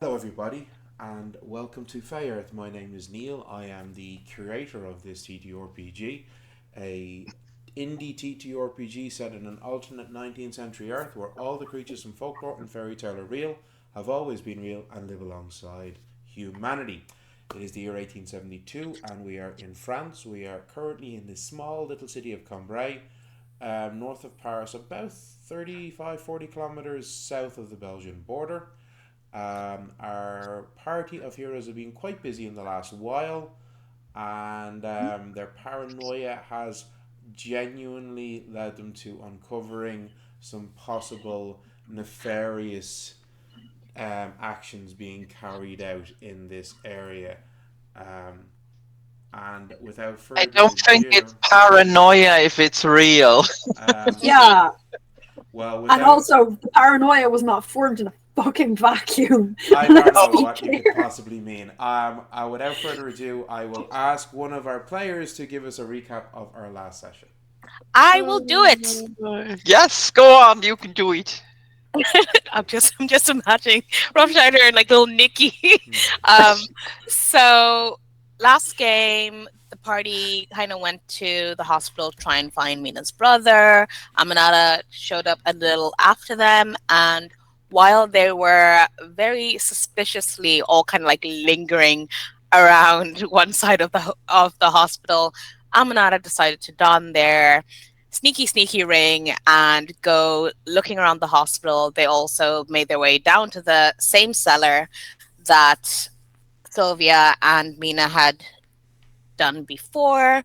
Hello, everybody, and welcome to Fayearth. My name is Neil. I am the curator of this TTRPG, a indie TTRPG set in an alternate 19th century Earth where all the creatures from folklore and fairy tale are real, have always been real, and live alongside humanity. It is the year 1872, and we are in France. We are currently in the small little city of Cambrai, north of Paris, about 35-40 kilometers south of the Belgian border. Our party of heroes have been quite busy in the last while, and their paranoia has genuinely led them to uncovering some possible nefarious actions being carried out in this area. Um, and without I further don't think it's ado, paranoia if it's real. um, Yeah, well, and without also the paranoia was not formed in a fucking vacuum. I don't Let's know be what you could clear. possibly mean. Without further ado, I will ask one of our players to give us a recap of our last session. I will do it. Yes, go on, you can do it. I'm just imagining Rough Rider and like little Nikki. Hmm. um, so last game, the party kind of went to the hospital to try and find Mina's brother. Aminata showed up a little after them, and while they were very suspiciously all kind of like lingering around one side of the hospital, Aminata decided to don their sneaky ring and go looking around the hospital. They also made their way down to the same cellar that Sylvia and Mina had done before,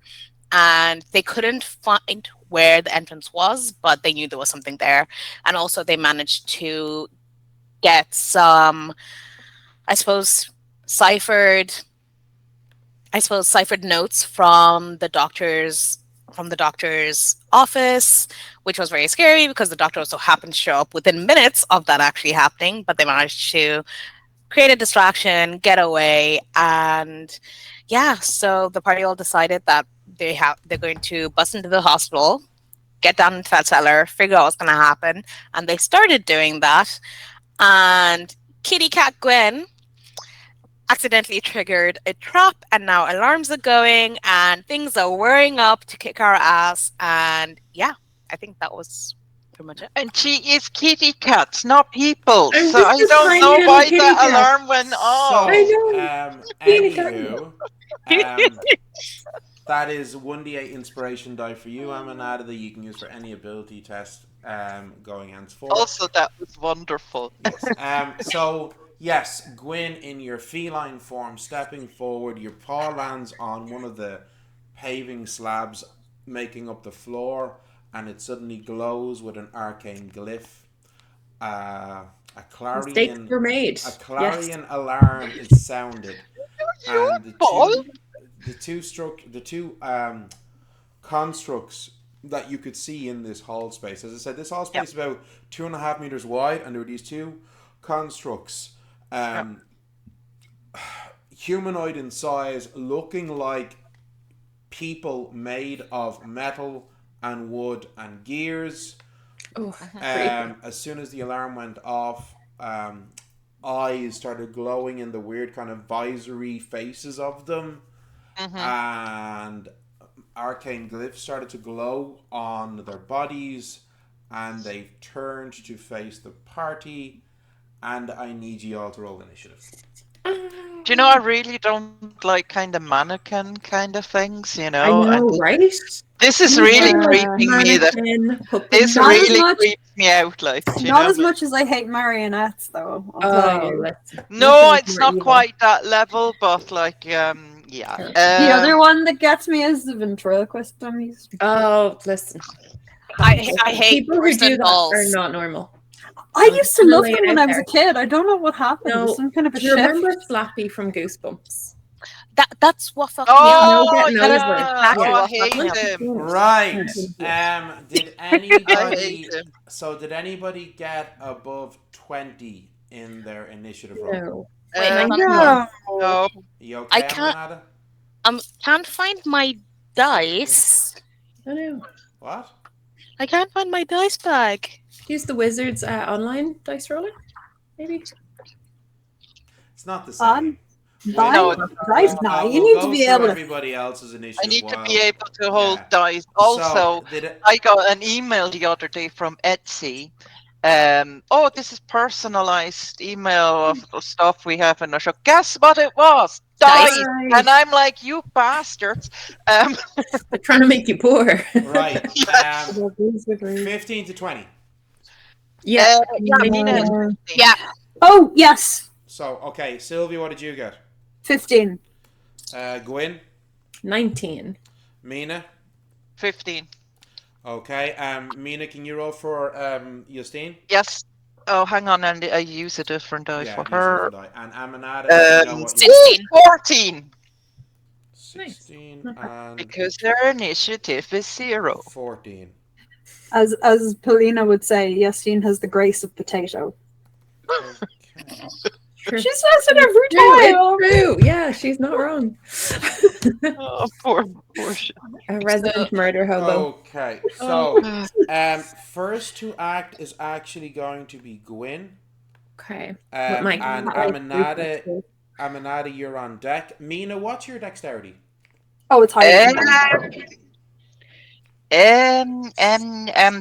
and they couldn't find where the entrance was, but they knew there was something there. And also, they managed to get some, I suppose, ciphered ciphered notes from the doctor's office, which was very scary because the doctor also happened to show up within minutes of that actually happening. But they managed to create a distraction, get away, and yeah. So the party all decided that they're going to bust into the hospital, get down into that cellar, figure out what's going to happen, and they started doing that. And Kitty Cat Gwen accidentally triggered a trap, and now alarms are going and things are whirring up to kick our ass. And yeah, I think that was pretty much it. And she is kitty cats, not people. I'm So I just a don't tiny know little why kitty the cat. alarm went I off. So, know. Teeny tiny. um, that is 1d8 inspiration die for you, Amanada, that you can use for any ability test going henceforth. Also, that was wonderful. Yes. Yes, Gwyn, in your feline form, stepping forward, your paw lands on one of the paving slabs making up the floor, and it suddenly glows with an arcane glyph. Uh, a Mistakes clarion, were made. a Yes. clarion alarm is sounded, You and ball. the two constructs that you could see in this hall space. As I said, this hall Yep. space is about 2.5 meters wide, and there were these two constructs, Yep. um, humanoid in size, looking like people made of metal and wood and gears. Oh, creepy. As soon as the alarm went off, eyes started glowing in the weird kind of visory faces of them, Mm-hmm. and arcane glyphs started to glow on their bodies, and they turned to face the party. And I need you all to roll initiative. Do you know, I really don't like kind of mannequin kind of things, I and know, right? this is You really feel like Yeah. creeping me. That mannequin, this Not as puppetry. really much, creeps me out, like, not as much as I hate marionettes, though. I'll tell Oh, you. No, nothing is it's more not evil. quite that level, but like, yeah. The other one that gets me is the ventriloquist dummies. Oh, listen. I hate People who do person that are dolls. not normal. I I'm just used to gonna love lay them it when out I was a there. kid. I don't know what happened. There's No, some kind of a do you remember shift. Flappy from Goosebumps? That's what fucked me up. No Oh getting That is over. yeah. exactly Oh, Yeah. I what fucked hate me Once up. you him. do it, Right. you can do it. Did I hate anybody? him. So did anybody get above 20 in their initiative roll? No. Wait, hold on. 91. No. No. You I okay, can't. Amanada? Can't find my dice. I know. What? I can't find my dice bag. Use the Wizards online dice roller, maybe. It's not the same. Nine? No, Right now. You We'll need go to be through able to. everybody else's initiative. I need to while- be able to hold Yeah. dice. So, Also, did it, I got an email the other day from Etsy. Oh, this is personalized email of the stuff we have in the show. Guess what it was? Dice. Dice. And I'm like, you bastards. They're trying to make you poor. right. Yes. 15 to 20. Yeah. Yeah, Mina has 15. Yeah. Oh, yes. So, okay, Sylvia, what did you get? 15. Gwyn, 19. Mina. 15. Okay. Mina, can you roll for Justine? Yes. Oh, hang on, and I use a different die for use her. different die. And Aminata, you know what you 16. 14. 16 and Because their initiative is 0. 14. As Polina would say, Justine has the grace of potato. Okay. True. She says it every True, time. it's true. Yeah, she's not wrong. Oh, poor shit. A resident murder hobo. Okay. So, first to act is actually going to be Gwyn. Okay. And my- Aminata, you're on deck. Mina, what's your dexterity? Oh, it's higher than that.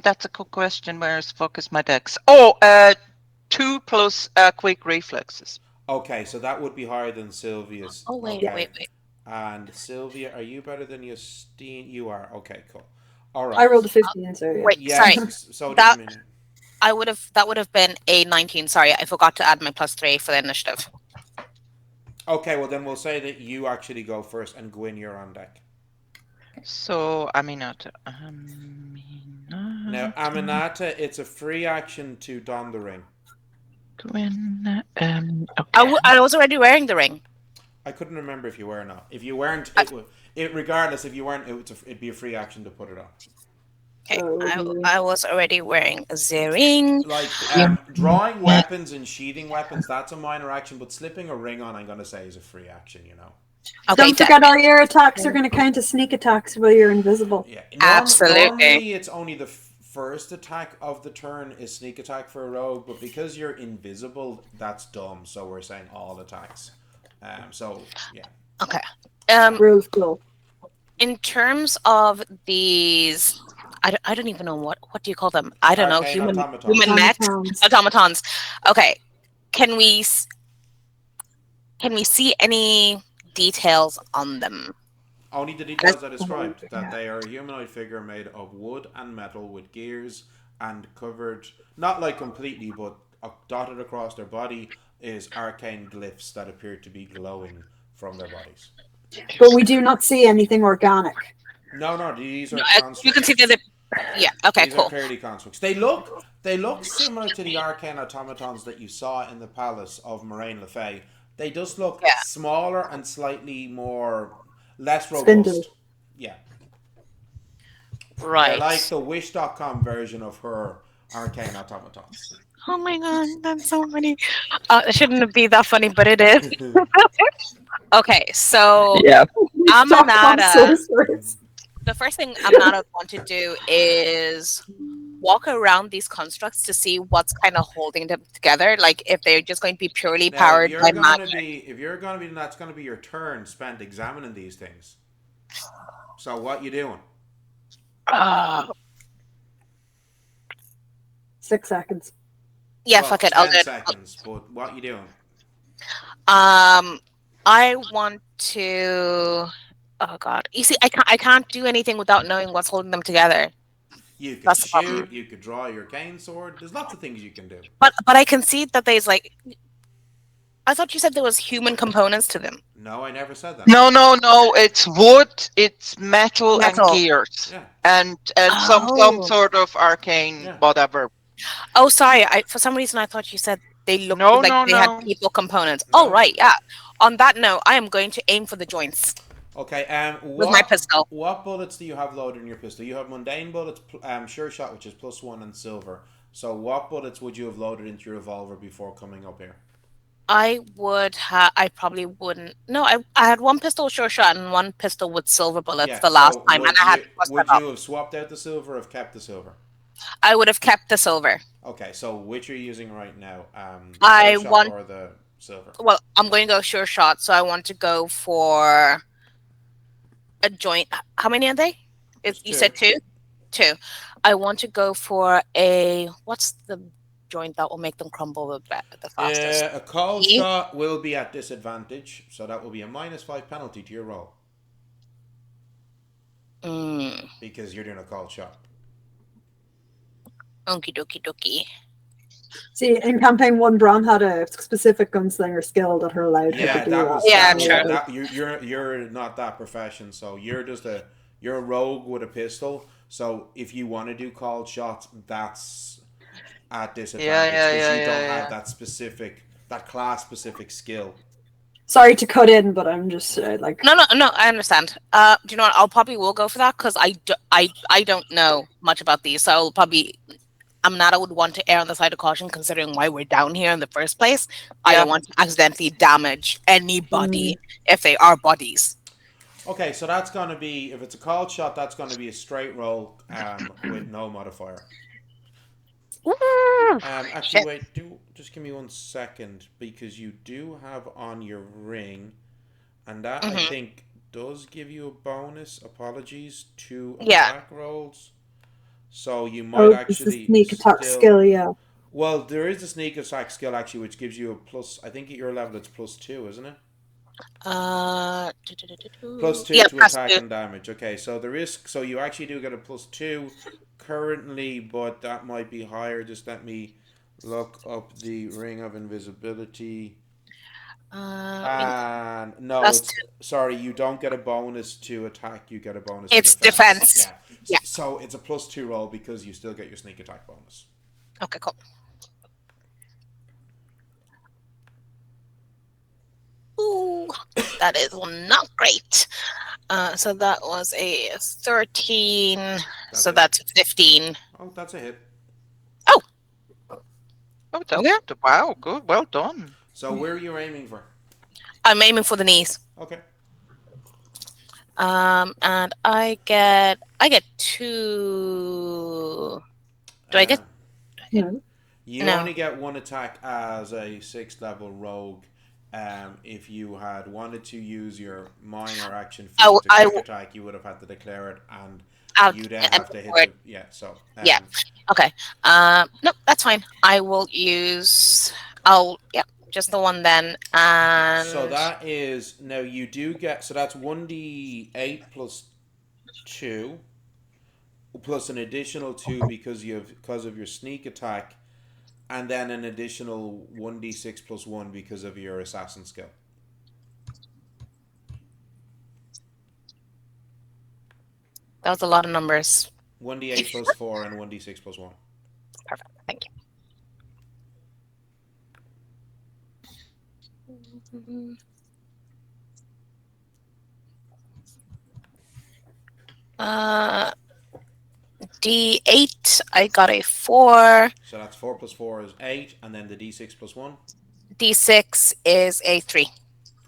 That's a good question. Where the fuck is my dex? Oh, 2 plus quick reflexes. Okay, so that would be higher than Sylvia's. Oh, wait, Okay. wait. And Sylvia, are you better than Justine? You are. Okay, cool. All right. I rolled a 15, so yeah. Wait, Yeah, sorry. so That- did Mina. That would have been a 19. Sorry, I forgot to add my +3 for the initiative. Okay, well then we'll say that you actually go first, and Gwyn, you're on deck. So, Aminata. Now, Aminata, it's a free action to don the ring. Gwyn, okay. I was already wearing the ring. I couldn't remember if you were or not. If you weren't, regardless, if you weren't, it'd be a free action to put it on. Okay, Oh. I was already wearing the ring. Like drawing weapons and sheathing weapons, that's a minor action, but slipping a ring on, I'm gonna say, is a free action. You know. Okay, Don't forget all your attacks are going to count as sneak attacks while you're invisible. Yeah. Absolutely. Normally, it's only the first attack of the turn is sneak attack for a rogue, but because you're invisible, that's dumb. So we're saying all attacks. So yeah. Okay. Rules cool. In terms of these, I don't even know what do you call them? I don't know. Arcane Human automatons. mechs, Automatons. automatons. Okay. Can we see any details on them? Only the details I described, that they are a humanoid figure made of wood and metal with gears and covered, not like completely, but dotted across their body is arcane glyphs that appear to be glowing from their bodies. But we do not see anything organic. No, these are constructs. You can see that. Yeah. Okay. These Cool. are clearly constructs. They look similar to the arcane automatons that you saw in the palace of Moraine Le Fay. They just look smaller and slightly less robust. Spindly. Yeah. Right. They're like the Wish.com version of her arcane automatons. Oh my god, that's so funny. It shouldn't be that funny, but it is. Okay, so Aminata. The first thing Aminata want to do is walk around these constructs to see what's kind of holding them together. Like if they're just going to be purely Now, powered by if magic. you're going to be, that's going to be your turn spent examining these things. So what you doing? 6 seconds. Yeah, Well, fuck it. I'll 10 do it. seconds, but what you doing? I want to. Oh god, you see, I can't do anything without knowing what's holding them together. You could That's the problem. shoot, you could draw your cane sword. There's lots of things you can do. But I can see that there's like. I thought you said there was human components to them. No, I never said that. No. It's wood, it's metal. And gears, Yeah. and some sort of arcane whatever. Oh, sorry. For some reason I thought you said they looked like they had people components. No. Oh, right, yeah. On that note, I am going to aim for the joints Okay. with my pistol. What bullets do you have loaded in your pistol? You have mundane bullets, sure shot, which is +1 and silver. So what bullets would you have loaded into your revolver before coming up here? I probably wouldn't. No, I had one pistol sure shot and one pistol with silver bullets the last time, and I had to plus would that up. you have swapped out the silver or have kept the silver? I would have kept the silver. Okay, so which are you using right now? I Sure shot want- or the silver. Well, I'm going to go sure shot, so I want to go for a joint. How many are they? Just You two. said two? Two. I want to go for a. What's the joint that will make them crumble the fastest? A cold E? shot will be at disadvantage, so that will be a -5 penalty to your roll Mm. because you're doing a cold shot. Okie dokie dokie. See, in campaign 1, Bron had a specific gunslinger skill that her allowed her Yeah, to do that that. was Yeah, that, true. yeah. That you're not that profession, so you're a rogue with a pistol. So if you want to do called shots, that's at disadvantage because you don't have that class specific skill. Sorry to cut in, but I'm just like... No, I understand. Do you know what? I'll probably will go for that because I don't know much about these, so I'll probably. Aminata would want to err on the side of caution, considering why we're down here in the first place. I don't want to accidentally damage anybody if they are bodies. Okay, so that's going to be, if it's a called shot, that's going to be a straight roll with no modifier. Actually, Shit. wait, just give me 1 second because you do have on your ring, and that I think does give you a bonus. Apologies to attack rolls, so you might it's the actually sneak attack skill, yeah. Well, there is a sneak attack skill actually, which gives you a plus. I think at your level it's +2, isn't it? +2 to attack and damage. Okay, so there is. So you actually do get a +2 currently, but that might be higher. Just let me look up the ring of invisibility. And no, sorry, you don't get a bonus to attack. You get a bonus to defense. Yeah. So it's a +2 roll because you still get your sneak attack bonus. Okay, cool. Ooh, that is not great. So that was a 13. That's 15. Oh, that's a hit. Oh, Wow, good, well done. So where are you aiming for? I'm aiming for the knees. Okay. And I get 2. Do I get? No. You No. only get 1 attack as a 6th level rogue. If you had wanted to use your minor action feat to quick attack, you would have had to declare it, and you then have to hit the yeah. Okay. Nope, that's fine. I will use. Just the one then. And so that is now you do get. So that's 1d8 plus 2, plus an additional 2 because of your sneak attack. And then an additional 1d6 plus 1 because of your assassin skill. that was a lot of numbers. 1d8 plus 4 and 1d6 plus 1. Perfect. Thank you. D8, I got a 4. So that's 4 plus 4 is 8, and then the d6 plus 1? D6 is a 3.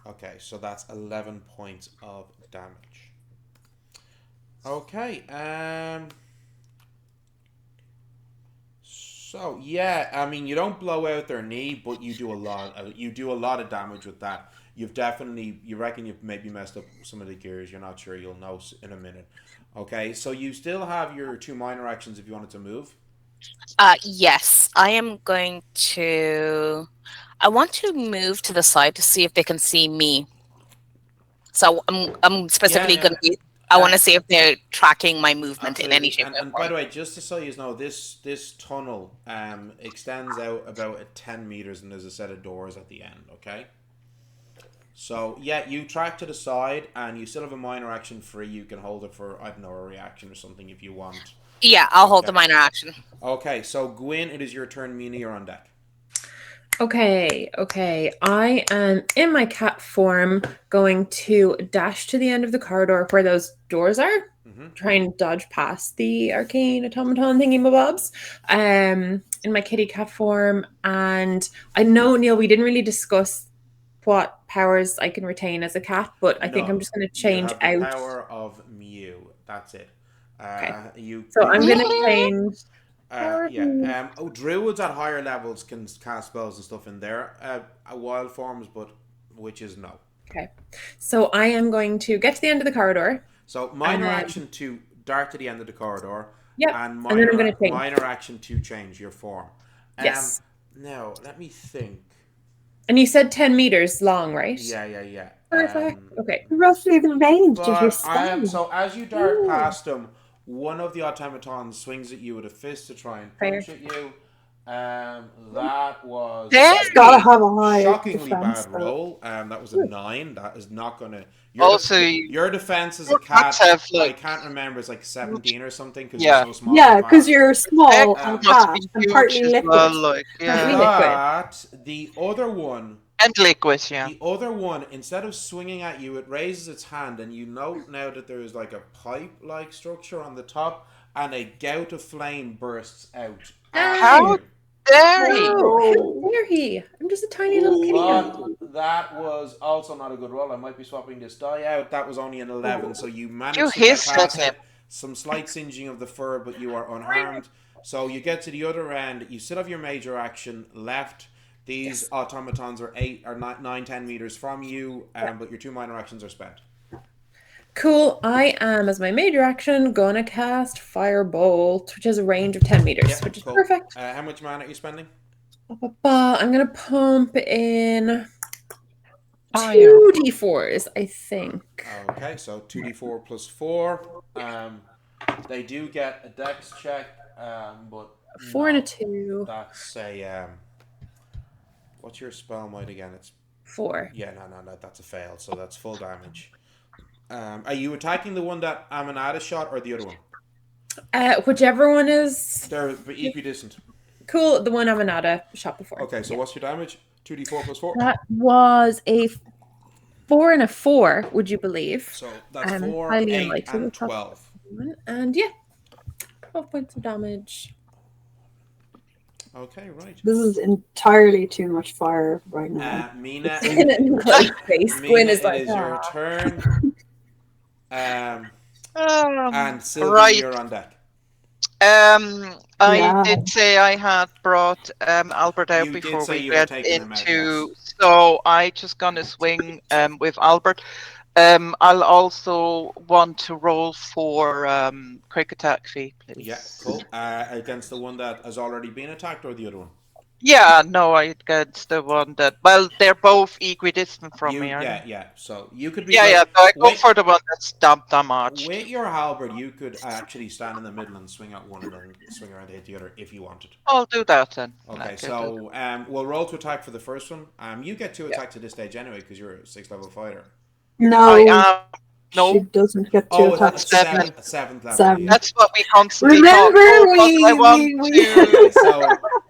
Okay, so that's 11 points of damage. Okay, so yeah, I mean you don't blow out their knee, but you do a lot of damage with that. You reckon you've maybe messed up some of the gears. You're not sure. You'll know in a minute. Okay, so you still have your 2 minor actions if you wanted to move. Yes, I am going to. I want to move to the side to see if they can see me. So I'm specifically going to be. I want to see if they're tracking my movement in any shape or form. And by the way, just so you know, this tunnel extends out about 10 meters, and there's a set of doors at the end. Okay. So yeah, you track to the side, and you still have a minor action free. You can hold it for, I don't know, a reaction or something if you want. Yeah, I'll hold the minor action. Okay, so Gwyn, it is your turn. Mina, you're on deck. Okay. I am in my cat form going to dash to the end of the corridor where those doors are. Try and dodge past the arcane automaton thingy mabobs. In my kitty cat form. And I know, Neil, we didn't really discuss what powers I can retain as a cat, but I think I'm just going to change you have the power of Mew. That's it. Okay. I'm going to change Yeah. Druids at higher levels can cast spells and stuff in there. Wild forms, but witches no. Okay. So I am going to get to the end of the corridor. So minor action to dart to the end of the corridor. Yep. And And then I'm going to change. minor action to change your form. Yes. Now, let me think. And you said 10 meters long, right? Yeah. Perfect. Okay. Roughly the range of your But spell. so as you dart past them, one of the automatons swings at you with a fist to try and punch at you. That was Gotta have a high shockingly defense, bad though. roll. That was a 9. That is not gonna. Also, Your defense as a cat, I can't remember. It's like 17 or something because you're so small. Yeah, because you're small and must cat be and huge partly as liquid. well, like, Partly yeah. liquid. But the other one. And liquid, yeah. The other one, instead of swinging at you, it raises its hand, and you note now that there is like a pipe-like structure on the top, and a gout of flame bursts out. How dare he? How dare he? I'm just a tiny little kitty cat. But that was also not a good roll. I might be swapping this die out. That was only an 11, so you You managed to get hissed at past him. it. Some slight singeing of the fur, but you are unharmed. So you get to the other end. You still have your major action left. These automatons are 9, 10 meters from you, but your 2 minor actions are spent. Cool. I am, as my major action, gonna cast Firebolt, which has a range of 10 meters, which is perfect. How much mana are you spending? I'm gonna pump in 2d4s, I think. Okay, so 2d4 plus 4. They do get a dex check, but 4 and a 2. That's a what's your spell might again? It's 4. Yeah, no, that's a fail. So that's full damage. Are you attacking the one that Aminata shot or the other one? Whichever one is. They're equidistant. Cool. The one Aminata shot before. Okay, so what's your damage? 2d4 plus 4. That was a 4 and a 4. Would you believe? So that's 4, 8, and 12. And yeah, 12 points of damage. Okay, right. This is entirely too much fire right now. Mina, Mina, it is your turn. And Sylvie, you're on deck. I did say I had brought Albert out before we get into, so I just gonna swing with Albert. I'll also want to roll for quick attack fee, please. Yeah, cool. Against the one that has already been attacked or the other one? Yeah, no, against the one that. Well, they're both equidistant from me, aren't they? Yeah. So you could be. Yeah. So I go for the one that's damaged. With your halberd, you could actually stand in the middle and swing at one, and then swing around to hit the other if you wanted. I'll do that then. Okay, so we'll roll to attack for the first one. You get 2 attacks at this stage anyway because you're a 6th level fighter. No. She doesn't get 2 attacks. That's 7th level. 7. That's what we constantly Remember,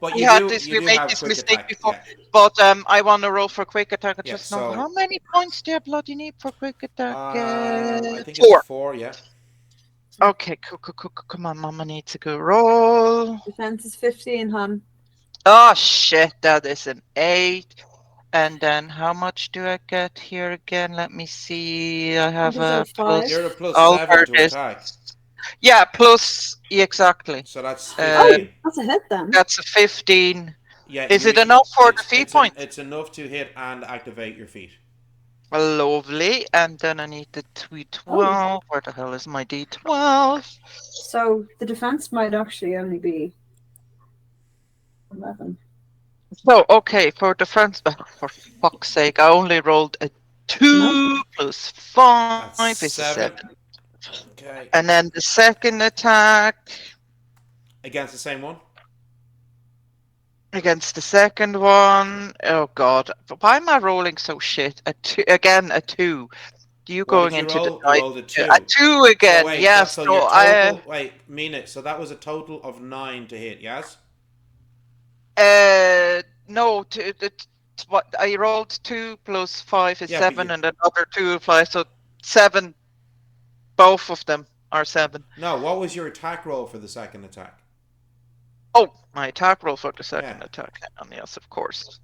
we had this mistake before. Yeah. But I want to roll for quick attack. I just know how many points do you bloody need for quick attack? I think 4. It's 4, yeah. Okay, cool. Come on, Mama needs a good roll. Defense is 15, hon. Oh shit, that is an 8. And then how much do I get here again? Let me see. I have a plus. You're a plus 7 to attack. Yeah, plus exactly. So that's 15. That's a hit then. That's a 15. Yeah. Is it enough for the feat point? It's enough to hit and activate your feat. Lovely. And then I need the D12. Where the hell is my D12? So the defense might actually only be 11. So, okay, for defense, for fuck's sake, I only rolled a 2 plus 5 is 7. Okay. And then the second attack. Against the same one? Against the second one. Oh, God. Why am I rolling so shit? A 2. You going into the dice? Rolled a 2. A 2 again, so wait, yes. So your total, wait, Mina, so that was a total of 9 to hit, yes? No, what I rolled 2 plus 5 is 7, and another 2 plus, so 7. Both of them are 7. No, what was your attack roll for the second attack? Oh, my attack roll for the second attack. Yes, of course.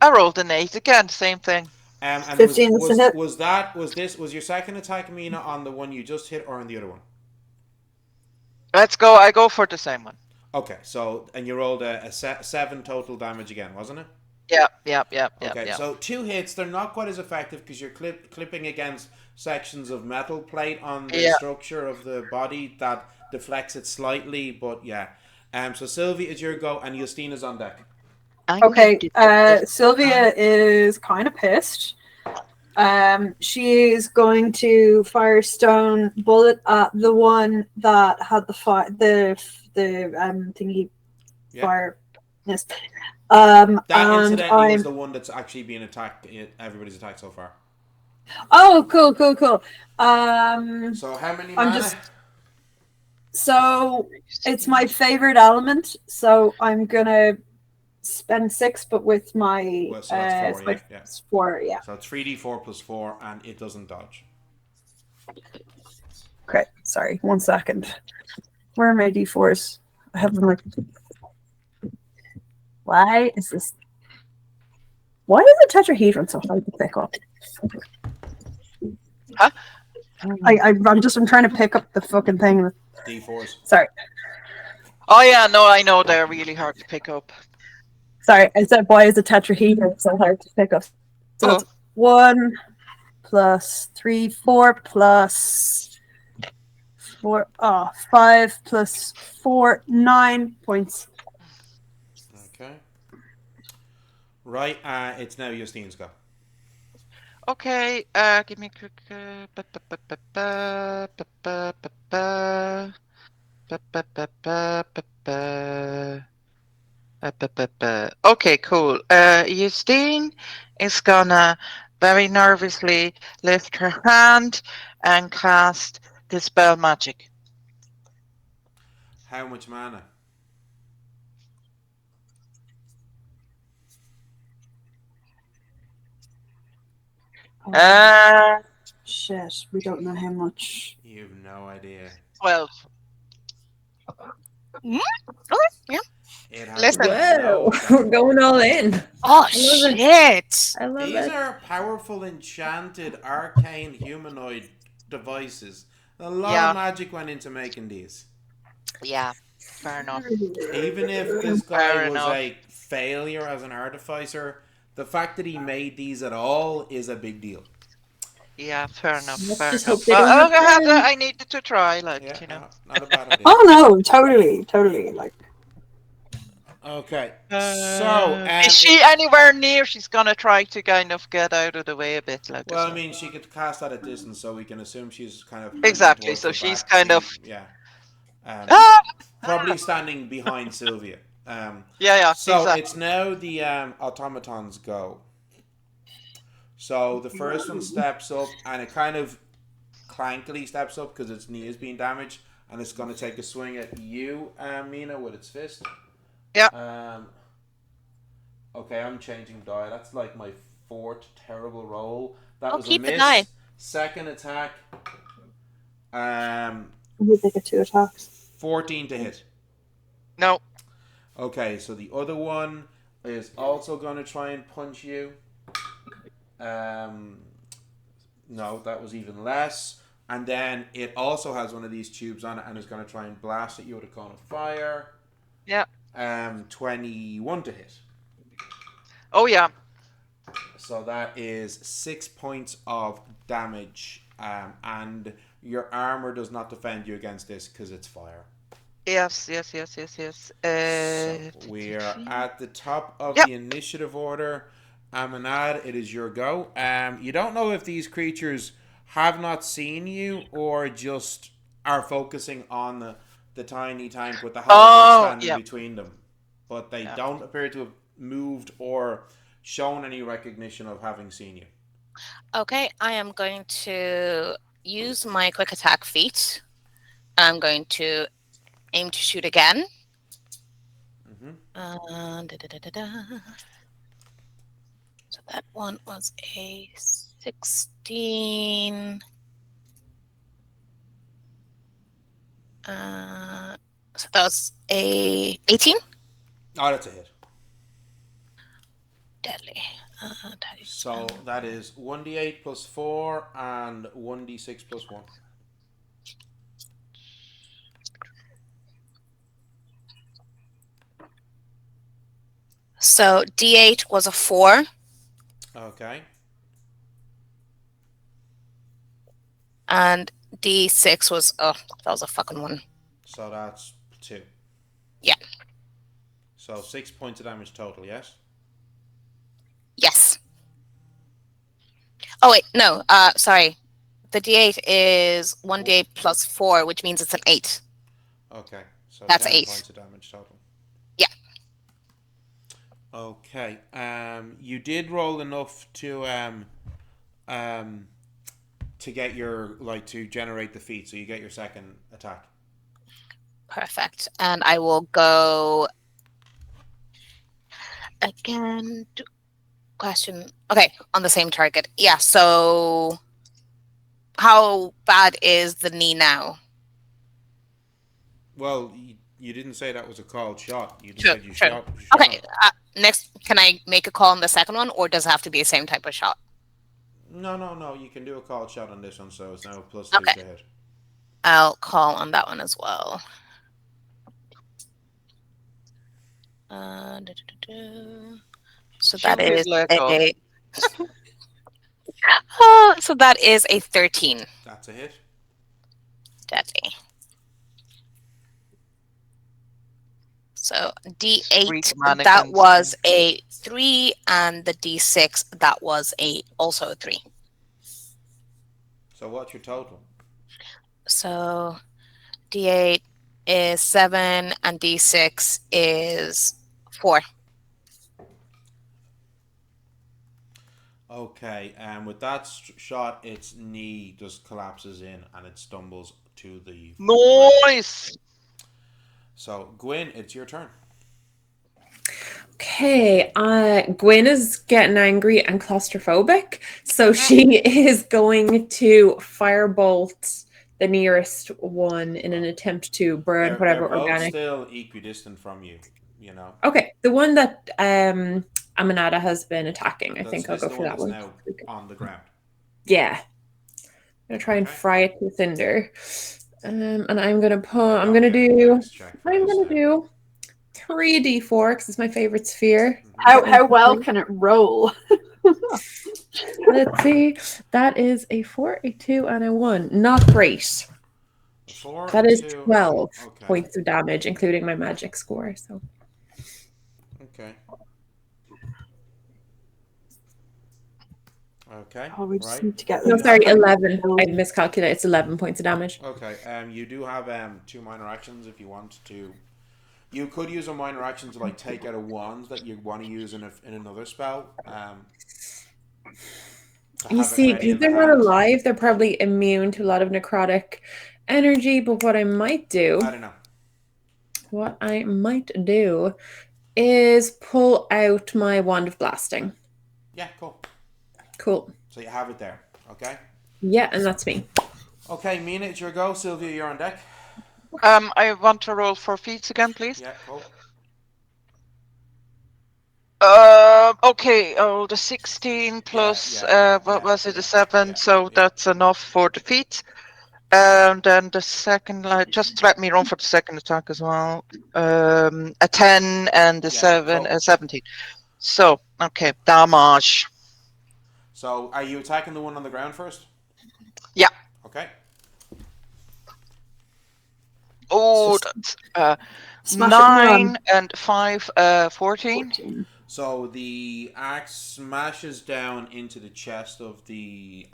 I rolled an 8 again, same thing. And 15 was your second attack, Mina, on the one you just hit or on the other one? Let's go. I go for the same one. Okay, so, and you rolled a 7 total damage again, wasn't it? Yeah. Okay, so 2 hits, they're not quite as effective because you're clipping against sections of metal plate on the Yeah. structure of the body that deflects it slightly, but yeah. So Sylvie, it's your go, and Justina's on deck. Okay, Sylvia is kind of pissed. She is going to fire stone bullet at the one that had the thingy fire. Yes. That and incidentally was the one that's actually been attacked. Everybody's attacked so far. Oh, cool. So how many mana? So it's my favorite element. So I'm gonna spend 6, but with my so that's 4, yeah. 4, yeah. So 3d4 plus 4, and it doesn't dodge. Okay, sorry, 1 second. Where are my d4s? I have them like. Why is this? Why is the tetrahedron so hard to pick up? Huh? I'm trying to pick up the fucking thing. D4s. Sorry. Oh yeah, no, I know they're really hard to pick up. Sorry, I said why is the tetrahedron so hard to pick up? So that's 1 plus 3, 4 plus 4. 5 plus 4, 9 points. Okay. Right, it's now Justine's go. Okay, give me a quick. Okay, cool. Justine is gonna very nervously lift her hand and cast Dispel Magic. How much mana? Shit, we don't know how much. You have no idea. 12. Okay, yeah. It has Listen. Whoa, we're going all in. Oh shit! I love These it. are powerful, enchanted, arcane humanoid devices. A lot of magic went into making these. Yeah, fair enough. Even if this guy was a failure as an artificer, the fact that he made these at all is a big deal. Yeah, fair enough. I needed to try, not a bad idea. Oh no, totally. Like. Okay, so is she anywhere near? She's gonna try to kind of get out of the way a bit, like. Well, I mean, she could cast at a distance, so we can assume she's kind of exactly. So she's kind of probably standing behind Sylvia. So exactly. it's now the automatons go. So the first one steps up, and it kind of clankily steps up because its knee is being damaged, and it's going to take a swing at you, Mina, with its fist. Yeah. Okay, I'm changing die. That's like my 4th terrible roll. That was keep a miss. the die. Second attack. You think of 2 attacks. 14 to hit. No. Okay, so the other one is also going to try and punch you. No, that was even less. And then it also has one of these tubes on it and is going to try and blast at you with a cone of fire. Yeah. 21 to hit. Oh yeah. So that is 6 points of damage. And your armor does not defend you against this because it's fire. Yes. So we are at the top of the initiative order. Amanad, it is your go. You don't know if these creatures have not seen you or just are focusing on the tiny tank with the hologram standing between them. But they don't appear to have moved or shown any recognition of having seen you. Okay, I am going to use my quick attack feat. I'm going to aim to shoot again. So that one was a 16. So that was a 18. Oh, that's a hit. Deadly. So that is 1d8 plus 4 and 1d6 plus 1. So D8 was a 4. Okay. And D6 was, that was a fucking 1. So that's 2. Yeah. So 6 points of damage total, yes? Yes. Oh, wait, no, sorry. The D8 is 1d8 plus 4, which means it's an 8. Okay, so That's 10 8. points of damage total. Yeah. Okay, you did roll enough to get your, like, to generate the feat, so you get your second attack. Perfect. And I will go again. Question. Okay, on the same target. Yeah, so how bad is the knee now? Well, you didn't say that was a called shot. You just True, said you true. shot. Okay, next, can I make a call on the second one, or does it have to be the same type of shot? No. You can do a called shot on this one, so it's now +3 Okay. to hit. I'll call on that one as well. So that is a so that is a 13. That's a hit. Deadly. So D8, that was a 3, and the D6, that was also a 3. So what's your total? So D8 is 7, and D6 is 4. Okay, with that shot, its knee just collapses in and it stumbles to the Nice. ground. So Gwyn, it's your turn. Okay, Gwyn is getting angry and claustrophobic, so she is going to firebolt the nearest one in an attempt to burn whatever they're both organic. still equidistant from you, you know. Okay, the one that Aminata has been attacking. I think I'll go for that one. Now on the ground. Yeah, I'm gonna try and fry it to cinder, and I'm gonna I'm gonna do 3d4 because it's my favorite sphere. How well can it roll? Let's see. That is a 4, a 2, and a 1. Not great. That is 12 points of damage, including my magic score. So. Okay. Okay. Oh, we just need to get. No, sorry, 11. I miscalculated. It's 11 points of damage. Okay. You do have 2 minor actions if you want to. You could use a minor action to, like, take out a wand that you want to use in another spell. You see, because they're not alive, they're probably immune to a lot of necrotic energy. But what I might do, I don't know. What I might do is pull out my wand of blasting. Yeah, cool. Cool. So you have it there, okay? Yeah, and that's me. Okay, Mina, it's your go. Sylvia, you're on deck. I want to roll for feats again, please. Yeah, cool. Okay. Oh, the 16 plus what was it? The 7. So that's enough for the feat. And then the second, just let me run for the second attack as well. A 10 and the 17. So okay, damage. So are you attacking the one on the ground first? Yeah. Okay. Oh, that's 9 and 5, 14. So the axe smashes down into the chest of the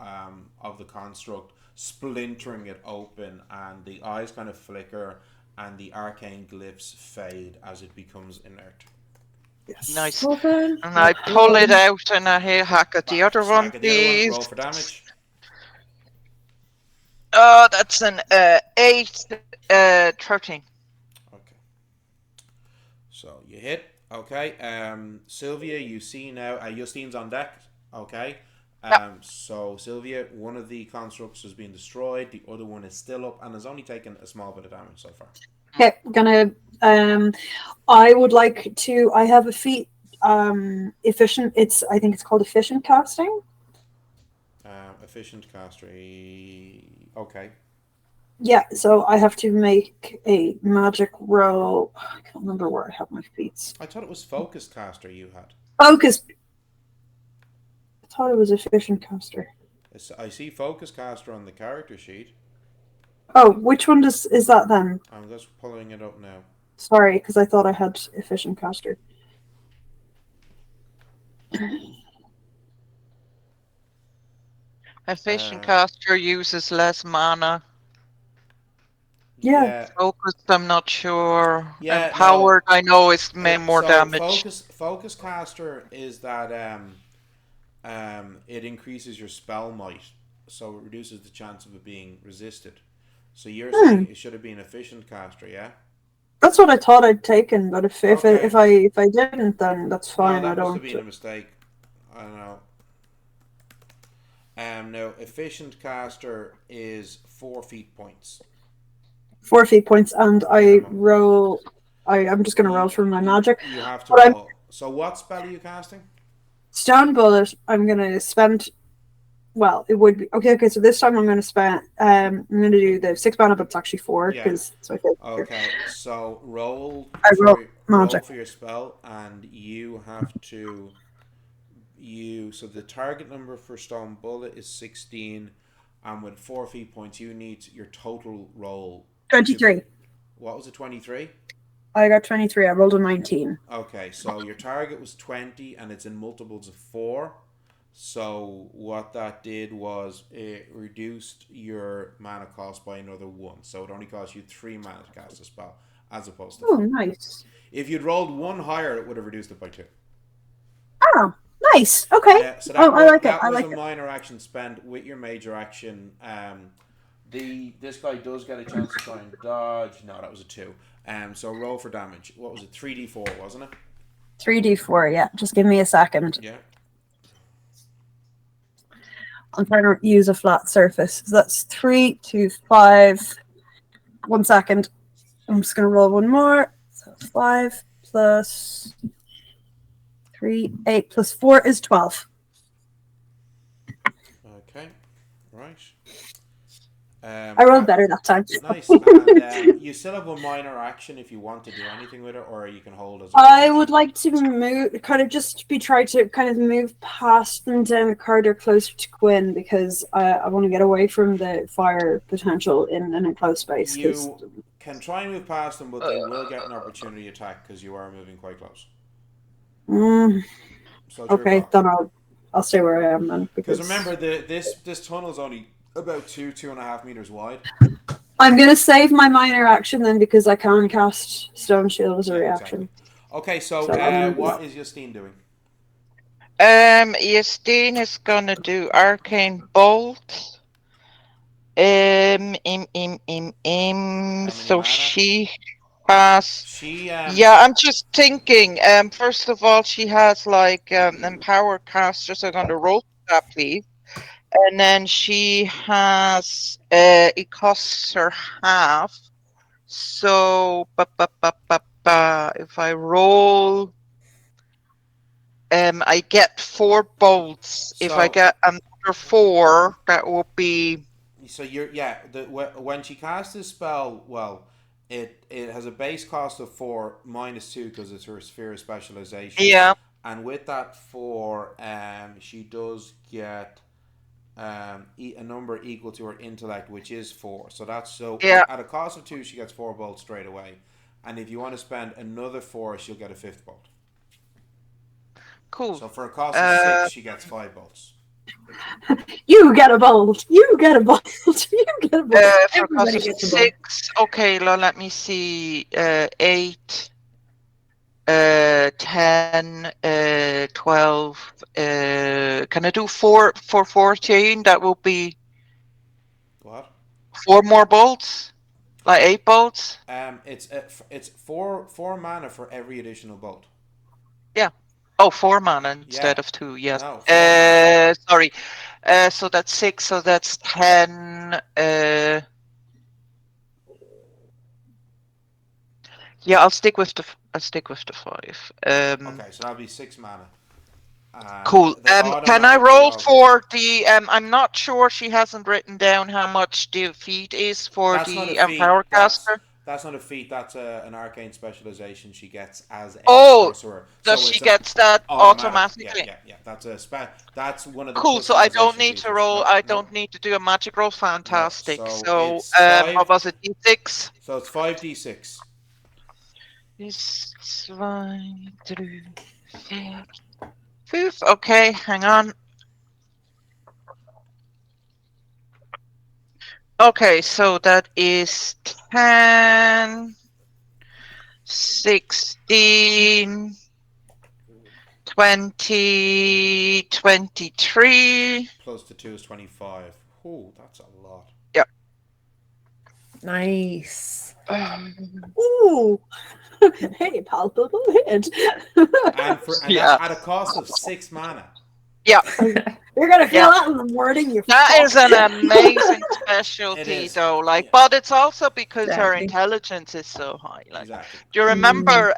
construct, splintering it open, and the eyes kind of flicker, and the arcane glyphs fade as it becomes inert. Yes. Nice. And I pull it out and I hack at the other one, please. Roll for damage. That's an 8, 13. Okay. So you hit. Okay. Sylvia, you see now. Justine's on deck. Okay. So Sylvia, one of the constructs has been destroyed. The other one is still up and has only taken a small bit of damage so far. Okay, gonna. I would like to. I have a feat. Efficient. I think it's called efficient casting. Efficient caster. Okay. Yeah, so I have to make a magic roll. I can't remember where I have my feats. I thought it was Focus Caster you had. Focus. I thought it was efficient caster. I see Focus Caster on the character sheet. Oh, which one is that then? I'm just pulling it up now. Sorry, because I thought I had efficient caster. Efficient caster uses less mana. Yeah. Focus, I'm not sure. Yeah, Empowered, no. I know it's more damage. Focus Caster is that it increases your spell might, so it reduces the chance of it being resisted. So you're saying it should have been Efficient Caster, yeah? That's what I thought I'd taken, but if I didn't, then that's fine. No, that I must don't. have been a mistake. I don't know. No, Efficient Caster is 4 feet points. 4 feet points, and I roll. I'm just going to roll for my magic. You have to roll. So what spell are you casting? Stone Bullet. I'm going to spend. Well, it would be okay. So this time I'm going to spend. I'm going to do the 6 mana, but it's actually 4 because. Yeah. Okay. So roll. Magic. For your spell, and you have to. So the target number for Stone Bullet is 16, and with 4 feet points, you need your total roll. 23. What was it? 23. I got 23. I rolled a 19. Okay, so your target was 20, and it's in multiples of 4. So what that did was it reduced your mana cost by another 1. So it only cost you 3 mana to cast a spell, as opposed to 4. Oh, nice. If you'd rolled 1 higher, it would have reduced it by 2. Oh, nice. Okay. Yeah, so that was a minor action spent with your major action. This guy does get a chance to try and dodge. No, that was a 2. So roll for damage. What was it? 3d4, wasn't it? 3d4. Yeah. Just give me a second. Yeah. I'm trying to use a flat surface. So that's 3, 2, 5. 1 second. I'm just going to roll one more. So 5 plus 3, 8 plus 4 is 12. Okay. Right. I rolled better that time. Nice. And you still have one minor action if you want to do anything with it, or you can hold as. I would like to move, try to kind of move past them down the corridor closer to Quinn because I want to get away from the fire potential in an enclosed space. You can try and move past them, but they will get an opportunity attack because you are moving quite close. So okay, then I'll stay where I am then. Because remember, this tunnel is only about 2.5 meters wide. I'm gonna save my minor action then because I can cast Stone Shield as a reaction. Exactly. Okay, so what is Justine doing? Justine is gonna do Arcane Bolt. So she has. Yeah, I'm just thinking. First of all, she has like Empowered Caster, so I'm gonna roll for that, please. And then she has it costs her half. So if I roll, I get 4 bolts. If I get another 4, that will be. So when she casts this spell, well, it has a base cost of 4 minus 2 because it's her sphere of specialization. Yeah. And with that 4, she does get a number equal to her intellect, which is 4. So that's at a cost of 2, she gets 4 bolts straight away. And if you want to spend another 4, she'll get a 5th bolt. Cool. So for a cost of 6, she gets 5 bolts. You get a bolt. You get a bolt. You get a bolt. For a cost of 6. Okay, let me see. 8. 10, 12. Can I do 4 for 14? That will be. What? 4 more bolts, like 8 bolts. It's 4 mana for every additional bolt. Yeah. Oh, 4 mana instead of 2. Yes. No, sorry. So that's 6. So that's 10. Yeah, I'll stick with the 5. Okay, so that'll be 6 mana. Cool. They Can I automatically roll roll. for the? I'm not sure she hasn't written down how much the feat is for That's not a the feat. powercaster. That's not a feat. That's an arcane specialization she gets as a Oh, sorcerer. does So she it's gets that automatic. automatically? Yeah. That's one of the Cool. So I don't customization need to features. roll. No, I no, don't need to do a magic roll. no. Fantastic. So So it's five. what was it? D6. So it's 5d6. This one, three, fifth. Okay, hang on. Okay, so that is 10, 16, 20, 23. Plus the 2 is 25. Ooh, that's a lot. Yep. Nice. Ooh. Hey, palpable hit. And Yeah. at a cost of 6 mana. Yeah. You're gonna feel that in the morning. That is an amazing specialty, is. though. Like, Yeah. but it's also because her Exactly. intelligence is so high. Like, Exactly. do you remember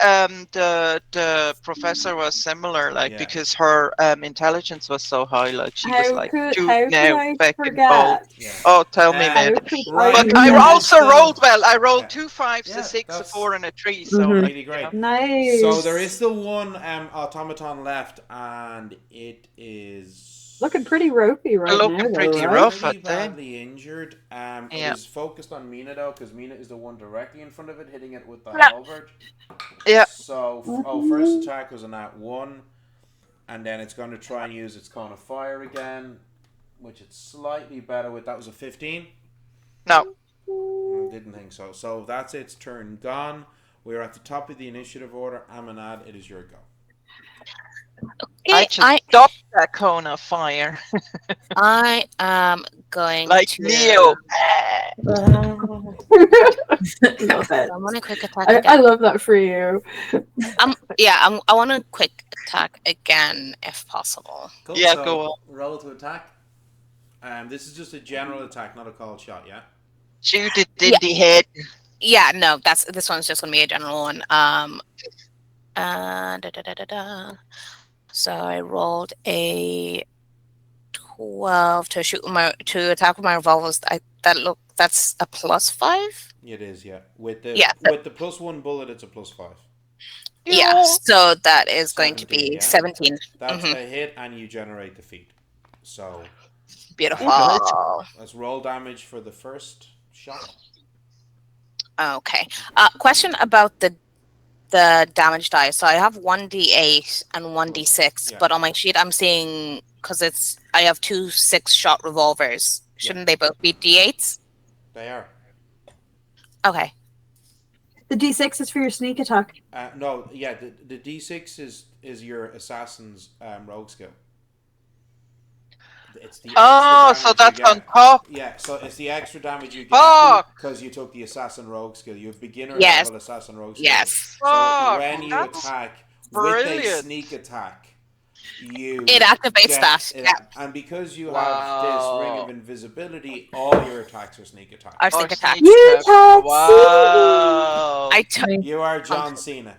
the professor was similar? Like, Yeah. because her intelligence was so high. Like, she was like, shoot how could now, I fucking bolt. forget? Yeah. Oh, tell me, How mate. could Right. But I I forget? also rolled well. I rolled Yeah. 2 5s, Yeah, a 6, a that's 4, and a 3. So, Mhm. like, really great. Nice. So there is still one automaton left, and it is Looking pretty ropey right looking now, though, pretty right? rough, pretty I'd say. badly injured. It Yeah. is focused on Mina though, because Mina is the one directly in front of it, hitting it with the Yeah. halberd. Yeah. So, first attack was an at 1, and then it's going to try and use its cone of fire again, which it's slightly better with. That was a 15. No. Didn't think so. So that's its turn gone. We're at the top of the initiative order. Amanad, it is your go. I just stopped that cone of fire. I am going like to Neo. Love it. I want a quick attack I again. love that for you. I want a quick attack again if possible. Cool. Yeah, So go on. roll to attack. This is just a general attack, not a called shot. Yeah. Shoot it in the head. Yeah, no, this one's just gonna be a general one. So I rolled a 12 to attack with my revolvers. That's a +5. It is, yeah. With the Yeah. with the +1 bullet, it's a +5. Yeah, so that is going to 17, be yeah? 17. That's a hit, and you generate the feat. So Beautiful. let's roll damage for the first shot. Okay. Question about the damage die. So I have 1d8 and 1d6, Yeah. but on my sheet I'm seeing, because I have 2 6-shot revolvers. Shouldn't they both be d8s? They are. Okay. The D6 is for your sneak attack. No, yeah. The D6 is your assassin's rogue skill. It's the So that's on top. Yeah, so it's the extra damage you get because you took the assassin rogue skill. You have beginner level assassin rogue skill. Yes. So when you attack with a sneak attack, it activates that. Yeah. And because you have this ring of invisibility, all your attacks are sneak attacks. Our sneak attack. You can't Wow. You are John Cena.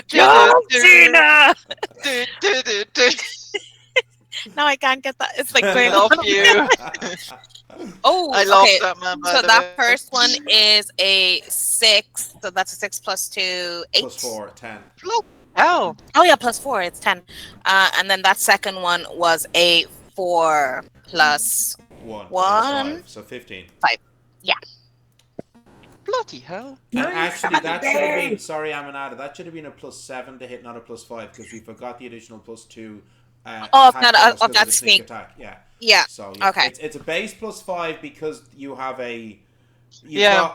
John Cena. No, I can't get that. It's like going love on. you. Oh, I love okay. that, man. So that first one is a 6. So that's a 6 plus 2, 8. Plus 4, 10. Oh. Oh yeah, plus 4, it's 10. And then that second one was a 4 plus 1. 1. So 15. 5. Yeah. Bloody hell. And actually, that should have been, sorry, Amanada, that should have been a +7 to hit, not a +5, because we forgot the additional +2. That's sneak attack. Yeah. Yeah. So okay. It's a base +5 because you have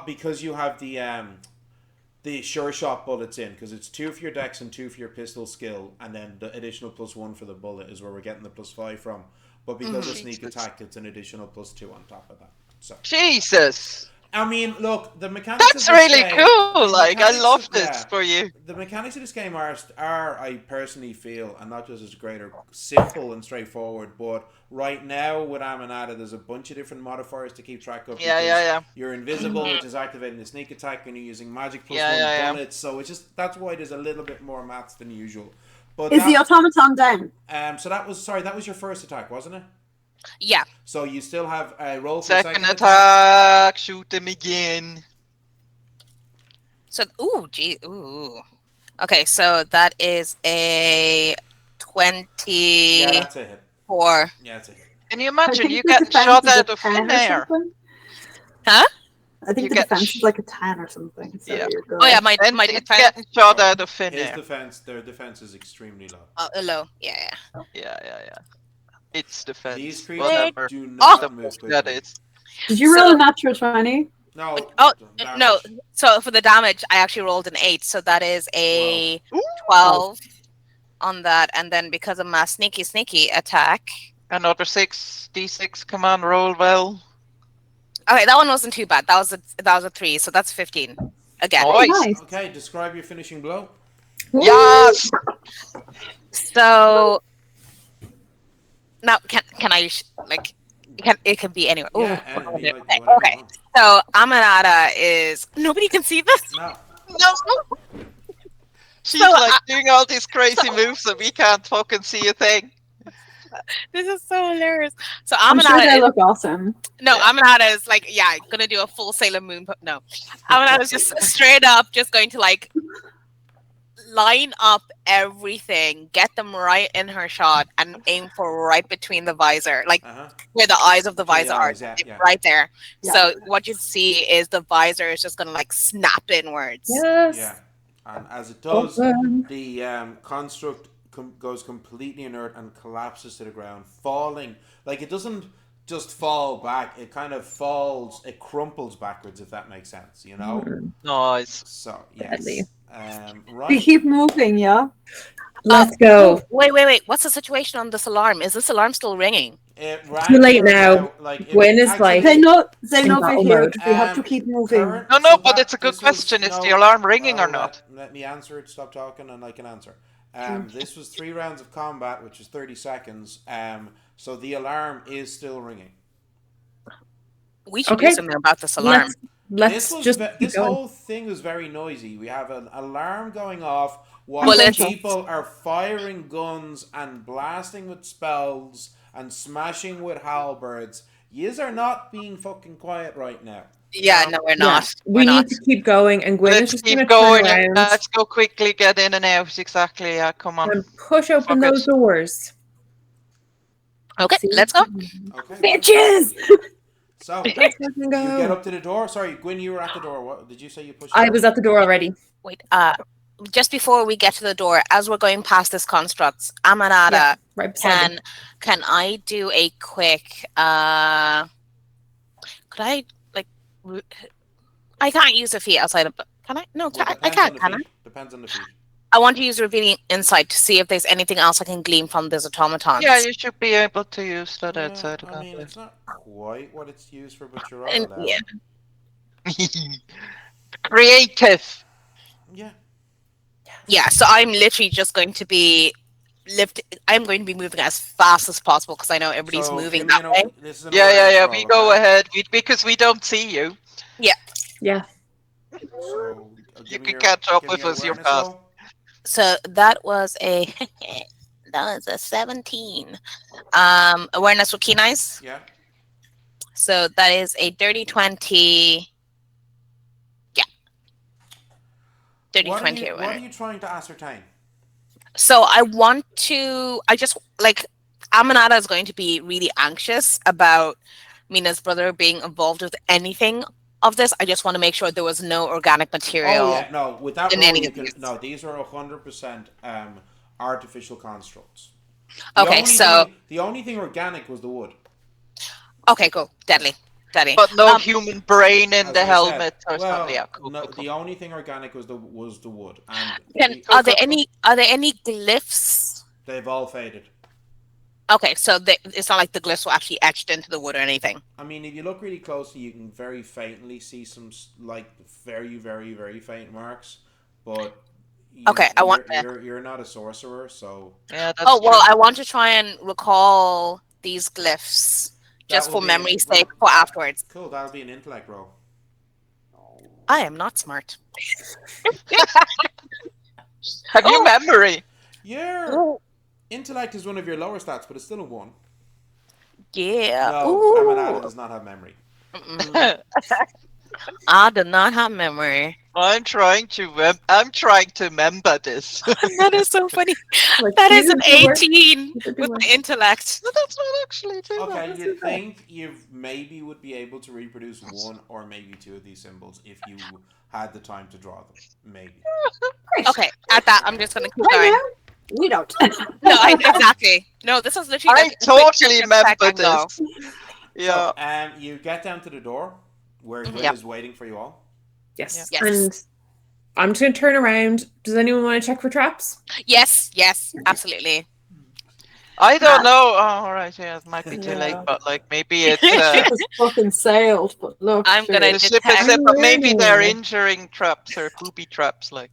because you have the sure shot bullets in, because it's 2 for your dex and 2 for your pistol skill, and then the additional +1 for the bullet is where we're getting the +5 from. But because of sneak attack, it's an additional +2 on top of that. So Jesus. I mean, look, the mechanics. That's really cool. Like, I love this for you. The mechanics of this game are, I personally feel, and not just as great, are simple and straightforward. But right now with Amanada, there's a bunch of different modifiers to keep track of. Yeah. You're invisible, which is activating the sneak attack, and you're using magic +1 bullets. So it's just that's why there's a little bit more maths than usual. But Is the automaton down? So that was your first attack, wasn't it? Yeah. So you still have a roll for Second second attack. Shoot him again. So, ooh. Okay, so that is a 24. Yeah, that's a hit. Yeah, that's a hit. Can you imagine you getting shot out of thin air? Huh? I think the defense is like a 10 or something. So yeah. Oh yeah, my defense. Getting shot out of thin air. Their defense is extremely low. Low. Yeah. It's defense. These creatures do not move quickly. That is. Did you roll a natural 20? No. Oh no. So for the damage, I actually rolled an 8. So that is a 12 on that, and then because of my sneaky attack, another 6d6. Come on, roll well. Okay, that one wasn't too bad. That was a 3, so that's 15 again. Nice. Okay, describe your finishing blow. Yes. So now can I it can be anywhere. Yeah, okay. So Aminata is nobody can see this. No. She's doing all these crazy moves and we can't fucking see a thing. This is so hilarious. So I'm sure they look awesome. No, Aminata is gonna do a full Sailor Moon. No, Aminata is just straight up just going to line up everything, get them right in her shot, and aim for right between the visor, where the eyes of the visor are, right there. Yeah. So what you see is the visor is just gonna snap inwards. Yes. Yeah, and as it does, the construct goes completely inert and collapses to the ground, falling. It doesn't just fall back, it kind of falls, it crumples backwards, if that makes sense, you know? Nice. So, yes. Right. We keep moving, yeah? Let's go. Wait. What's the situation on this alarm? Is this alarm still ringing? Too late now. Gwen is they know we're here. We have to keep moving. No, but it's a good question. Is the alarm ringing or not? Let me answer it, stop talking, and I can answer. This was 3 rounds of combat, which is 30 seconds. So the alarm is still ringing. We should do something about this alarm. This whole thing was very noisy. We have an alarm going off while people are firing guns and blasting with spells and smashing with halberds. Yous are not being fucking quiet right now. Yeah, no, we're not. Yeah. We need to keep going, and Gwen is just going to turn around. Let's go quickly, get in and out. Exactly, yeah, come on. And push open those doors. Okay, let's go. Okay. Bitches! So, you get up to the door. Sorry, Gwen, you were at the door. What did you say you pushed? I was at the door already. Wait, just before we get to the door, as we're going past this construct, Aminata, can I do a quick could I I can't use a feat outside of can I? No, I can't, can I? Depends on the feat. I want to use revealing insight to see if there's anything else I can glean from this automaton. Yeah, you should be able to use that outside. I mean, it's not quite what it's used for, but you're all allowed. Creative. Yeah, so I'm literally just going to be I'm going to be moving as fast as possible because I know everybody's moving that way. Yeah. We go ahead because we don't see you. Yeah. So, you can catch up with us. You're fast. So that was a 17. Awareness with keen eyes. Yeah. So that is a dirty 20. Yeah. Dirty 20. What are you trying to ascertain? So Aminata is going to be really anxious about Mina's brother being involved with anything of this. I just want to make sure there was no organic material. Oh yeah, no. With that rule, these are 100% artificial constructs. The only thing organic was the wood. Okay, cool. Deadly. But no human brain in the helmet or something. Yeah, cool. The only thing organic was the wood. And are there any glyphs? They've all faded. Okay, so it's not like the glyphs were actually etched into the wood or anything. I mean, if you look really closely, you can very faintly see some very, very, very faint marks. But you're not a sorcerer, so yeah. That's true. I want to try and recall these glyphs just for memory's sake for afterwards. Cool, that'll be an intellect roll. I am not smart. Have you memory? Your intellect is one of your lower stats, but it's still a 1. Yeah. No, Aminata does not have memory. I do not have memory. I'm trying to remember this. That is so funny. Like, That is an you do 18 work. with my intellect. No, that's not actually too Okay, bad. you think you maybe would be able to reproduce 1 or maybe 2 of these symbols if you had the time to draw them. Maybe. Great. Okay, at that, I'm just going to keep Right going. now, we don't. No, exactly. No, this is literally I like a quick totally check and remember go. this. Yeah. So, you get down to the door where Gwen Yep. is waiting for you all. Yes. Yes. And I'm just going to turn around. Does anyone want to check for traps? Yes, absolutely. I don't know. Oh, all right, yeah, it might be too late, Yeah. but like maybe it's The ship has fucking sailed, but look. I'm sure. gonna the ship is detect. set, but maybe they're learning. injuring traps or booby traps, like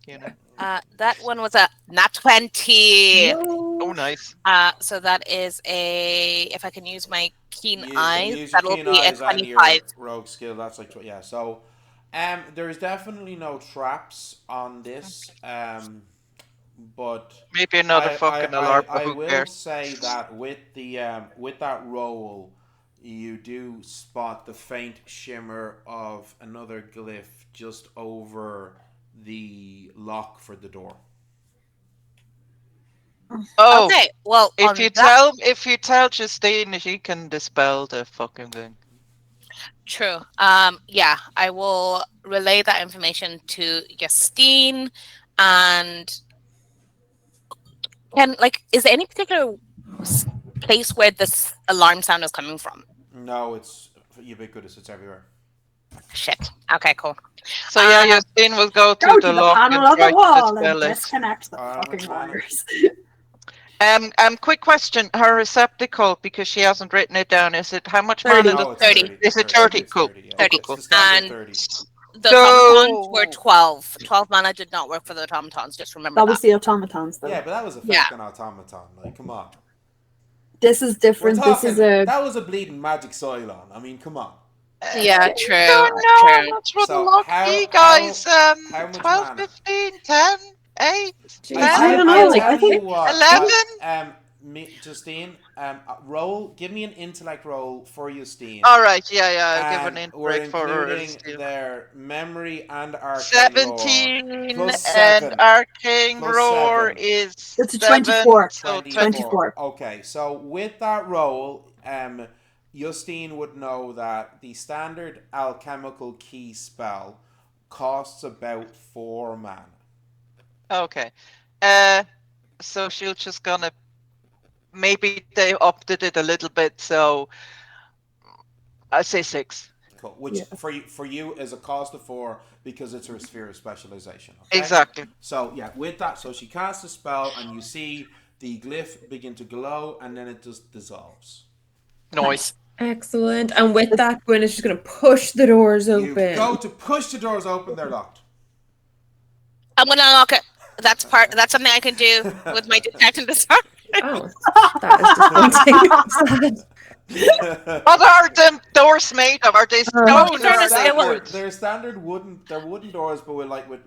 That one was a nat 20. Oh, nice. So that is if I can use my keen You eyes, use your that'll keen be a eyes and your 25. rogue skill. That's like yeah. So, there's definitely no traps on this. But Maybe another fucking alarm. But I who will cares? say that with that roll, you do spot the faint shimmer of another glyph just over the lock for the door. Oh, Okay, well, if you tell Justine, she can dispel the fucking thing. True. Yeah, I will relay that information to Justine. And is there any particular place where this alarm sound is coming from? No, it's ubiquitous. It's everywhere. Shit. Okay, cool. So yeah, Justine will go to the lock panel and of try the to wall and dispel it. disconnect the fucking wires. Quick question. Her receptacle, because she hasn't written it down, is it how much 30. mana No, does it's 30. 30. Is it 30? Cool. 30, yeah. 30. It's the standard And 30. the automatons were 12. 12 mana did not work for the automatons, just remember That was the automatons, though. Yeah, but that was a fucking automaton. Like, come on. This is different. This is that was a bleeding magic Cylon. I mean, come on. Yeah, true. Don't know. That's what the So lock be, guys. how much 12, mana? 15, 10, 8, Jeez. 10, I don't know. I think 11. Justine, roll. Give me an intellect roll for Justine. All right, yeah. I'll give an And we're intellect for her. including their memory and arcane 17 roar. Plus and 7. arcane Plus roar 7. is it's a 7, 24. so 24. Okay, so with that roll, Justine would know that the standard alchemical key spell costs about 4 mana. Okay. So she'll just gonna maybe they opted it a little bit, so I say 6. Cool. Which for you is a cost of 4 because it's her sphere of specialization. Okay? Exactly. So yeah, with that, so she casts a spell and you see the glyph begin to glow and then it just dissolves. Noise. Excellent. And with that, Gwen is just going to push the doors open. You go to push the doors open, they're locked. I'm gonna unlock it. That's something I can do with my detect and disarm. Oh, that is disappointing. What are them doors made of? Are they stone or fairness, are they it was- wood? They're standard wooden. They're wooden doors, but with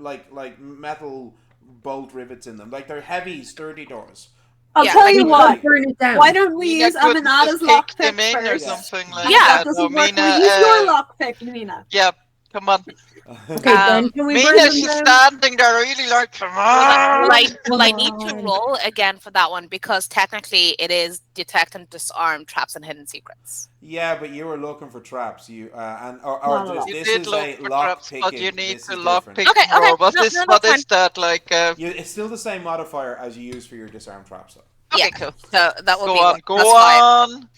metal bolt rivets in them. Like they're heavy, sturdy doors. I'll Yeah, tell like you you what. Burn it down. Why don't we Mina use couldn't Aminata's just kick them lockpick in or first? something like And if Yeah. that that. doesn't No, work, Mina, we use your lockpick, Mina. yeah, come on. Okay, then can we burn Mina, them she's down? standing there really like, come on. Will I need to roll again for that one because technically it is detect and disarm traps and hidden secrets. Yeah, but you were looking for traps. You You this did is look a for lock traps, picking. but you need This to is lock different. pick Okay, more. What no, is that's that like? It's still the same modifier as you use for your disarm traps, though. Okay, Yeah, cool. so that will Go be on, go plus 5. on.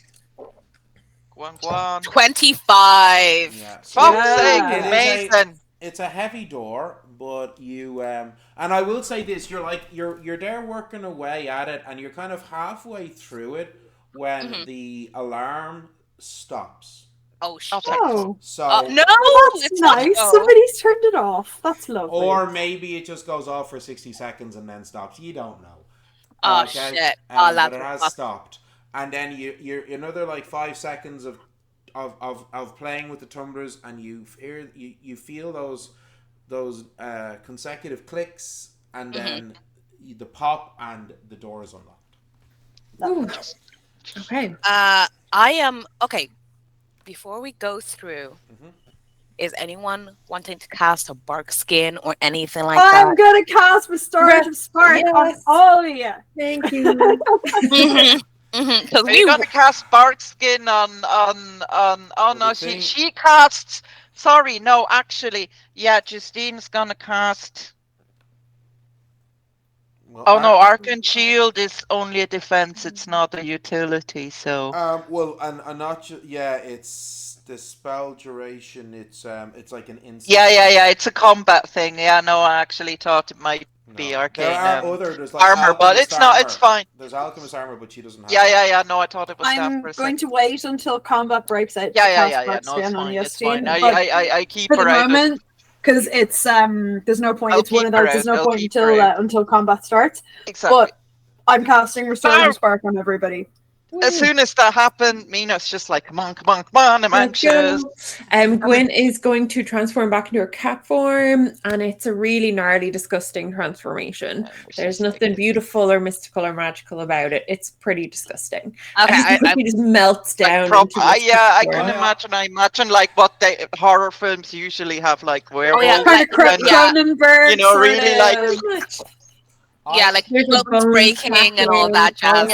Go on. 25. Yeah. Fuck's Yeah. sake, It is amazing. It's a heavy door, but you and I will say this: you're there working away at it, and you're kind of halfway through it when the alarm stops. Oh shit! Oh, So No, that's it's not. nice. Oh. Somebody's turned it off. That's lovely. or maybe it just goes off for 60 seconds and then stops. You don't know. Oh shit! But it has stopped, and then you're another like 5 seconds of playing with the tumblers, and you feel those consecutive clicks, and then the pop, and the door is unlocked. Ooh. Okay. I am okay. Before we go through, is anyone wanting to cast a bark skin or anything like that? I'm gonna cast Restorative Spark on all of you. Thank you. Are you gonna cast bark skin on oh no, she casts, sorry, no, actually, yeah, Justine's gonna cast. Well, oh no, Arcane Shield is only a defense, it's not a utility, so. Well, and not it's the spell duration. It's like an instant. Yeah, it's a combat thing. Yeah, no, I actually thought it might be arcane. There are there's like armor, but it's armor. not. It's fine. There's alchemist armor, but she doesn't have. Yeah. No, I thought it was. I'm going to wait until combat breaks out. Yeah. No, it's fine. It's fine. I keep for her the out moment because it's there's no point. It's one of those. There's no point until combat starts. Exactly. But I'm casting Restorative Spark on everybody. As soon as that happened, Mina's just like, come on, I'm anxious. Gwen is going to transform back into her cat form, and it's a really gnarly, disgusting transformation. There's nothing beautiful or mystical or magical about it. It's pretty disgusting. Okay, he just melts down. I can imagine. I imagine like what horror films usually have, like werewolves. Cronenberg, you know, really like. Yeah, like bones breaking and all that jazz.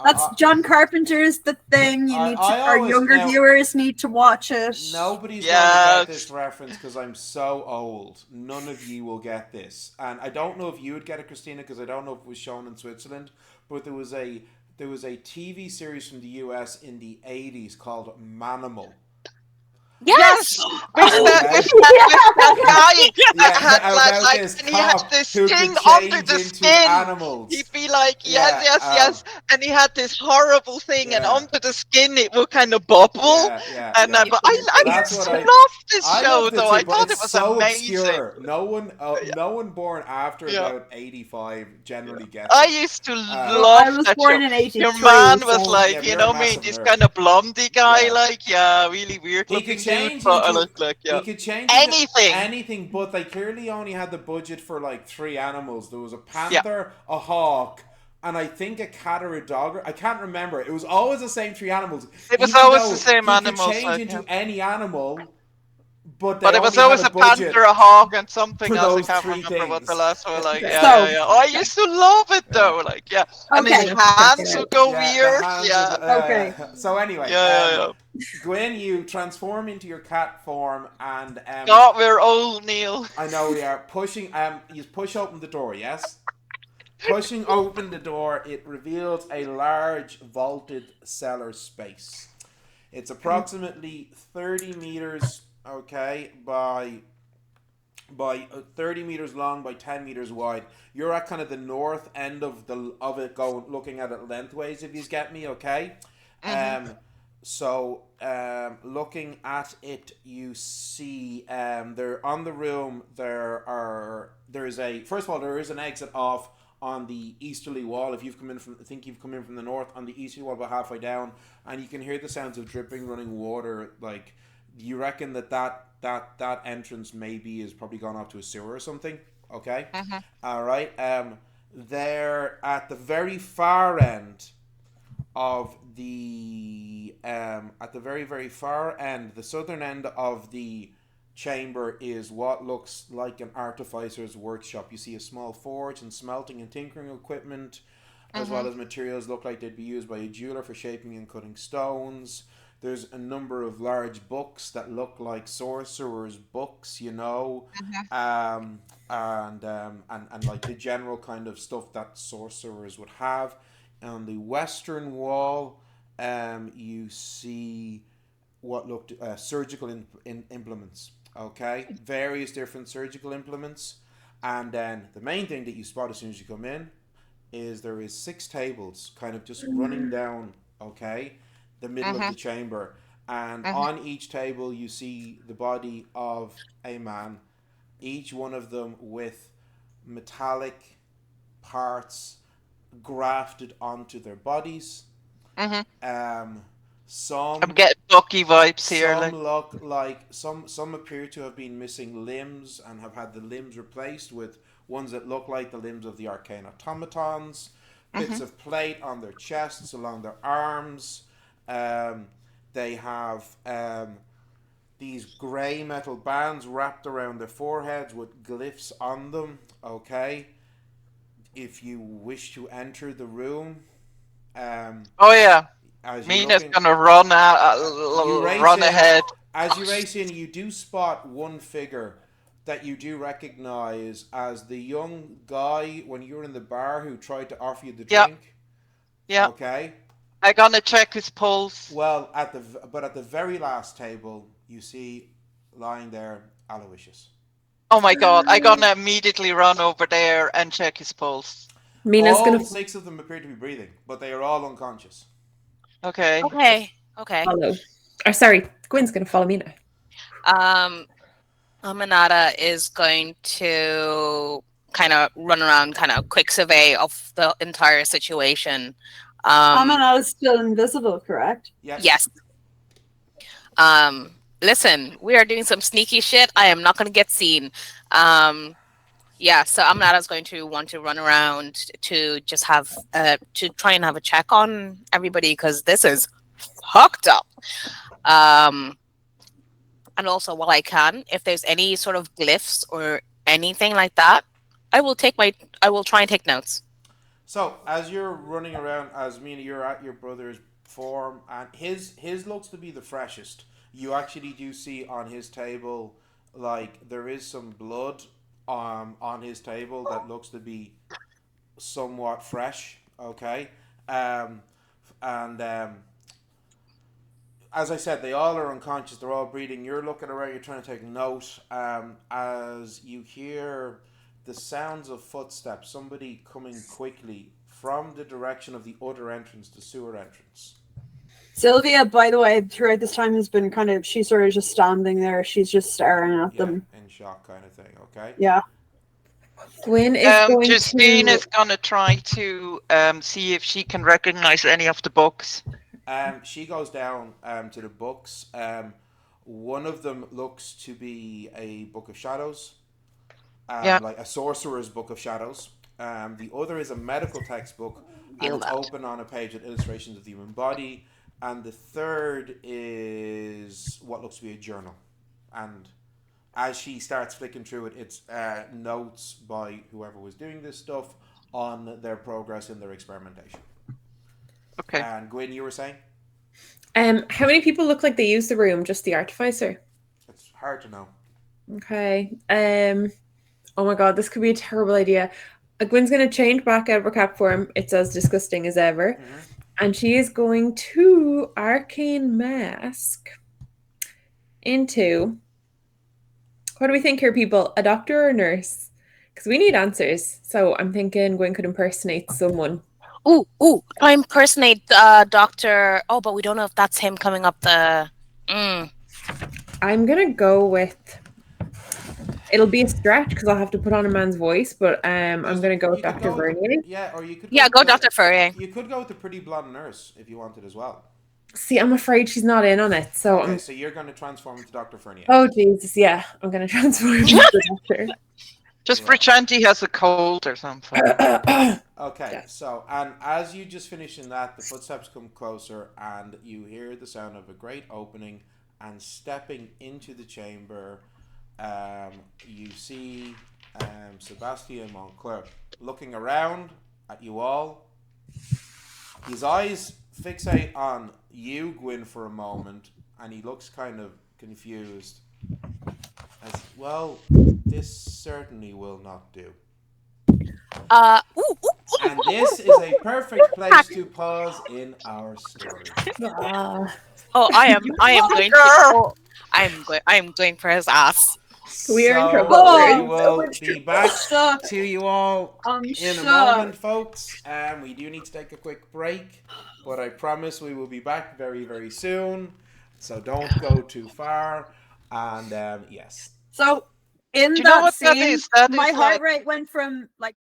That's John Carpenter's The Thing. Our younger viewers need to watch it. Nobody's going to get this reference because I'm so old. None of you will get this, and I don't know if you would get it, Christina, because I don't know if it was shown in Switzerland. But there was a TV series from the US in the 80s called Manimal. Yes! With that guy that had like and he had this thing under the skin. Animals. He'd be like, yes. And he had this horrible thing, and under the skin it would kind of bubble. I used to love this show, though. I thought it was so amazing. Obscure. No one born after about 85 generally gets it. I used to love I was born in 83. Your man was like, you know me, this kind of blondie guy, really weird looking. He could change anything, but they clearly only had the budget for like 3 animals. There was a panther, a hawk, and I think a cat or a dog. I can't remember. It was always the same 3 animals. It was always the same animals. He could change into any animal, but it was always a panther, a hawk, and something else. I can't remember what the last one. Oh, I used to love it though. And his hands would go weird. Okay. So anyway, Gwen, you transform into your cat form, and God, we're old, Neil. I know we are pushing. You push open the door. Yes. Pushing open the door, it reveals a large vaulted cellar space. It's approximately 30 meters. Okay, by 30 meters long by 10 meters wide. You're at kind of the north end of it, looking at it lengthways, if you get me. Okay. So looking at it, you see there on the room there is an exit off on the easterly wall. If you've come in from the north, on the easterly wall about halfway down, and you can hear the sounds of dripping running water. Like, you reckon that entrance maybe is probably gone off to a sewer or something. Okay. All right. There at the very far end of the very far end, the southern end of the chamber, is what looks like an artificer's workshop. You see a small forge and smelting and tinkering equipment, as well as materials look like they'd be used by a jeweler for shaping and cutting stones. There's a number of large books that look like sorcerers' books, and like the general kind of stuff that sorcerers would have. On the western wall, you see what looked surgical implements. Okay, various different surgical implements, and then the main thing that you spot as soon as you come in is there is 6 tables, kind of just running down. Okay. The middle of the chamber, and on each table you see the body of a man, each one of them with metallic parts grafted onto their bodies. Some I'm getting Bucky vibes here. Some look like some appear to have been missing limbs and have had the limbs replaced with ones that look like the limbs of the arcane automatons, bits of plate on their chests, along their arms. They have these grey metal bands wrapped around their foreheads with glyphs on them. Okay, if you wish to enter the room, oh yeah, as you look Mina's in, gonna run out, you race run in. ahead. As you race in, you do spot one figure that you do recognize as the young guy when you were in the bar who tried to offer you the Yeah, drink. yeah. Okay. I'm gonna check his pulse. Well, at the very last table, you see lying there Aloysius. Oh my god, I'm gonna immediately run over there and check his pulse. Mina's All gonna 6 of them appear to be breathing, but they are all unconscious. Okay. Okay. follow. Or sorry, Gwen's gonna follow Mina. Aminata is going to kind of run around, kind of quick survey of the entire situation. Aminata's still invisible, correct? Yes. Listen, we are doing some sneaky shit. I am not going to get seen. Yeah, so Aminata's going to want to run around to just have to try and have a check on everybody because this is fucked up. And also, while I can, if there's any sort of glyphs or anything like that, I will try and take notes. So as you're running around, as Mina, you're at your brother's form, and his looks to be the freshest. You actually do see on his table, like there is some blood on his table that looks to be somewhat fresh. Okay, and as I said, they all are unconscious. They're all breathing. You're looking around. You're trying to take note. As you hear the sounds of footsteps, somebody coming quickly from the direction of the other entrance, the sewer entrance. Sylvia, by the way, throughout this time has been she's sort of just standing there. She's just staring at them. In shock kind of thing, okay? Yeah. Gwen is going Justine to. is gonna try to see if she can recognize any of the books. She goes down to the books. One of them looks to be a book of shadows, like a sorcerer's book of shadows. The other is a medical textbook, and it's open on a page with illustrations of the human body. And the third is what looks to be a journal. And as she starts flicking through it, it's notes by whoever was doing this stuff on their progress in their experimentation. Okay. And Gwyn, you were saying? How many people look like they use the room? Just the artificer? It's hard to know. Okay. Oh my god, this could be a terrible idea. Gwen's going to change back out of her cap form. It's as disgusting as ever. And she is going to arcane mask into... What do we think here, people? A doctor or a nurse? Because we need answers. So I'm thinking Gwen could impersonate someone. Ooh, I impersonate Doctor. Oh, but we don't know if that's him coming up the. I'm gonna go with. It'll be a stretch because I'll have to put on a man's voice, but I'm gonna go with Dr. Vernier. Yeah, or you could. Go Dr. Vernier. You could go with the pretty blonde nurse if you wanted as well. See, I'm afraid she's not in on it, so okay. So you're going to transform into Dr. Vernier. Oh Jesus, yeah, I'm gonna transform into the doctor. Just pretend he has a cold or something. Okay, so, and as you just finishing that, the footsteps come closer and you hear the sound of a great opening, and stepping into the chamber, you see Sebastian Moncler looking around at you all. His eyes fixate on you, Gwyn, for a moment, and he looks kind of confused. As well, this certainly will not do. And this is a perfect place to pause in our story. I am going for his ass. We are in trouble. We will be back to you all in a moment, folks. We do need to take a quick break, but I promise we will be back very, very soon. So don't go too far. And yes. So in that scene, my heart rate went from like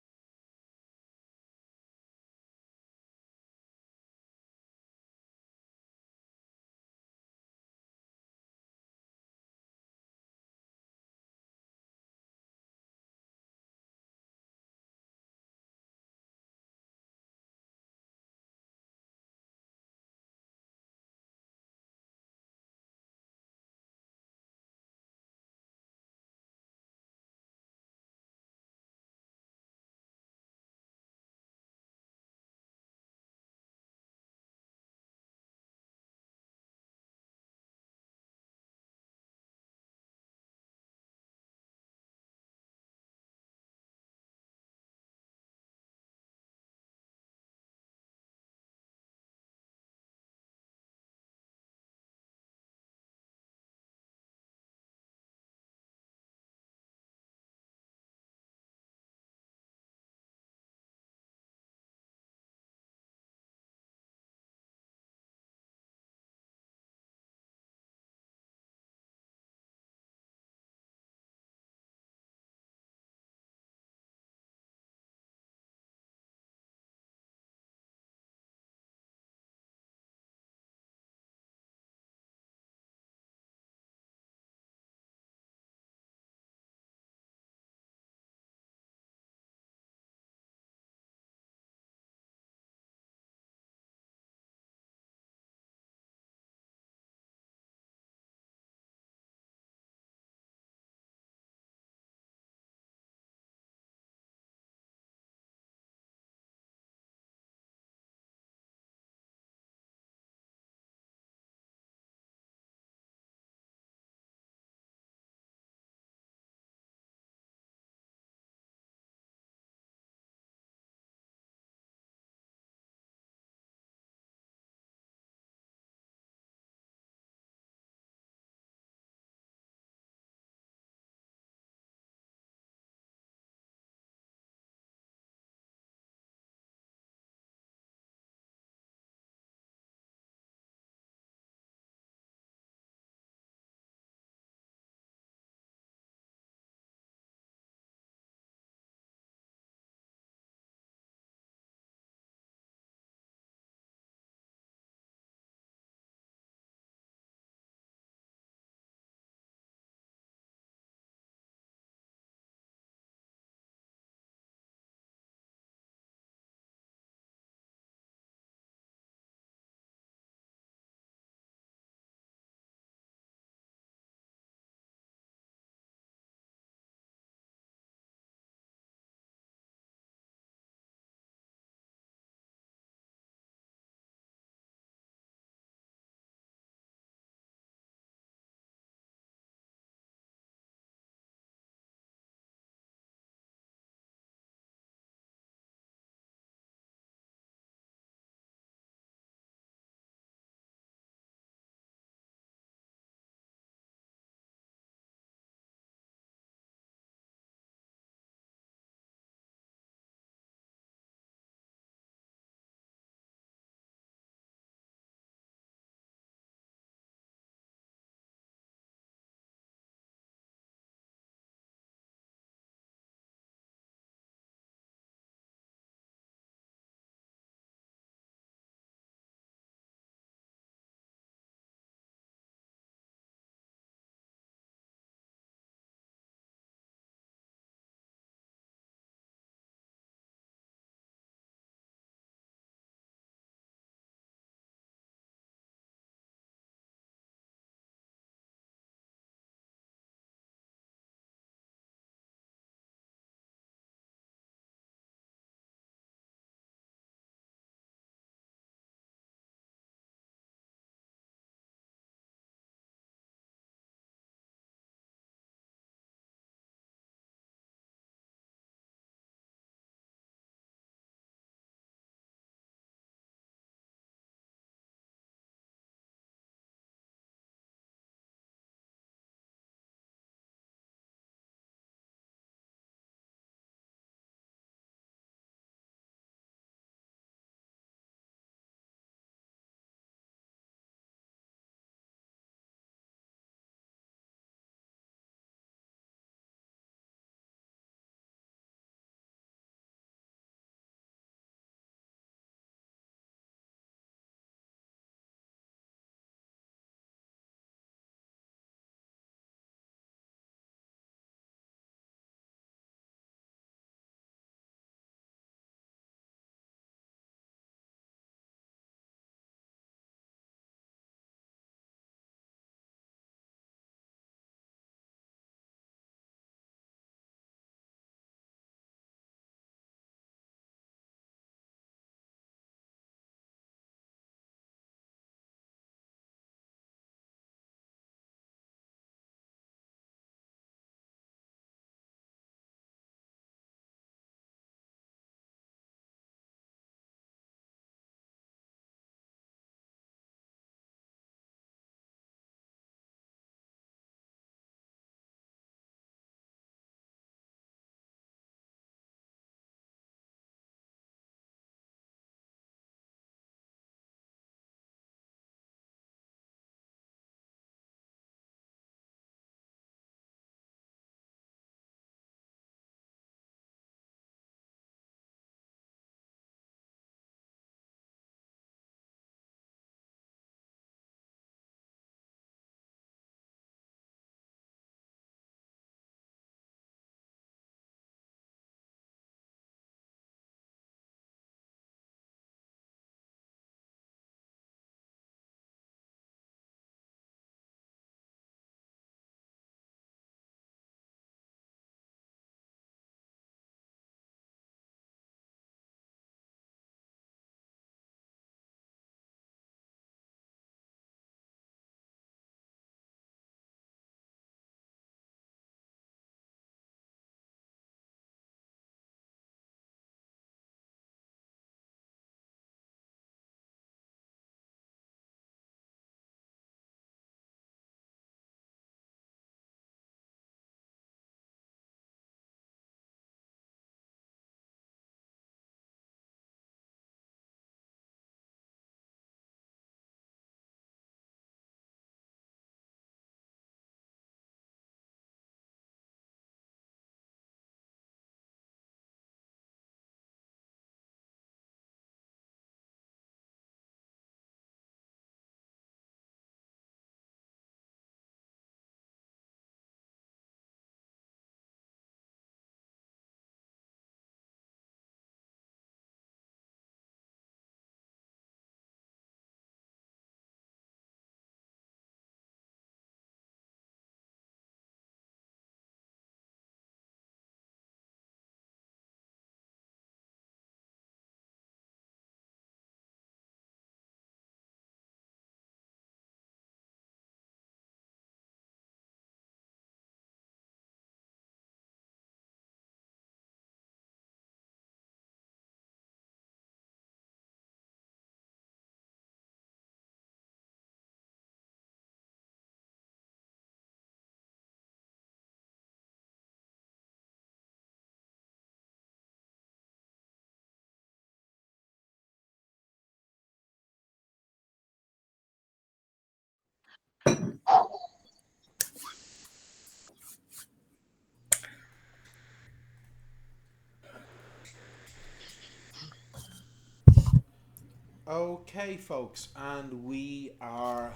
Okay, folks, and we are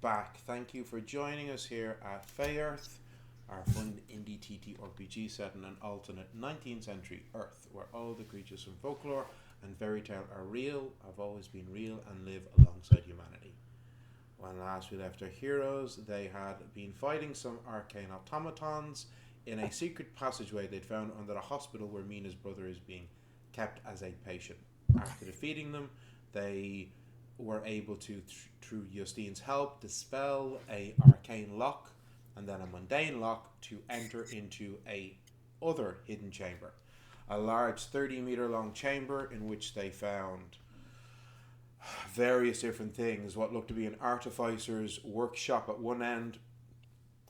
back. Thank you for joining us here at Fayearth, our fun indie TTRPG set in an alternate 19th century Earth, where all the creatures from folklore and fairy tale are real, have always been real, and live alongside humanity. When last we left our heroes, they had been fighting some arcane automatons in a secret passageway they'd found under the hospital where Mina's brother is being kept as a patient. After defeating them, they were able to, through Justine's help, dispel a arcane lock and then a mundane lock to enter into a other hidden chamber. A large 30-meter long chamber in which they found various different things. What looked to be an artificer's workshop at one end,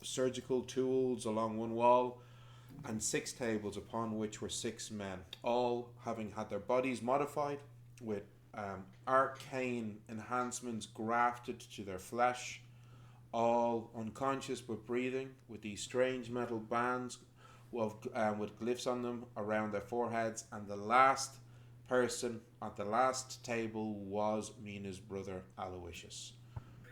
surgical tools along one wall, and 6 tables upon which were 6 men, all having had their bodies modified with arcane enhancements grafted to their flesh, all unconscious but breathing, with these strange metal bands with glyphs on them around their foreheads. And the last person at the last table was Mina's brother Aloysius.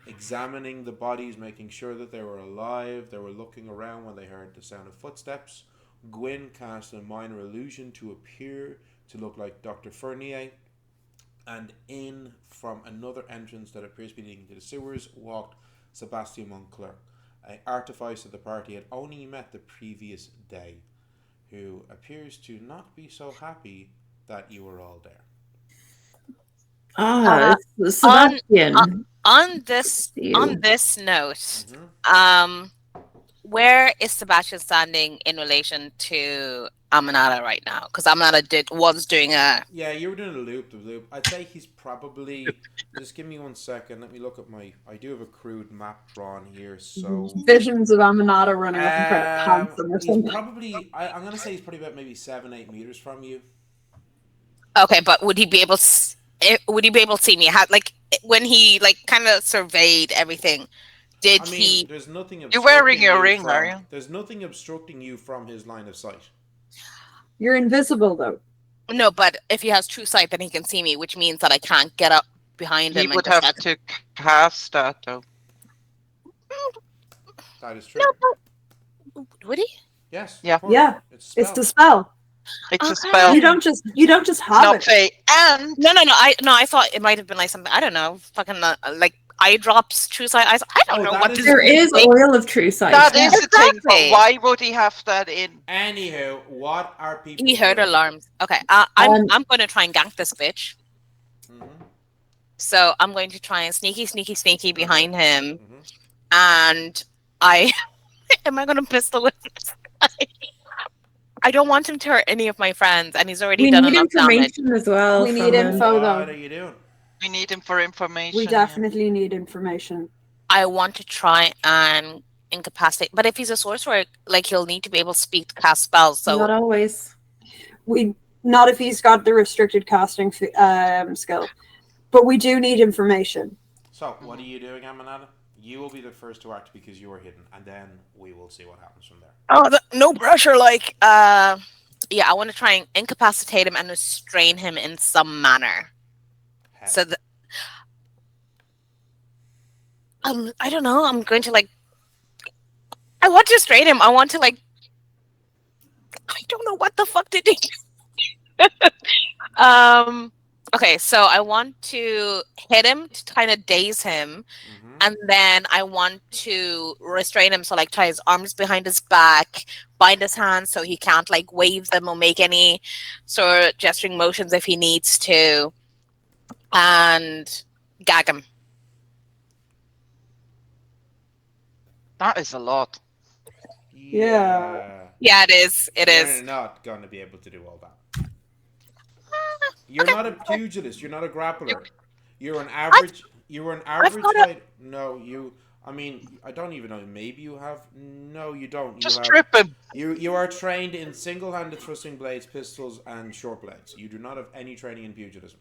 Examining the bodies, making sure that they were alive, they were looking around when they heard the sound of footsteps. Gwyn cast a minor illusion to appear to look like Dr. Fernier, and in from another entrance that appears to be leading to the sewers walked Sebastian Moncler, an artificer the party had only met the previous day, who appears to not be so happy that you were all there. Sebastian. On this note, where is Sebastian standing in relation to Aminata right now? Because Aminata was doing a... Yeah, you were doing a loop. I'd say he's probably... Just give me 1 second. Let me look at my... I do have a crude map drawn here, so... Visions of Aminata running up and trying to pounce him or something. He's probably... I'm going to say he's probably about maybe 7-8 meters from you. Okay, but would he be able to see me? Like, when he, like, kind of surveyed everything... There's nothing obstructing You're wearing your ring, are you? There's nothing obstructing you from his line of sight. You're invisible, though. No, but if he has true sight, then he can see me, which means that I can't get up behind him. He would have to cast that, though. That is true. No, would he? Yes. Yeah. Yeah. It's the spell. It's a spell. You don't just have it. Faye. And no. I thought it might have been like something. I don't know. Fucking like eye drops, true sight. I don't know what there is oil of true sight. That is the thing. But why would he have that in? Anywho, what are people? He heard alarms. Okay, I'm going to try and gank this bitch. Mm-hmm. So I'm going to try and sneaky behind him, and I am I going to pistol whip this guy? I don't want him to hurt any of my friends, and he's already done enough damage. We need information as well. We need info, though. What are you doing? We need him for information. We definitely need information. I want to try and incapacitate, but if he's a sorcerer, like, he'll need to be able to speak to cast spells. So not always. Not if he's got the restricted casting skill, but we do need information. So, what are you doing, Aminata? You will be the first to act because you are hidden, and then we will see what happens from there. Oh, no pressure. Like, yeah, I want to try and incapacitate him and restrain him in some manner. How? So I don't know. I'm going to, like, I want to restrain him. I want to, like, I don't know what the fuck did he do. Okay, so I want to hit him to kind of daze him, and then I want to restrain him. So, like, tie his arms behind his back, bind his hands so he can't, like, wave them or make any sort of gesturing motions if he needs to, and gag him. That is a lot. Yeah. Yeah, it is. You're not going to be able to do all that. You're not a pugilist. You're not a grappler. You're an average. You're an average height. No, you. I mean, I don't even know. Maybe you have. No, you don't. Just trip him. You are trained in single-handed thrusting blades, pistols, and short blades. You do not have any training in pugilism.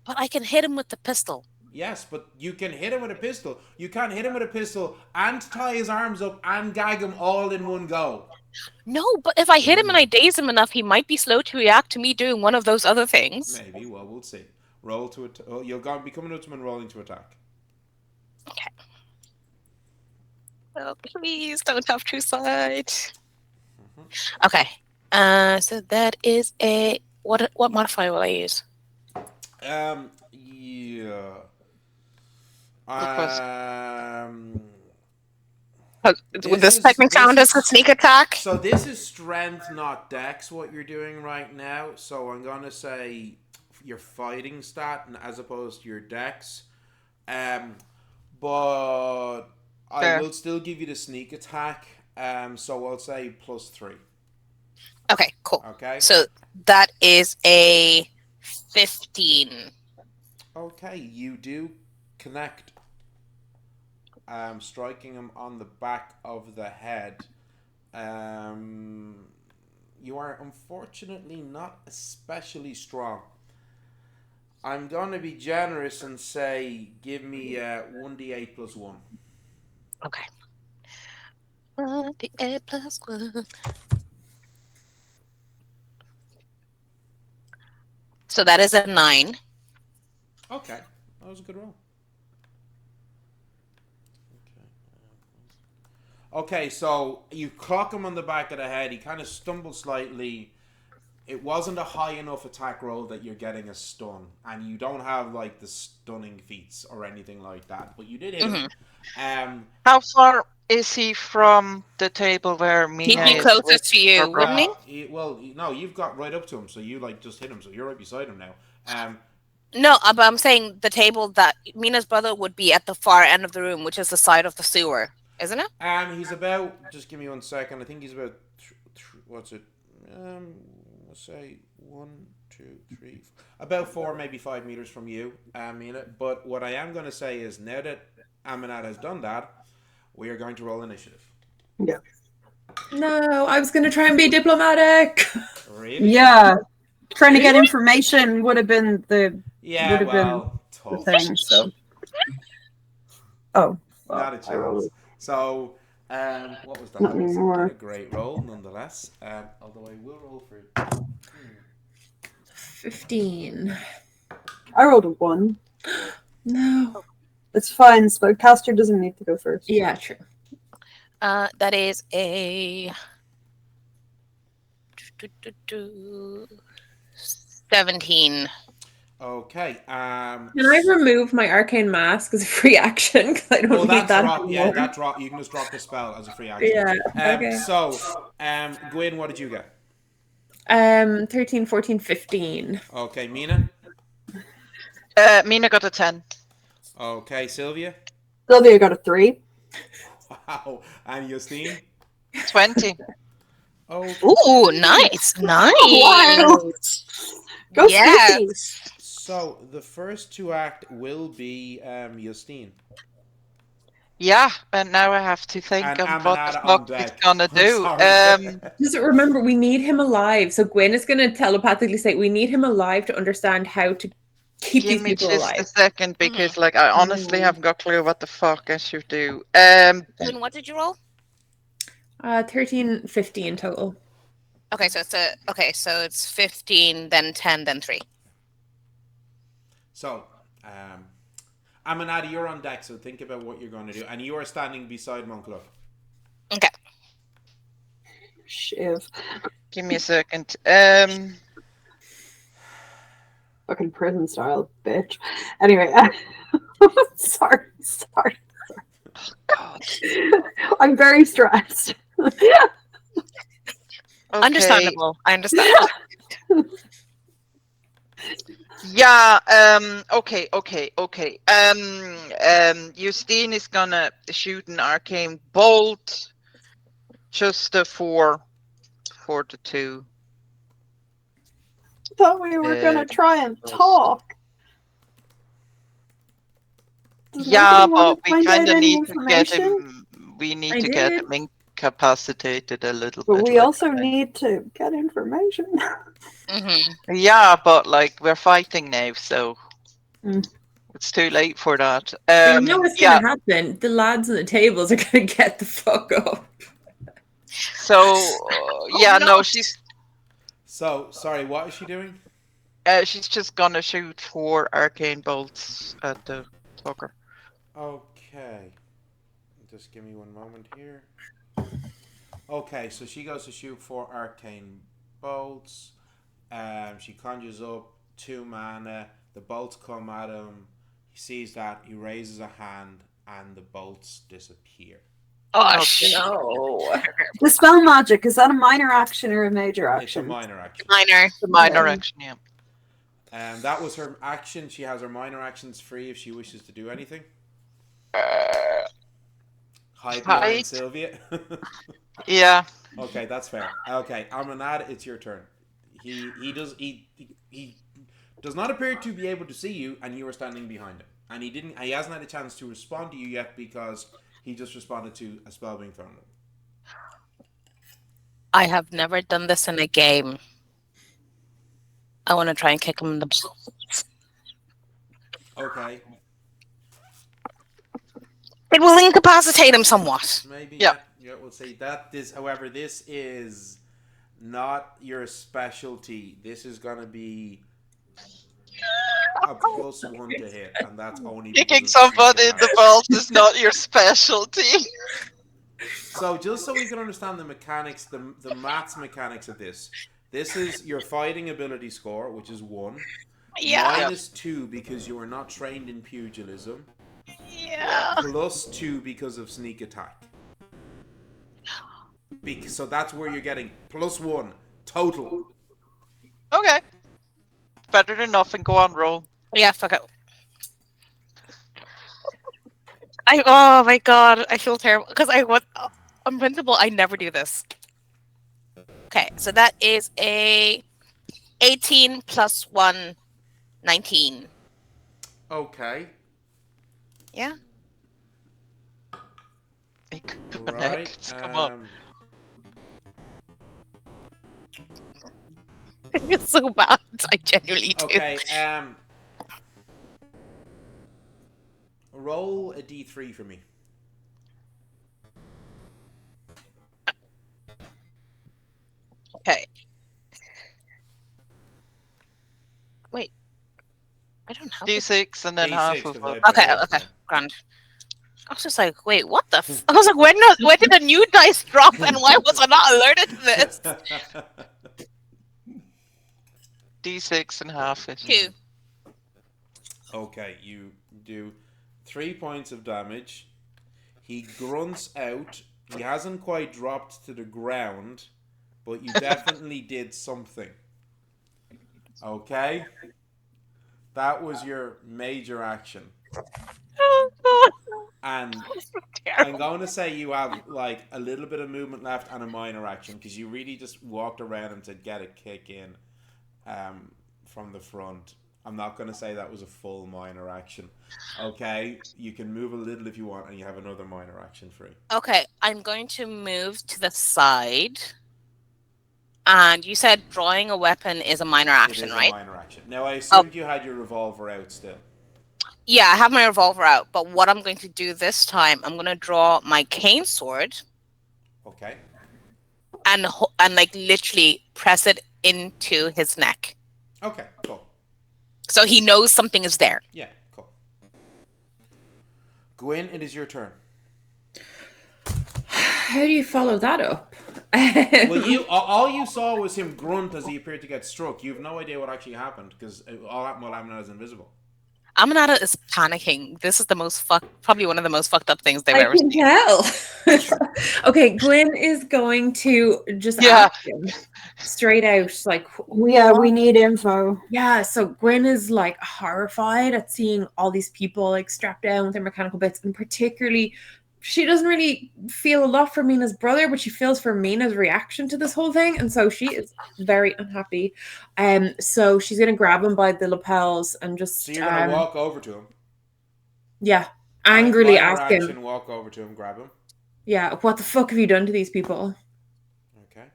But I can hit him with the pistol. Yes, but you can hit him with a pistol. You can't hit him with a pistol and tie his arms up and gag him all in one go. No, but if I hit him and I daze him enough, he might be slow to react to me doing one of those other things. Maybe. Well, we'll see. Roll to attack. Oh, you'll be coming up to him and rolling to attack. Okay. Oh, please don't have true sight. Okay. So that is a what modifier will I use? Yeah. Would this technically count as a sneak attack? So this is strength, not dex, what you're doing right now. So I'm going to say your fighting stat as opposed to your dex. But I will still give you the sneak attack. So I'll say +3. Okay, cool. Okay. So that is a 15. Okay, you do connect. Striking him on the back of the head. You are unfortunately not especially strong. I'm going to be generous and say give me 1d8 + 1. Okay. 1d8 + 1. So that is a 9. Okay, that was a good roll. Okay, so you clock him on the back of the head. He kind of stumbles slightly. It wasn't a high enough attack roll that you're getting a stun, and you don't have like the stunning feats or anything like that. But you did hit him. How far is he from the table where Mina He'd be is? closest to you, wouldn't he? Well, no, you've got right up to him, so you like just hit him, so you're right beside him now. No, but I'm saying the table that Mina's brother would be at the far end of the room, which is the side of the sewer, isn't it? He's about. Just give me 1 second. I think he's about. What's it? Let's say 1, 2, 3, about 4, maybe 5 meters from you, Mina. But what I am going to say is now that Aminat has done that, we are going to roll initiative. Yeah. No, I was going to try and be diplomatic. Really? Yeah. Trying to get information would have been the tough. the thing. So. Oh. Well, not a chance. So, what was that? Not anymore. Not a great roll, nonetheless. Although I will roll for 15. I rolled a 1. No. It's fine. Spellcaster doesn't need to go first. Yeah, true. That is a 17. Okay. Can I remove my arcane mask as a free action? Because I don't need that anymore. Yeah, that drop. You can just drop the spell as a free action. Yeah. Okay. So, Gwyn, what did you get? 13, 14, 15. Okay, Mina. Mina got a 10. Okay, Sylvia. Sylvia got a 3. Wow. And Justine? 20. Oh. Ooh, nice. Wow. Go yes. So the first to act will be Justine. Yeah, and now I have to think And of what the Aminata fuck he's gonna do. Just remember, we need him alive. So Gwyn is going to telepathically say, we need him alive to understand how to keep these people alive. Give me just a second, because like I honestly haven't got a clue what the fuck I should do. And what did you roll? 13, 15 total. Okay, so it's 15, then 10, then 3. So, Aminata, you're on deck, so think about what you're going to do. And you are standing beside Monclub. Okay. Shiv. Give me a second. Fucking prison style, bitch. Anyway, sorry. Oh, God. I'm very stressed. Okay. Understandable. I understand. Yeah, okay. Justine is gonna shoot an arcane bolt. Just a 4 for the 2. Thought we were gonna try and talk. Yeah, but we kind of need to get him. We need to get him incapacitated a little bit. But we also need to get information. Yeah, but like we're fighting now, so. It's too late for that. You know what's going to happen? The lads on the tables are going to get the fuck up. So, no, she's... So, sorry, what is she doing? She's just going to shoot 4 arcane bolts at the fucker. Okay. Just give me one moment here. Okay, so she goes to shoot 4 arcane bolts. She conjures up 2 mana. The bolts come at him. He sees that. He raises a hand, and the bolts disappear. Oh, no. The spell magic, is that a minor action or a major action? It's a minor action. Minor action, yeah. That was her action. She has her minor actions free if she wishes to do anything. Hide behind Sylvia. Yeah. Okay, that's fair. Okay, Amanad, it's your turn. He does not appear to be able to see you, and you are standing behind him. And he hasn't had a chance to respond to you yet because he just responded to a spell being thrown at him. I have never done this in a game. I want to try and kick him in the balls. Okay. It will incapacitate him somewhat. Maybe. Yeah, we'll see. However, this is not your specialty. This is going to be a +1 to hit, and that's only kicking somebody in the balls is not your specialty. So, just so we can understand the mechanics, the maths mechanics of this is your fighting ability score, which is 1. Yeah. -2 because you are not trained in pugilism. Yeah. +2 because of sneak attack. So that's where you're getting +1 total. Okay. Better than nothing. Go on, roll. Yeah, fuck it. Oh my god, I feel terrible because on principle I never do this. Okay, so that is a 18 + 1, 19. Okay. Yeah. Right. Come on. It's so bad. I genuinely do. Okay. Roll a d3 for me. Okay. Wait. I don't have D6 and then D6 half of it. Okay, grand. I was just like, wait, what the I was like, when did the new dice drop and why was I not alerted to this? D6 and half it. 2. Okay, you do 3 points of damage. He grunts out. He hasn't quite dropped to the ground, but you definitely did something. Okay? That was your major action. And I'm going to say you have like a little bit of movement left and a minor action because you really just walked around him to get a kick in from the front. I'm not going to say that was a full minor action. Okay, you can move a little if you want, and you have another minor action free. Okay, I'm going to move to the side. And you said drawing a weapon is a minor action, right? It is a minor action. Now, I assumed you had your revolver out still. Yeah, I have my revolver out, but what I'm going to do this time, I'm going to draw my cane sword. Okay. And like literally press it into his neck. Okay, cool. So he knows something is there. Yeah, cool. Gwyn, it is your turn. How do you follow that up? Well, all you saw was him grunt as he appeared to get struck. You have no idea what actually happened because all happened while Amanada is invisible. Amanada is panicking. This is probably one of the most fucked up things they've ever seen. I can tell. Okay, Gwyn is going to just ask him straight out, like, we need info. Yeah, so Gwyn is like horrified at seeing all these people like strapped down with their mechanical bits, and particularly she doesn't really feel a lot for Mina's brother, but she feels for Mina's reaction to this whole thing, and so she is very unhappy. So she's gonna grab him by the lapels and just. So you're gonna walk over to him. Yeah, angrily ask him. Walk over to him, grab him. Yeah, what the fuck have you done to these people? Okay.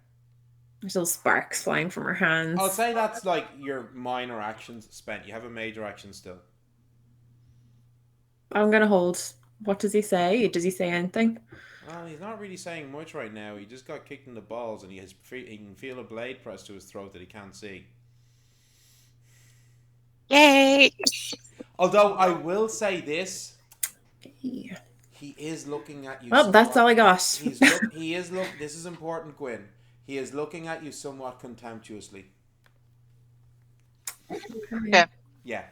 There's little sparks flying from her hands. I'll say that's like your minor actions spent. You have a major action still. I'm gonna hold. What does he say? Does he say anything? Well, he's not really saying much right now. He just got kicked in the balls, and he can feel a blade pressed to his throat that he can't see. Yay! Although I will say this, Yeah. he is looking at you. Well, that's all I got. He is look. This is important, Gwyn. He is looking at you somewhat contemptuously. Yeah. Yeah.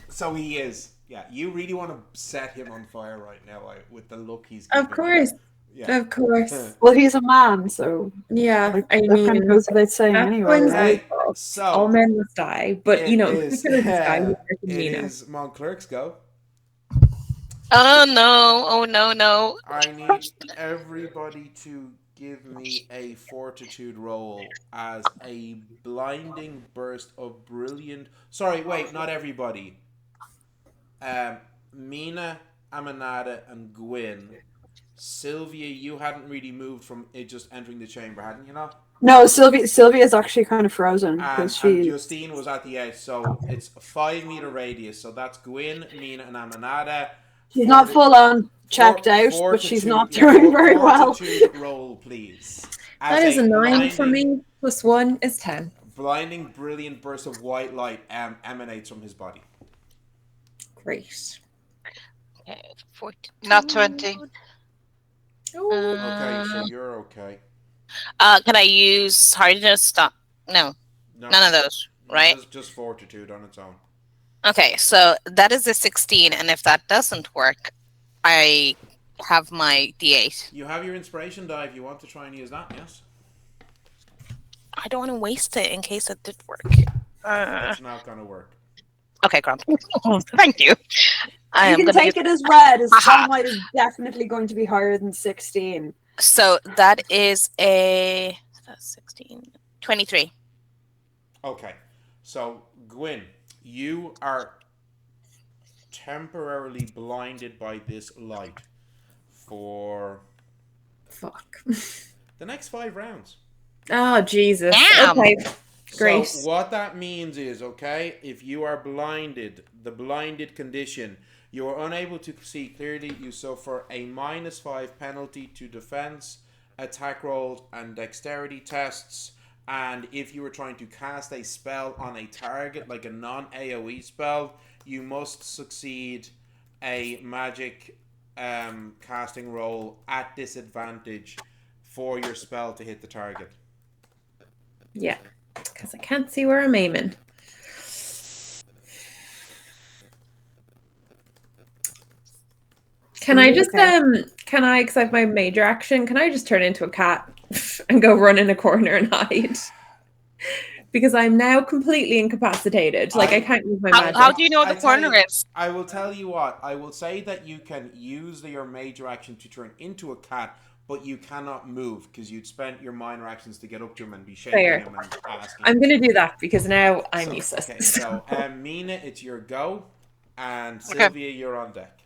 So he is. Yeah. You really want to set him on fire right now with the look he's giving. Of course. Yeah. Of course. Well, he's a man, so Yeah. like, I that kind of mean, goes without saying that's anyway, Gwen's right? fault. So all men must die, but it this guy who works in it Mina. is Monclerc's go. Oh no! Oh no! I need everybody to give me a fortitude roll as a blinding burst of brilliant. Sorry, wait, not everybody. Mina, Aminata, and Gwyn. Sylvia, you hadn't really moved from it just entering the chamber, hadn't you? Not. No, Sylvia's actually kind of frozen because And Justine was at the edge, so it's a 5 meter radius. So that's Gwyn, Mina, and Aminata. she's not full on checked out, but she's not doing very well. Fortitude roll, please. That is a 9 for me. Plus 1 is 10. Blinding, brilliant burst of white light emanates from his body. Great. Okay, 42. Not 20. Okay, so you're okay. Can I use hardiness? Stop. No, none of those. Right? Just fortitude on its own. Okay, so that is a 16, and if that doesn't work, I have my D8. You have your inspiration die if you want to try and use that, yes? I don't want to waste it in case it did work. It's not going to work. Okay, Grant. Thank you. You can take it as read, as Dynamite is definitely going to be higher than 16. So that is that's 16. 23. Okay, so Gwyn, you are temporarily blinded by this light for the next 5 rounds. Oh, Jesus. Damn. Okay, great. So what that means is, okay, if you are blinded, the blinded condition, you are unable to see clearly, you suffer a -5 penalty to defense, attack rolls, and dexterity tests. And if you were trying to cast a spell on a target, like a non-AoE spell, you must succeed a magic casting roll at disadvantage for your spell to hit the target. Yeah, because I can't see where I'm aiming. Can I just, because I have my major action, can I just turn into a cat and go run in a corner and hide? Because I'm now completely incapacitated. Like, I can't use my magic. How do you know the corner is? I will tell you what. I will say that you can use your major action to turn into a cat, but you cannot move because you'd spent your minor actions to get up to him and be shaking him and asking. I'm going to do that because now I'm useless. Okay, so Mina, it's your go, and Sylvia, you're on deck.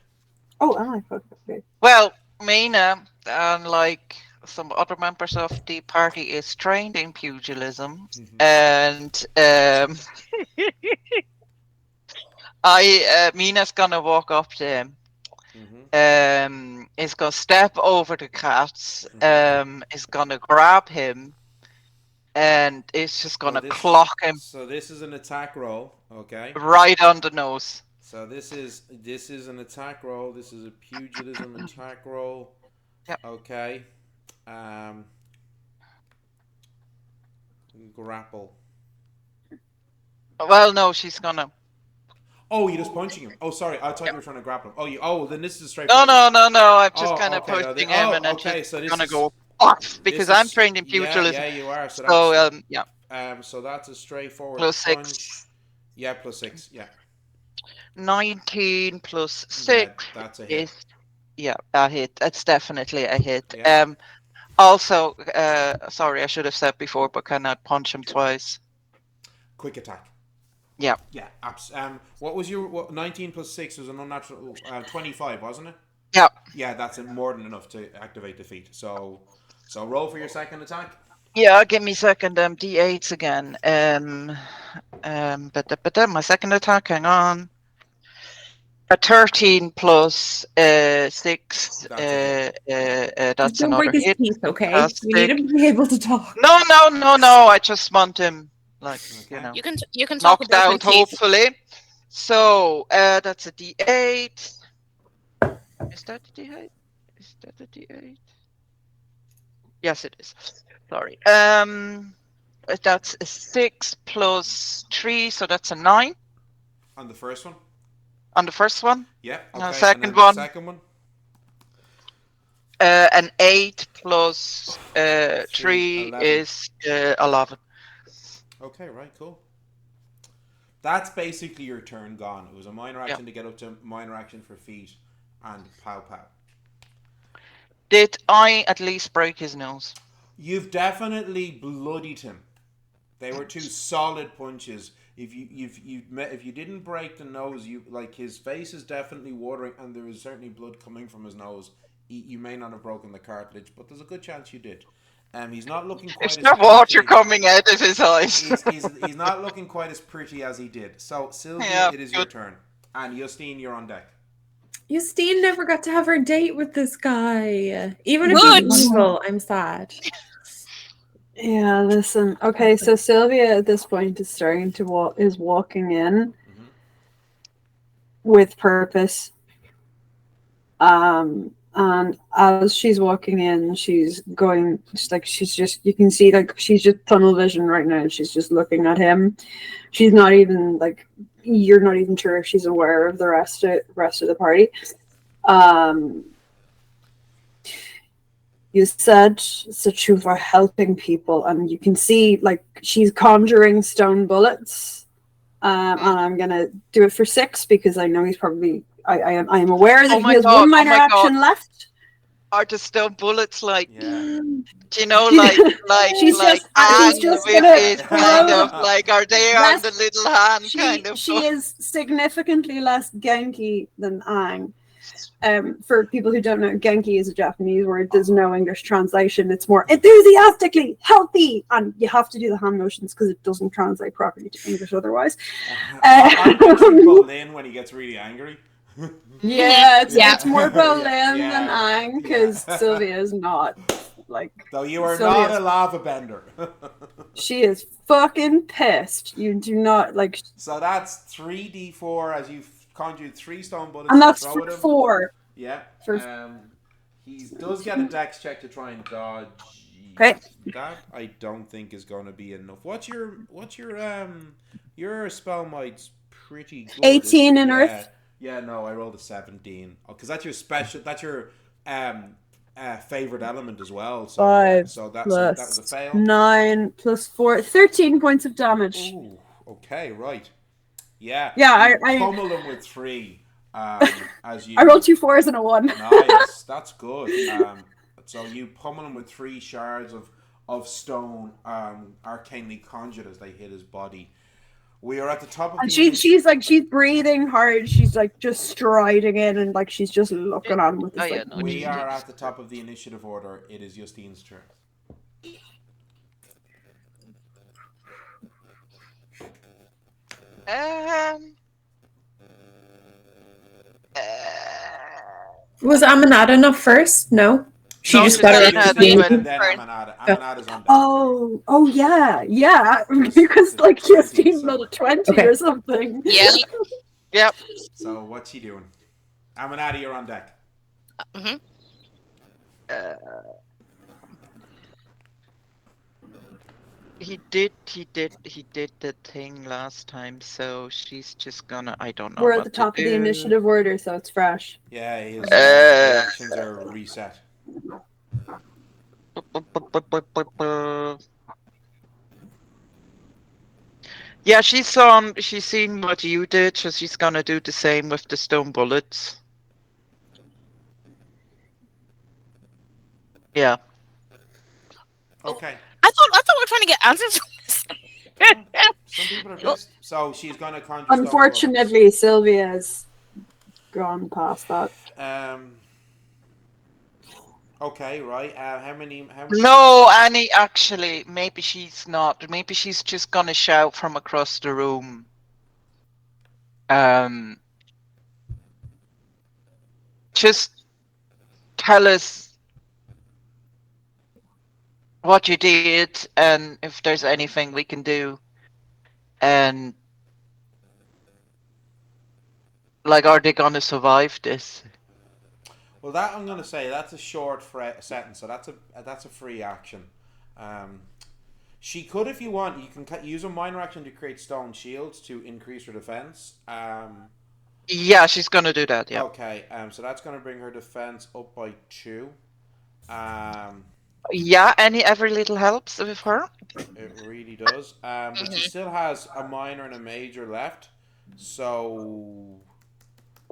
Oh, am I? Okay. Well, Mina, unlike some other members of the party, is trained in pugilism, and Mina's gonna walk up to him. Is gonna step over the cat. Is gonna grab him, and it's just gonna clock him. So this is an attack roll, okay? Right on the nose. So this is an attack roll. This is a pugilism attack roll. Yep. Okay. Grapple. Well, no, she's gonna. Oh, you're just punching him. Oh, sorry. I thought you were trying to grapple him. Oh, then this is a straight. No. I'm just kind of pushing him, and then okay. she's So this gonna is, go off because I'm trained in pugilism. Yeah, you are. So so that's a straightforward plus punch. 6. Yeah, plus 6. Yeah. 19 plus 6. Yeah, that's a hit. A hit. That's definitely a hit. Yeah. Also, sorry, I should have said before, but can I punch him twice? Quick attack. Yeah. Yeah. What was your 19 plus 6 was an unnatural 25, wasn't it? Yeah. Yeah, that's more than enough to activate the feat. So roll for your second attack. Yeah, give me second D8s again. But my second attack, hang on. A 13 plus 6. That's Don't break another his hit. teeth, okay? Fantastic. We need him to be able to talk. No. I just want him, like, Okay. You can talk knocked with broken out, teeth. hopefully. So that's a D8. Is that a D8? Is that a D8? Yes, it is. Sorry. That's a 6 plus 3, so that's a 9 On the first one? on the first one. Yeah, And okay. the second and then one. The second one? An 8 plus 3 11. is 11. Okay, right, cool. That's basically your turn gone. It was a minor action Yeah. to get up to minor action for feet and pow pow. Did I at least break his nose? You've definitely bloodied him. They were two solid punches. If you didn't break the nose, you like his face is definitely watering, and there is certainly blood coming from his nose. You may not have broken the cartilage, but there's a good chance you did. He's not looking quite Is as there water pretty. coming out of his eyes? He's not looking quite as pretty as he did. So Sylvia, Yeah, it is your turn, and Justine, you're on deck. Justine never got to have her date with this guy. Even if Good. he's evil, I'm sad. Yeah, listen. Okay, so Sylvia at this point is starting to walking in with purpose. And as she's walking in, she's going she's just, you can see like she's just tunnel vision right now. She's just looking at him. She's not even like, you're not even sure if she's aware of the rest of the party. You said that you were helping people, and you can see like she's conjuring stone bullets. And I'm gonna do it for 6 because I know he's probably. I am aware that he has one minor action left. Are the stone bullets like? Yeah. Do you know, like she's just with gonna his kind of like, are they on the little hand kind of? She is significantly less Genki than Aang. For people who don't know, Genki is a Japanese word. There's no English translation. It's more enthusiastically healthy, and you have to do the hand motions because it doesn't translate properly to English otherwise. I'm picturing Bolin when he gets really angry. Yeah, it's more Bolin than Aang because Sylvia is not like. Though you are not a lava bender. She is fucking pissed. You do not like. So that's 3d4 as you've conjured 3 stone bullets. And that's for 4. Yeah. He does get a dex check to try and dodge. Okay. That I don't think is going to be enough. What's your spell might's pretty good. 18 in Earth. Yeah, no, I rolled a 17 because that's your special. That's your favorite element as well. So 5 so that was a fail. 9 plus 4, 13 points of damage. Ooh, okay, right. Yeah. Yeah, I pummel him with 3. As you. I rolled 2 4s and a 1. Nice, that's good. So you pummel him with 3 shards of stone, arcanely conjured as they hit his body. We are at the top of and the. she's breathing hard. She's like just striding in, and like she's just looking on with this. We are at the top of the initiative order. It is Justine's turn. Was Aminata enough first? No. She just got her. And then Aminata's on deck. Oh yeah. Because like Justine rolled a 20 or something. Yeah. Yep. So what's she doing? Aminata, you're on deck. He did the thing last time, so she's just gonna. I don't know. We're at the top of the initiative order, so it's fresh. Yeah, his actions are reset. Yeah, she's seen what you did, so she's gonna do the same with the stone bullets. Yeah. Okay. I thought we were trying to get answers from this. Some people are pissed. So she's gonna conjure. Unfortunately, Sylvia's gone past that. Okay, right. How many? No, Annie. Actually, maybe she's not. Maybe she's just gonna shout from across the room. just tell us what you did and if there's anything we can do. And like, are they gonna survive this? Well, that I'm gonna say that's a short sentence, so that's a free action. Um, she could, if you want, you can use a minor action to create stone shields to increase her defense. Yeah, she's gonna do that. Yeah. Okay. So that's gonna bring her defense up by 2. Um, Yeah. Every little helps with her. it really does. But she still has a minor and a major left, so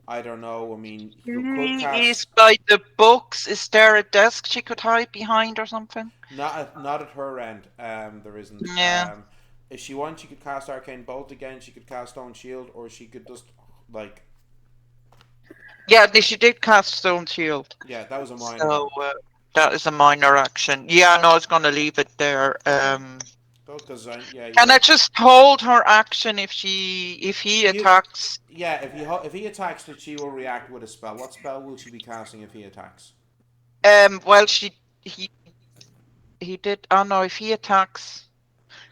I don't know. I mean, you could She is cast by the books. Is there a desk she could hide behind or something? not at her end. There isn't. Yeah. If she wants, she could cast arcane bolt again. She could cast stone shield, or she could just like Yeah, she did cast Stone Shield. yeah, that was a minor So one. that is a minor action. Yeah, no, I was gonna leave it there. Because yeah, Can I just hold her action if he attacks? Yeah, if he attacks, that she will react with a spell. What spell will she be casting if he attacks? Well, he did. Oh no, if he attacks,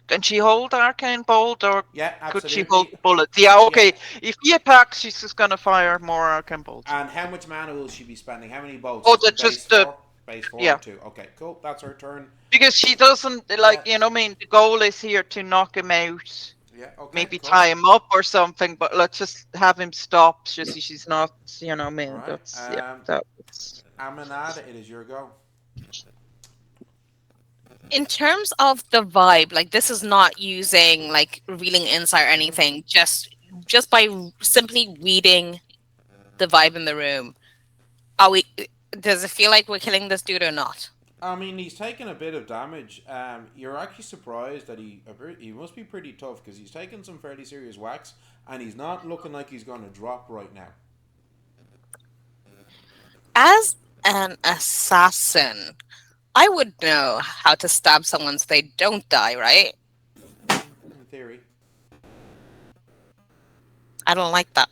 can she hold Arcane Bolt or Yeah, could she hold absolutely. the bullets? Yeah, okay. Yeah. If he attacks, she's just gonna fire more Arcane Bolts. And how much mana will she be spending? How many bolts? Oh, Just the that's base just 4? Base 4 yeah. or 2? Okay, cool. That's her turn. Because she doesn't like, I mean, the goal is here to knock him out. Yeah, okay, Maybe cool. tie him up or something, but let's just have him stop. Just so she's not, I mean, Alright. that's that's. Amanada, it is your go. In terms of the vibe, like this is not using like revealing insight or anything. Just by simply reading the vibe in the room, are we? Does it feel like we're killing this dude or not? I mean, he's taken a bit of damage. You're actually surprised that he must be pretty tough because he's taken some fairly serious whacks and he's not looking like he's going to drop right now. As an assassin, I would know how to stab someone so they don't die, right? In theory. I don't like that.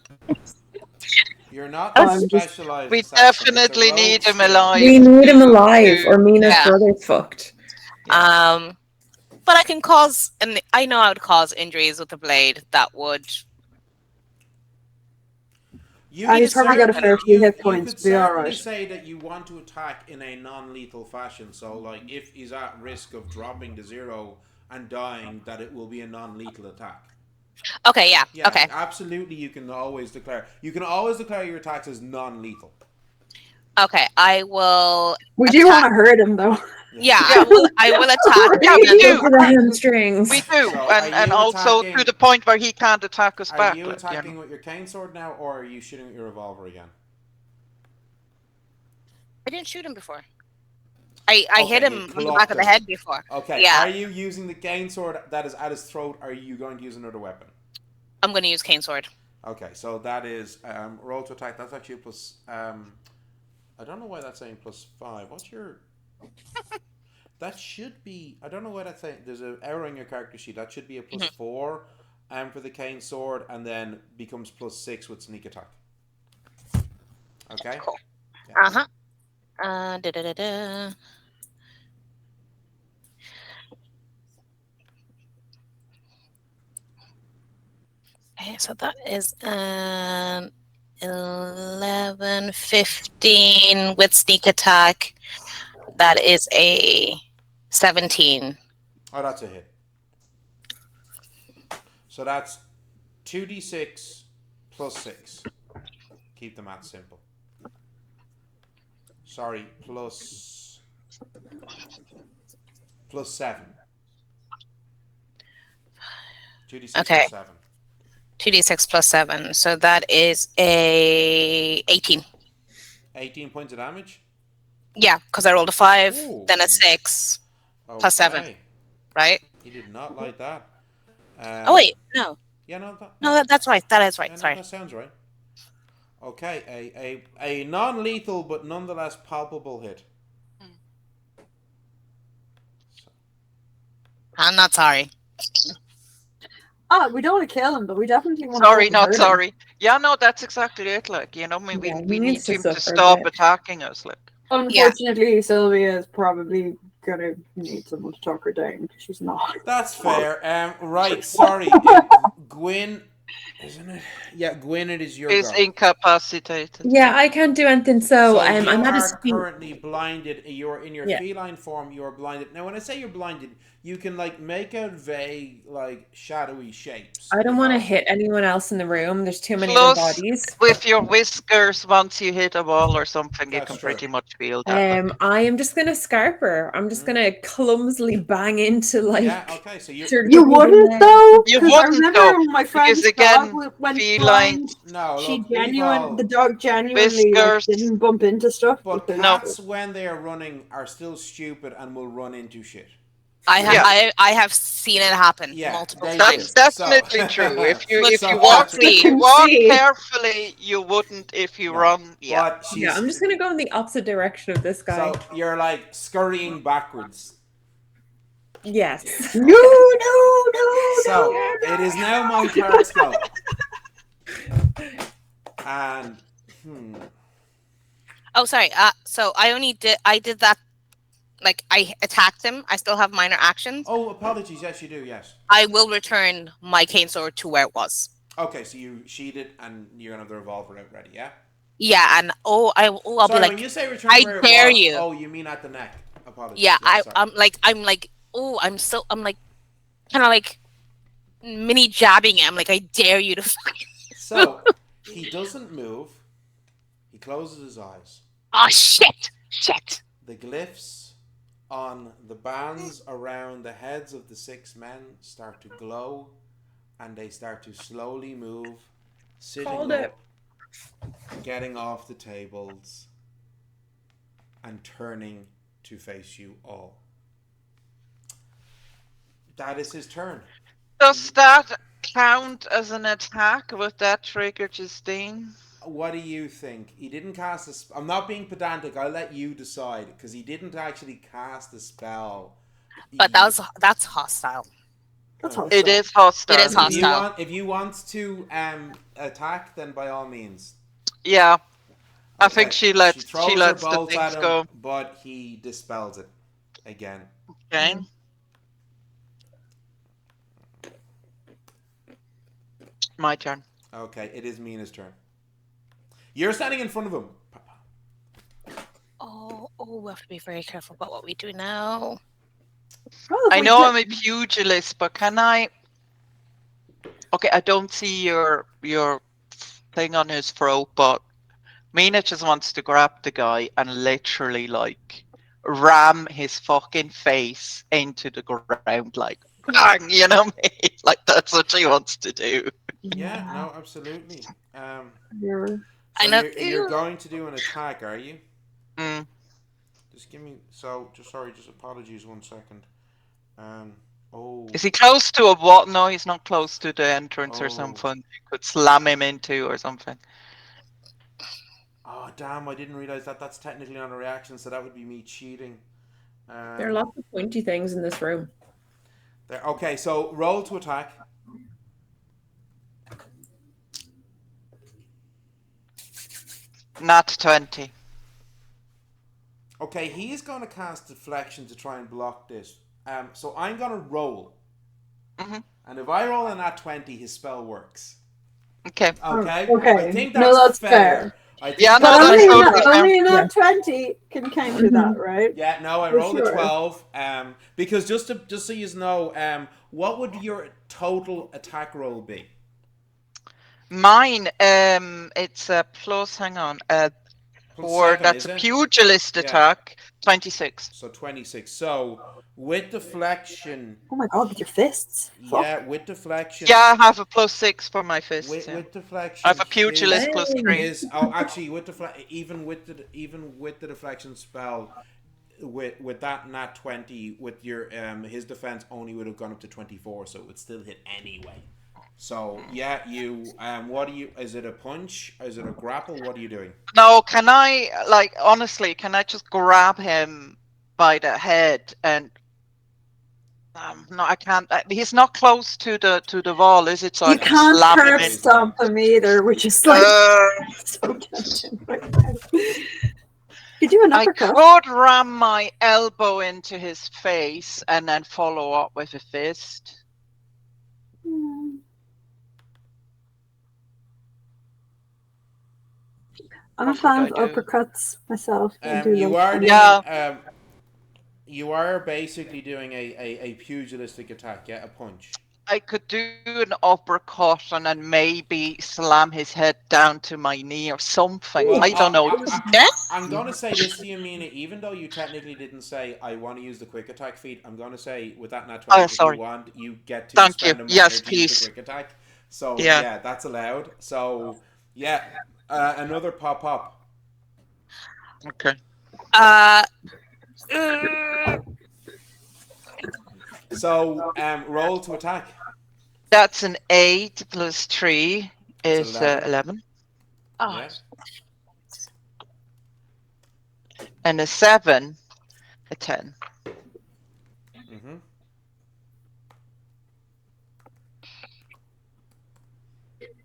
You're not a specialized We assassin. definitely need him alive. We need him alive, or Mina's brother's fucked. Yeah. But I can cause, and I know I would cause injuries with the blade that would. He's probably got a fair few hit points. You could Be all certainly right. say that you want to attack in a non-lethal fashion. So, like, if he's at risk of dropping to 0 and dying, that it will be a non-lethal attack. Okay, yeah. Okay. Absolutely, you can always declare your attacks as non-lethal. Okay, I will. We do want to hurt him, though. Yeah, I will attack. Yeah, we do. For the hamstrings. We do, So and also to the point where he can't attack us back. Are you attacking with your cane sword now, or are you shooting with your revolver again? I didn't shoot him before. I hit him on the back of the head before. Okay. Yeah. Are you using the cane sword that is at his throat? Or are you going to use another weapon? I'm going to use cane sword. Okay, so that is roll to attack. That's actually a plus. I don't know why that's saying +5. What's your? That should be. I don't know why that's saying. There's an error in your character sheet. That should be a +4, for the cane sword, and then becomes +6 with sneak attack. Okay. Cool. Yeah. Okay, so that is 11, 15 with sneak attack. That is a 17. Oh, that's a hit. So that's 2d6 +6. Keep the math simple. Sorry, plus 7. 2d6 Okay. +7. 2d6 +7. So that is a 18. 18 points of damage? Yeah, because I rolled a 5, Ooh. then a 6, Okay. +7. Right? He did not like that. Oh, wait. No. Yeah, that's right. That is right. Yeah, Sorry. that sounds right. Okay, a non-lethal but nonetheless palpable hit. I'm not sorry. We don't want to kill him, but we definitely want Sorry, to not hurt sorry. him. Yeah, no, that's exactly it. Like, we Yeah, he we need needs to him to suffer a stop bit. attacking us. Like, Unfortunately, Sylvia is probably gonna need someone to talk her down because she's not. That's fair. Right, sorry. Gwyn, isn't it? Yeah, Gwyn, it is your he's go. incapacitated. Yeah, I can't do anything. So, So you I'm at his are feet. currently blinded. You're in your Yeah. feline form. You are blinded. Now, when I say you're blinded, you can like make out vague, like shadowy shapes. I don't want to hit anyone else in the room. There's too many other Plus, bodies. with your whiskers, once you hit a wall or something, you That's can true. pretty much feel that. Like. I am just gonna scarp her. I'm just gonna clumsily bang into like. Yeah. Okay. So You wouldn't though, You because I wouldn't remember though, when my because friend's again, dog went feline blind. no. She Look, we've all. the dog genuinely whiskers. didn't bump into stuff. But because cats, when they are running, are still stupid and will run into shit. I have seen it happen multiple That's times. definitely true. If you So- walk See. carefully, you wouldn't. If you run, But she's. Yeah, I'm just gonna go in the opposite direction of this guy. So you're like scurrying backwards. Yes. No. So it is now my card's go. And Oh, sorry. So I did that. Like, I attacked him. I still have minor actions. oh, apologies. Yes, you do. Yes. I will return my cane sword to where it was. Okay, so you sheathed and you're gonna have the revolver out ready, yeah? Yeah, and I'll Sorry, be like, when you say return I where it dare was, you. oh, you mean at the neck? Apologies. Yeah, sorry. I'm like, kind of like mini jabbing him. Like, I dare you to fucking. So he doesn't move. He closes his eyes. Oh shit! The glyphs on the bands around the heads of the 6 men start to glow, and they start to slowly move, sitting up, getting off the tables, and turning to face you all. That is his turn. Does that count as an attack? Would that trigger Justine? What do you think? He didn't cast a spell. I'm not being pedantic. I'll let you decide because he didn't actually cast a spell. But that's hostile. That's hostile. It is hostile. It is hostile. If you want to attack, then by all means. Yeah. Okay. I think she lets her bolts the things at him, go. but he dispels it again. Okay. My turn. Okay, it is Mina's turn. You're standing in front of him. Oh, we have to be very careful about what we do now. I know I'm a pugilist, but can I? Okay, I don't see your thing on his throat, but Mina just wants to grab the guy and literally like ram his fucking face into the ground, like bang, you know what I mean? Like that's what she wants to do. Yeah, no, absolutely. You're You're going to do an attack, are you? Mm. Just give me. Just apologies 1 second. Is he close to a what? No, he's not close to the entrance or something. You could slam him into or something. Oh, damn, I didn't realize that that's technically on a reaction, so that would be me cheating. There are lots of pointy things in this room. Okay, so roll to attack. Not 20. Okay, he's going to cast deflection to try and block this. So I'm going to roll. Mm-hmm. And if I roll a nat 20, his spell works. Okay. Okay? Okay. I think that's fair. I think Yeah, But no, that's only totally not 20 can counter that, right? Yeah, no, I rolled a 12. Because just so you know, what would your total attack roll be? Mine, it's a plus, hang on, that's a pugilist attack, 26. So 26. So with deflection. Oh my god, with your fists. Yeah, with deflection. Yeah, I have a plus 6 for my fists. With deflection. I have a pugilist plus 3. Actually, even with the deflection spell, with that nat 20, with your his defense only would have gone up to 24, so it would still hit anyway. So yeah, what do you? Is it a punch? Is it a grapple? What are you doing? No, can I honestly? Can I just grab him by the head and No, I can't. He's not close to the wall, is it? So I You can can't slam him curb in. stomp him either, which is like so tempting right now. You do an I uppercut. could ram my elbow into his face and then follow up with a fist. I'm a fan of uppercuts myself. You are basically doing a pugilistic attack, yeah, a punch. I could do an uppercut and then maybe slam his head down to my knee or something. Well, I don't know. I'm going to say this to you, Mina, even though you technically didn't say, I want to use the quick attack feat, I'm going to say, with that nat 20, if you want, you get to spend a minor to use the quick attack. So, yeah, that's allowed. So, yeah, another pop. Okay. So, roll to attack. That's an 8 plus 3 is 11. Oh. Yeah. And a 7, a 10. Mm-hmm.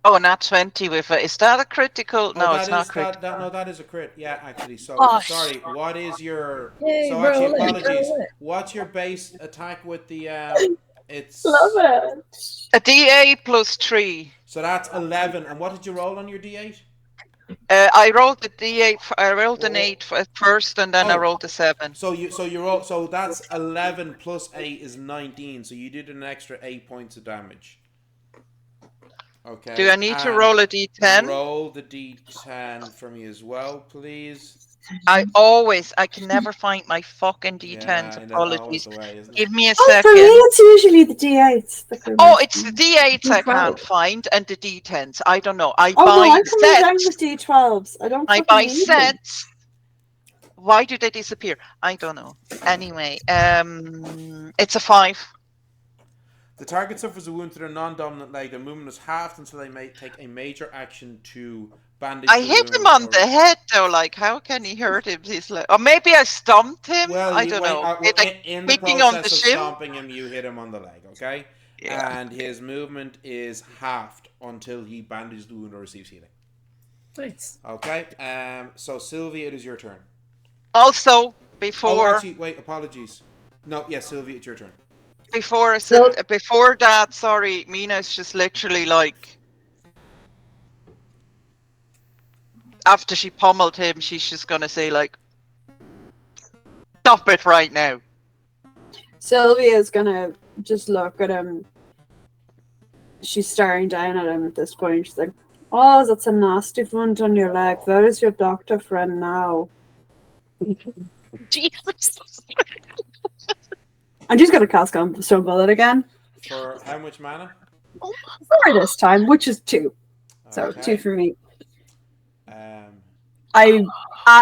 Oh, not 20 with a... Is that a critical? No, it's not critical. No, that is a crit. Yeah, actually. So, sorry. What is your... Yay, so, actually, apologies. What's your base attack with the... It's... Love it. A D8 plus 3. So that's 11. And what did you roll on your D8? I rolled the D8. I rolled an 8 first, and then I rolled a 7. So you roll. So that's 11 plus 8 is 19. So you did an extra 8 points of damage. Okay. Do I need to roll a D10? Roll the D10 for me as well, please. I can never find my fucking D10s. Apologies. Give me a second. For me, it's usually the D8s. Oh, it's the D8s I can't find and the D10s. I don't know. I buy I'm sets. down with D12s. I buy sets. Why do they disappear? I don't know. Anyway, it's a 5. The target suffers a wound to their non-dominant leg. Their movement is halved until they may take a major action to bandage. I hit him on the head though. Like, how can he hurt him? He's like, or maybe I stomped him. Well, I don't know. In the process of stomping him, you hit him on the leg. Okay. Yeah. And his movement is halved until he bandages the wound or receives healing. Nice. Okay. So Sylvia, it is your turn. Also, before. Oh, actually, wait. Apologies. No. Yes, Sylvia, it's your turn. Before that, sorry, Mina's just literally like, after she pummeled him, she's just gonna say like, stop it right now. Sylvia's gonna just look at him. She's staring down at him at this point. She's like, oh, that's a nasty wound on your leg. Where is your doctor friend now? Jesus. I'm just gonna cast Stone Bullet again. For how much mana? For this time, which is 2. So 2 for me. I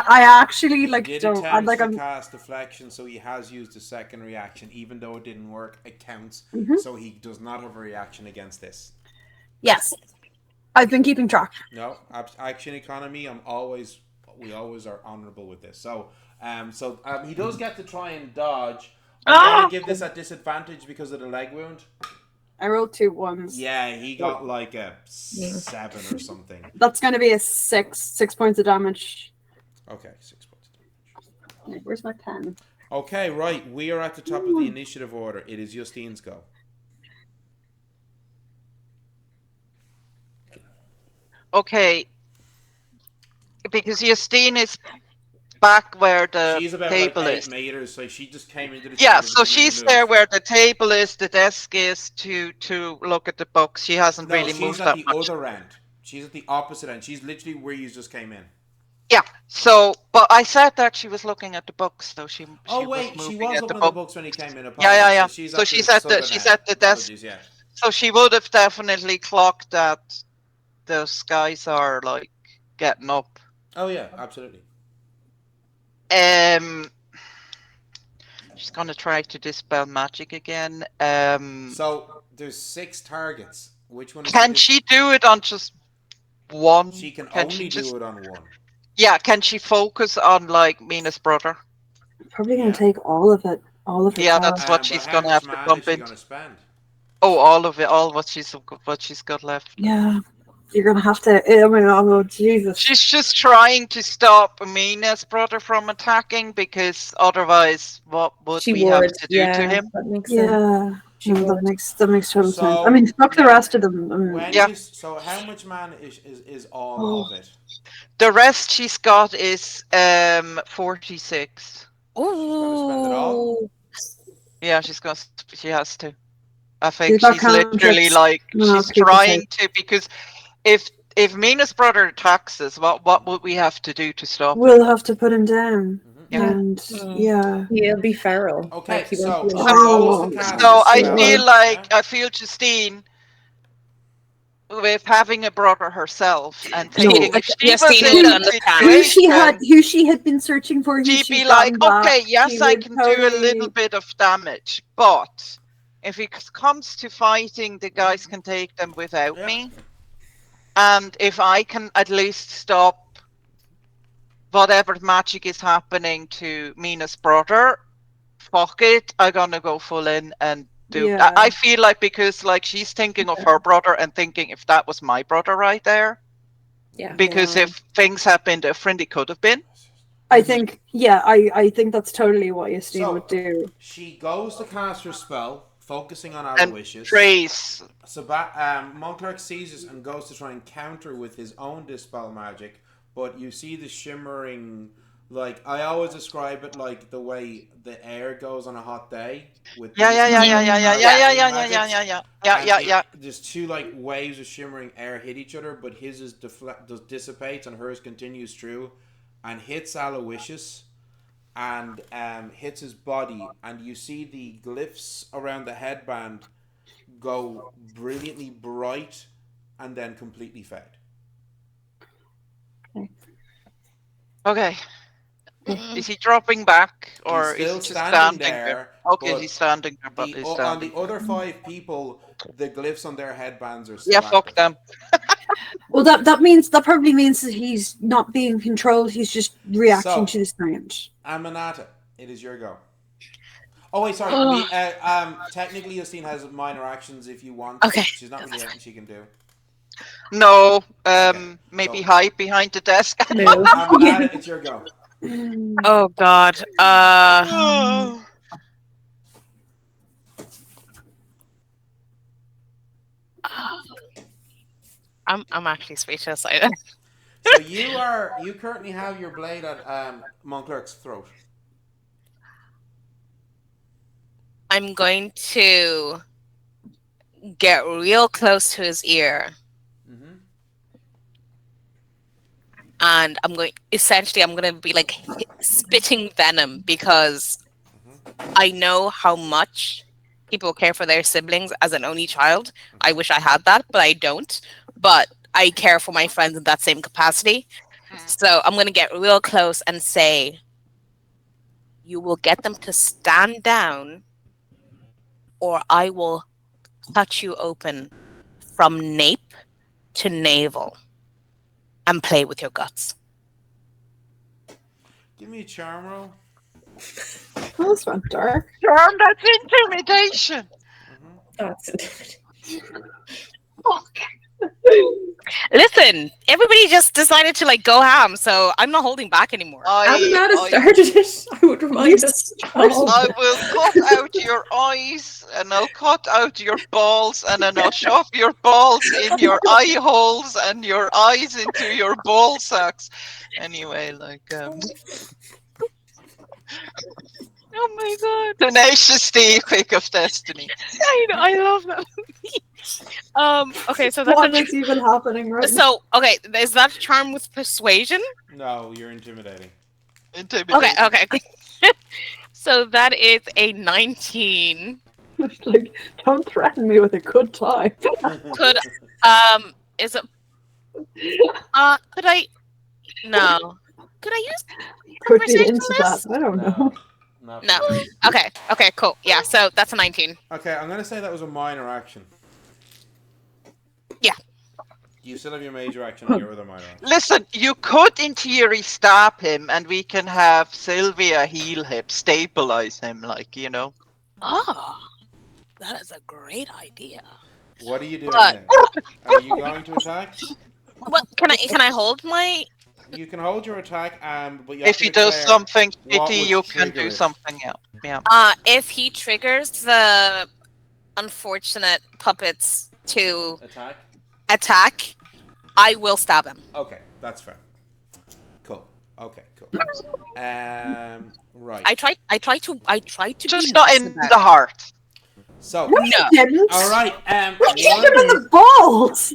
actually like he don't. I'm like to cast deflection, so he has used a second reaction, even though it didn't work. It counts, so he does not have a reaction against this. Yes, I've been keeping track. No, action economy. We always are honorable with this. So, he does get to try and dodge. I'm going to give this a disadvantage because of the leg wound. I rolled 2 1s. Yeah, he got like a 7 or something. That's going to be a 6 points of damage. Okay, 6 points of damage. Where's my pen? Okay, right. We are at the top of the initiative order. It is Justine's go. Okay. Because Justine is back where the table is. She's about 8 meters, so she just came into the table. Yeah, so she's there where the table is, the desk is, to look at the books. She hasn't really moved that much. She's at the other end. She's at the opposite end. She's literally where you just came in. Yeah, so, but I said that she was looking at the books, though. She was looking at the books when he came in. Yeah. So she's at the desk. Yeah. So she would have definitely clocked that those guys are, like, getting up. Oh, yeah, absolutely. She's gonna try to dispel magic again. So there's 6 targets. Which one? Can she do it on just one? She can only do it on one. Yeah. Can she focus on like Mina's brother? Probably gonna take all of it All of it. Yeah, that's what she's how gonna much have to mana bump is she into. going to spend? Oh, all of it, all what she's got left. Yeah, you're gonna have to. I mean, oh Jesus. She's just trying to stop Mina's brother from attacking, because otherwise, what would She we have would. to do to him? That makes sense. Yeah, She no, would. that makes total sense. So, I mean, fuck the now, rest of them. When Yeah. so how much mana is all Oh. of it? The rest she's got is 46. Ooh. She's going to spend it all? Yeah, she has to. I think got she's literally cantrips. like, No, she's people trying say. to, because if Mina's brother attacks us, what would we have to do to stop him? We'll have to put him down. Yeah. And yeah. He'll be feral. Okay, Like, he so won't be she Oh, goes to cast So a I spell, feel like, yeah? I feel Justine with having a brother herself and I think thinking if she was Justine in would that understand. who she had been searching for, who she'd she'd be like, gotten back. okay, yes, she I would can do a little totally- bit of damage, but if it comes to fighting, the guys can take them without me. And if I can at least stop whatever magic is happening to Mina's brother, fuck it, I'm gonna go full in and do. Yeah. I feel like, because like she's thinking of her brother and thinking, if that was my brother right there. Yeah. Because Yeah. if things had been different, it could have been. I think, yeah, I think that's totally what Justine So, would do. she goes to cast her spell, focusing on And Aloysius. Trace. Monclerc sees this and goes to try and counter with his own dispel magic, but you see the shimmering, like, I always describe it like the way the air goes on a hot day with Yeah. There's two like waves of shimmering air hit each other, but his is dissipates and hers continues through, and hits Aloysius, and hits his body, and you see the glyphs around the headband go brilliantly bright and then completely fade. Okay. Is he dropping back, or He's still is he just standing standing there? Okay, he's standing there, but he's standing. On the other 5 people, the glyphs on their headbands are still Yeah, fuck active. them. Well, that probably means that he's not being controlled. He's just reacting to the sound. Aminata, it is your go. Oh wait, sorry. Technically, Justine has minor actions if you want. Okay. She's not really anything she can do. No, Okay, maybe so- hide behind the desk. No. Aminata, it's your go. Oh God. I'm actually speechless. So you currently have your blade at Monclerc's throat. I'm going to get real close to his ear. Mm-hmm. And I'm going to be like spitting venom, because I know how much people care for their siblings as an only child. I wish I had that, but I don't. But I care for my friends in that same capacity. So I'm going to get real close and say, you will get them to stand down, or I will cut you open from nape to navel and play with your guts. Give me a charm roll. Oh, that's not dark. Charm, that's intimidation. That's Listen, everybody just decided to like go ham, so I'm not holding back anymore. Aminata started it. I would remind us. I will cut out your eyes, and I'll cut out your balls, and then I'll shove your balls in your eye holes and your eyes into your ball sacks. Anyway, like Oh my God. Tenacious Steve, pick of destiny. I know, I love that. Okay, so that's What is even happening right now? So, okay, is that charm with persuasion? No, you're intimidating. Okay. So that is a 19. Like, don't threaten me with a good time. Could is it could I no. Could I use Could be conversation into for this? that. I don't know. No. Okay, cool. Yeah, so that's a 19. Okay, I'm gonna say that was a minor action. Yeah. You still have your major action and your other minor action. Listen, you could in theory stab him, and we can have Sylvia heal him, stabilize him, like, you know. Oh, that is a great idea. What are you doing But now? Are you going to attack? what can I hold my? You can hold your attack, but you have If to he does declare something what shitty, would you can trigger do it. something else. Yeah. If he triggers the unfortunate puppets to attack, I will stab him. Okay, that's fair. Cool. Okay, cool. Right. I try to Just be not nice in about the it. heart. So. No, you didn't. All right. What did you hit him in the balls?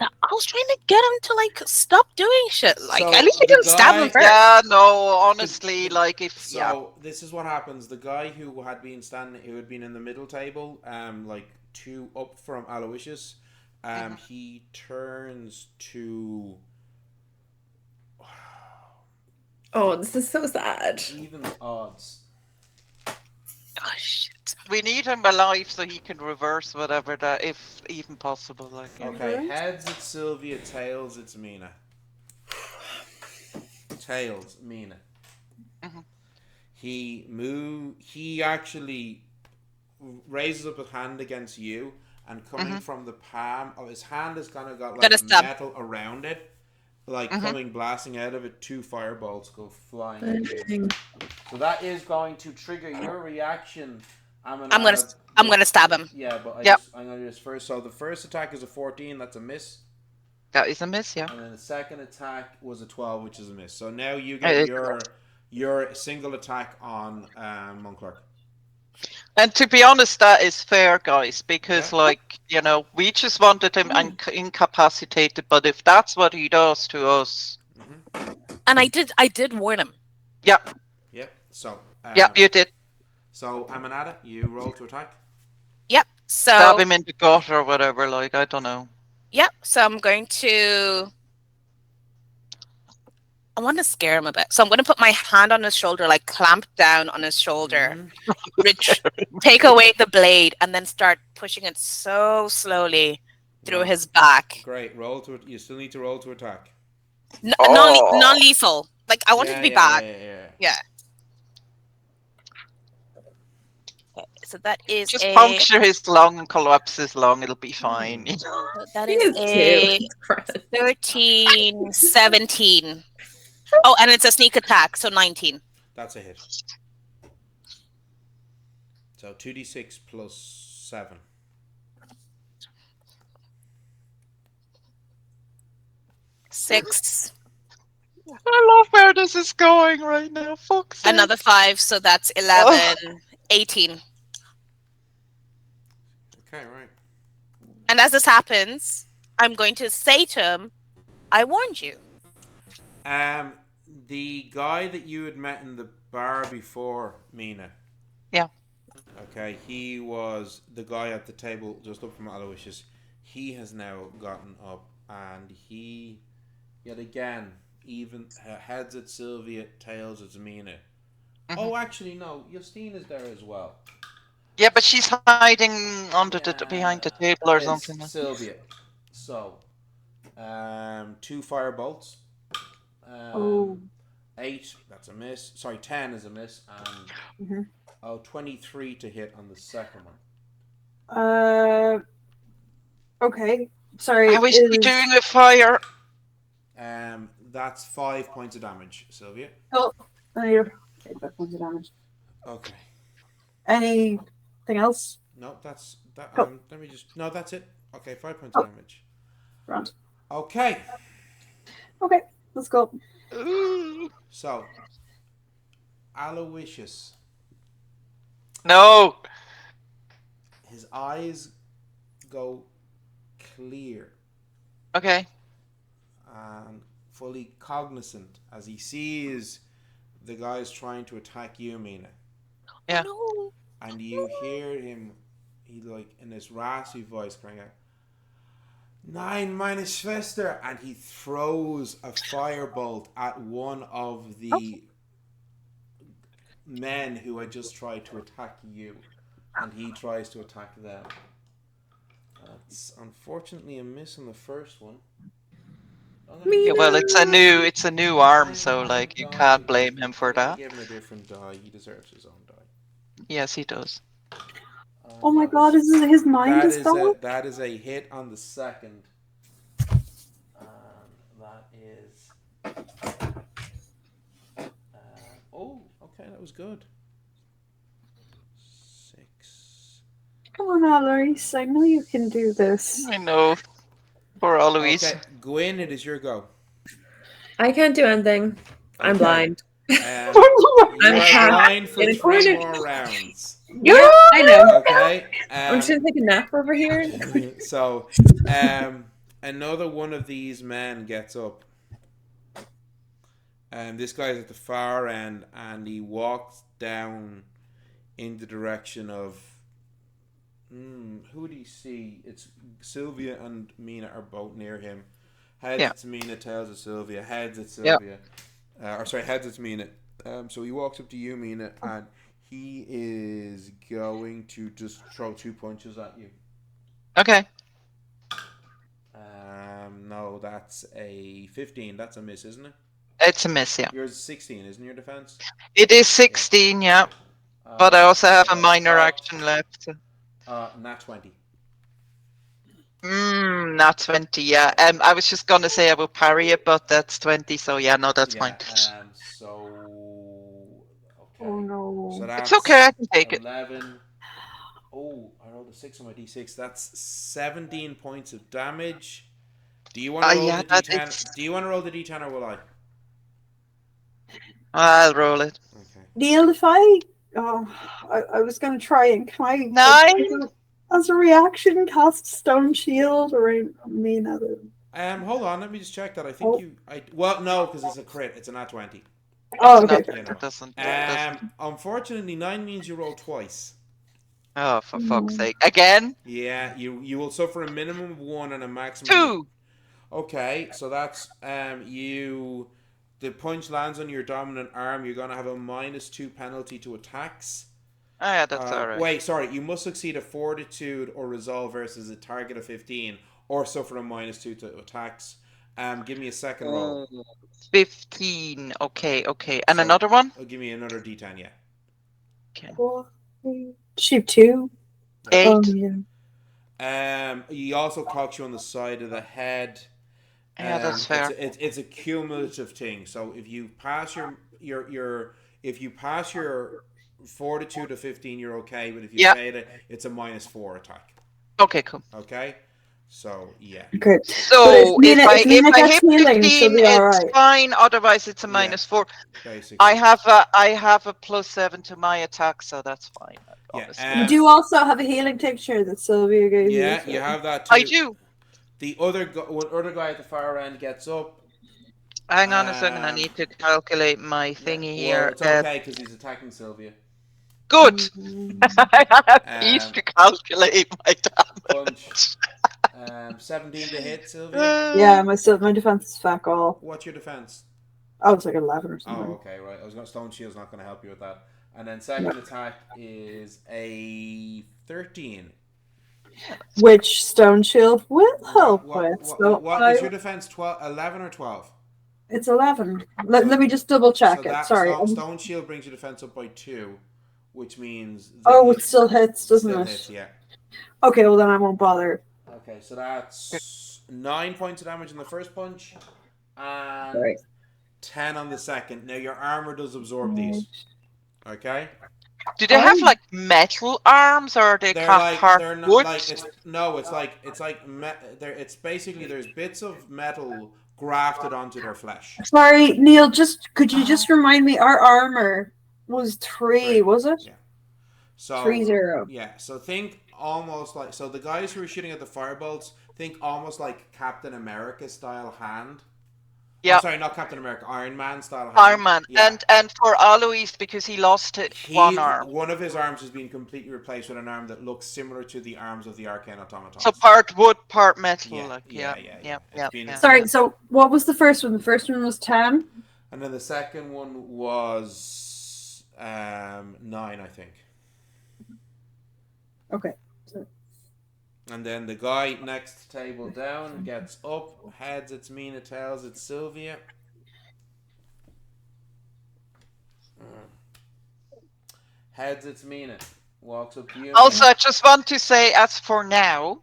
I was trying to get him to like stop doing shit. Like So at least I the didn't stab him guy- first. Yeah, no, honestly, like if So this is what happens. The guy who had been in the middle table, like 2 up from Aloysius, he turns to. Oh, this is so sad. Even odds. Oh shit. we need him alive so he can reverse whatever that, if even possible. Like, Okay, heads it's Sylvia, tails it's Mina. Tails, Mina. Mhm. He actually raises up his hand against you, and coming from the palm of his hand has kind of got like Gotta stab. metal around it, like coming blasting out of it. 2 firebolts go flying at you. So that is going to trigger your reaction. I'm gonna stab him. Yeah, but I'm gonna do this first. So the first attack is a 14. That's a miss. that is a miss, yeah. And then the second attack was a 12, which is a miss. So now you get your single attack on Monclerk. And to be honest, that is fair, guys, because like, you know, we just wanted him incapacitated, but if that's what he does to us, And I did warn him. Yep. So You did. So Amanada, you roll to attack. Yep. So Stab him in the gut or whatever, like, I don't know. Yep. So I'm going to. I want to scare him a bit. So I'm going to put my hand on his shoulder, like clamp down on his shoulder, take away the blade, and then start pushing it so slowly through his back. Great. You still need to roll to attack. Non-lethal. Like I want it to be bad. Yeah. Okay, so that is just puncture his lung and collapse his lung. It'll be fine. That is a 13, 17. Oh, and it's a sneak attack, so 19. That's a hit. So 2d6 plus 7. Six. I love where this is going right now. Fuck's sake. Another 5, so that's 11, 18. Okay, right. And as this happens, I'm going to say to him, I warned you. The guy that you had met in the bar before, Mina. Yeah. Okay, he was the guy at the table just up from Aloysius. He has now gotten up, and he, yet again, even heads at Sylvia, tails at Mina. Oh, actually, no, Justine is there as well. Yeah, but she's hiding under behind the table or something. Sylvia. So, 2 firebolts. 8, that's a miss. Sorry, 10 is a miss. And 23 to hit on the second one. Okay. Sorry. How is she doing with fire? That's 5 points of damage, Sylvia. Oh, I need 5 points of damage. Okay. Anything else? No, that's that. Cool. Let me just. No, that's it. Okay, 5 points of damage. Right. Okay. Okay, let's go. So, Aloysius. No. His eyes go clear. Okay. And fully cognizant as he sees the guys trying to attack you, Mina. Yeah. No. And you hear him, he like in this raspy voice crying out, 9 meine Schwester, and he throws a firebolt at one of the men who had just tried to attack you, and he tries to attack them. That's unfortunately a miss on the first one. Yeah, well, it's a new arm, so like you can't blame him for that. Give him a different die. He deserves his own die. Yes, he does. Oh my god, his mind is gone? That is a hit on the second. That is. Okay, that was good. 6. Come on, Alois. I know you can do this. I know. Poor Alois. Okay, Gwyn, it is your go. I can't do anything. I'm blind. You are blind for 3 more rounds. Yeah, I know. Okay. I'm just gonna take a nap over here. So, another one of these men gets up. This guy's at the far end, and he walks down in the direction of. Who do you see? It's Sylvia and Mina are both near him. Heads, it's Mina. Tails, it's Sylvia. Heads, it's Sylvia. Heads, it's Mina. So he walks up to you, Mina, and he is going to just throw 2 punches at you. Okay. No, that's a 15. That's a miss, isn't it? It's a miss, yeah. Yours is 16, isn't your defense? It is 16, yeah. But I also have a minor action left. Nat 20. Nat 20, yeah. I was just gonna say I will parry it, but that's 20, so yeah, no, that's fine. Okay. Oh no. So that's it's okay, I can take 11. Oh, I rolled a 6 on my d6. That's 17 points of damage. Do you want to roll the d10? Do you want to roll the d10 or will I? I'll roll it. Okay. Neil, if I was going to try and can I 9 as a reaction cast Stone Shield around Mina? Hold on, let me just check that. I think well, no, because it's a crit. It's a nat 20. Oh, okay. It doesn't. Unfortunately, 9 means you roll twice. Oh, for fuck's sake! Again? Yeah, you will suffer a minimum of 1 and a maximum 2. Okay, so that's the punch lands on your dominant arm. You're gonna have a -2 penalty to attacks. Oh yeah, that's alright. Wait, sorry. You must succeed a Fortitude or Resolve versus a target of 15, or suffer a -2 to attacks. Give me a second roll. 15. Okay. And so, another one? Give me another d10. Yeah. Okay. Shoot 2. 8. Oh, yeah. He also cocks you on the side of the head. Yeah, that's fair. It's a cumulative thing. So if you pass your Fortitude of 15, you're okay. But if you fail it, it's a -4 attack. Okay, cool. Okay. So yeah. Okay. So if I hit 15, it's fine. Otherwise, it's a -4. Basically. I have a +7 to my attack, so that's fine. You do also have a healing tincture that Sylvia gave you. Yeah, you have that too. I do. The other guy at the far end gets up. Hang on a second. I need to calculate my thingy here. Well, it's okay because he's attacking Sylvia. Good. I have easy to calculate my damage. 17 to hit, Sylvia. Yeah, my defense is fuck all. What's your defense? Oh, it's like 11 or something. Oh, okay, right. Stone Shield's not going to help you with that. And then second attack is a 13. Which Stone Shield will help with. What is your defense? 11 or 12? It's 11. Let me just double check it. Sorry. Stone Shield brings your defense up by 2, which means... it still hits, doesn't it? Hits, yeah. Okay, well then I won't bother. Okay, so that's 9 points of damage in the first punch, and 10 on the second. Now your armor does absorb these. Okay. Do they have like metal arms, or are they hard wood? It's basically there's bits of metal grafted onto their flesh. Sorry, Neil. Could you just remind me? Our armor was 3, was it? Yeah. So 3-0. Yeah. So think almost like the guys who are shooting at the firebolts. Think almost like Captain America style hand. Yeah. Sorry, not Captain America. Iron Man style hand. Iron Man. Yeah. And for Alois, because he lost one arm. One of his arms has been completely replaced with an arm that looks similar to the arms of the arcane automatons. So part wood, part metal. Yeah. Sorry, so what was the first one? The first one was 10? And then the second one was 9, I think. Okay. And then the guy next table down gets up, heads it's Mina, tails it's Sylvia. Heads it's Mina. Walks up to you. Also, Mina. I just want to say, as for now,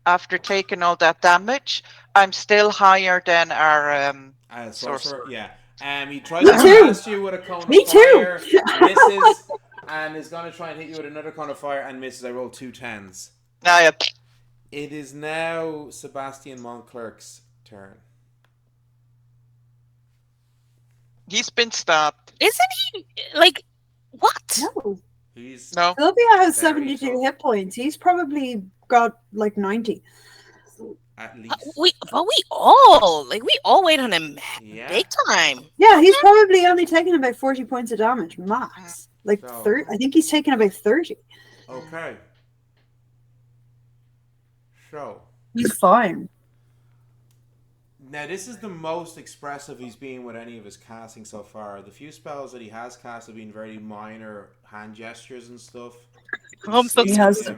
after taking all that damage, I'm still higher than our sorcerer. Yeah. He tries to blast you with a cone of fire, misses, and is going to try and hit you with another cone of fire and misses. I rolled 2 10s. Yeah. It is now Sebastian Monclerc's turn. He's been stabbed. Isn't he like what? No. No. Sylvia has 72 hit points. He's probably got like 90. At least. We all wait on him big time. Yeah, he's probably only taking about 40 points of damage max. Like 30. I think he's taking about 30. Okay. So. He's fine. Now, this is the most expressive he's been with any of his casting so far. The few spells that he has cast have been very minor hand gestures and stuff. He has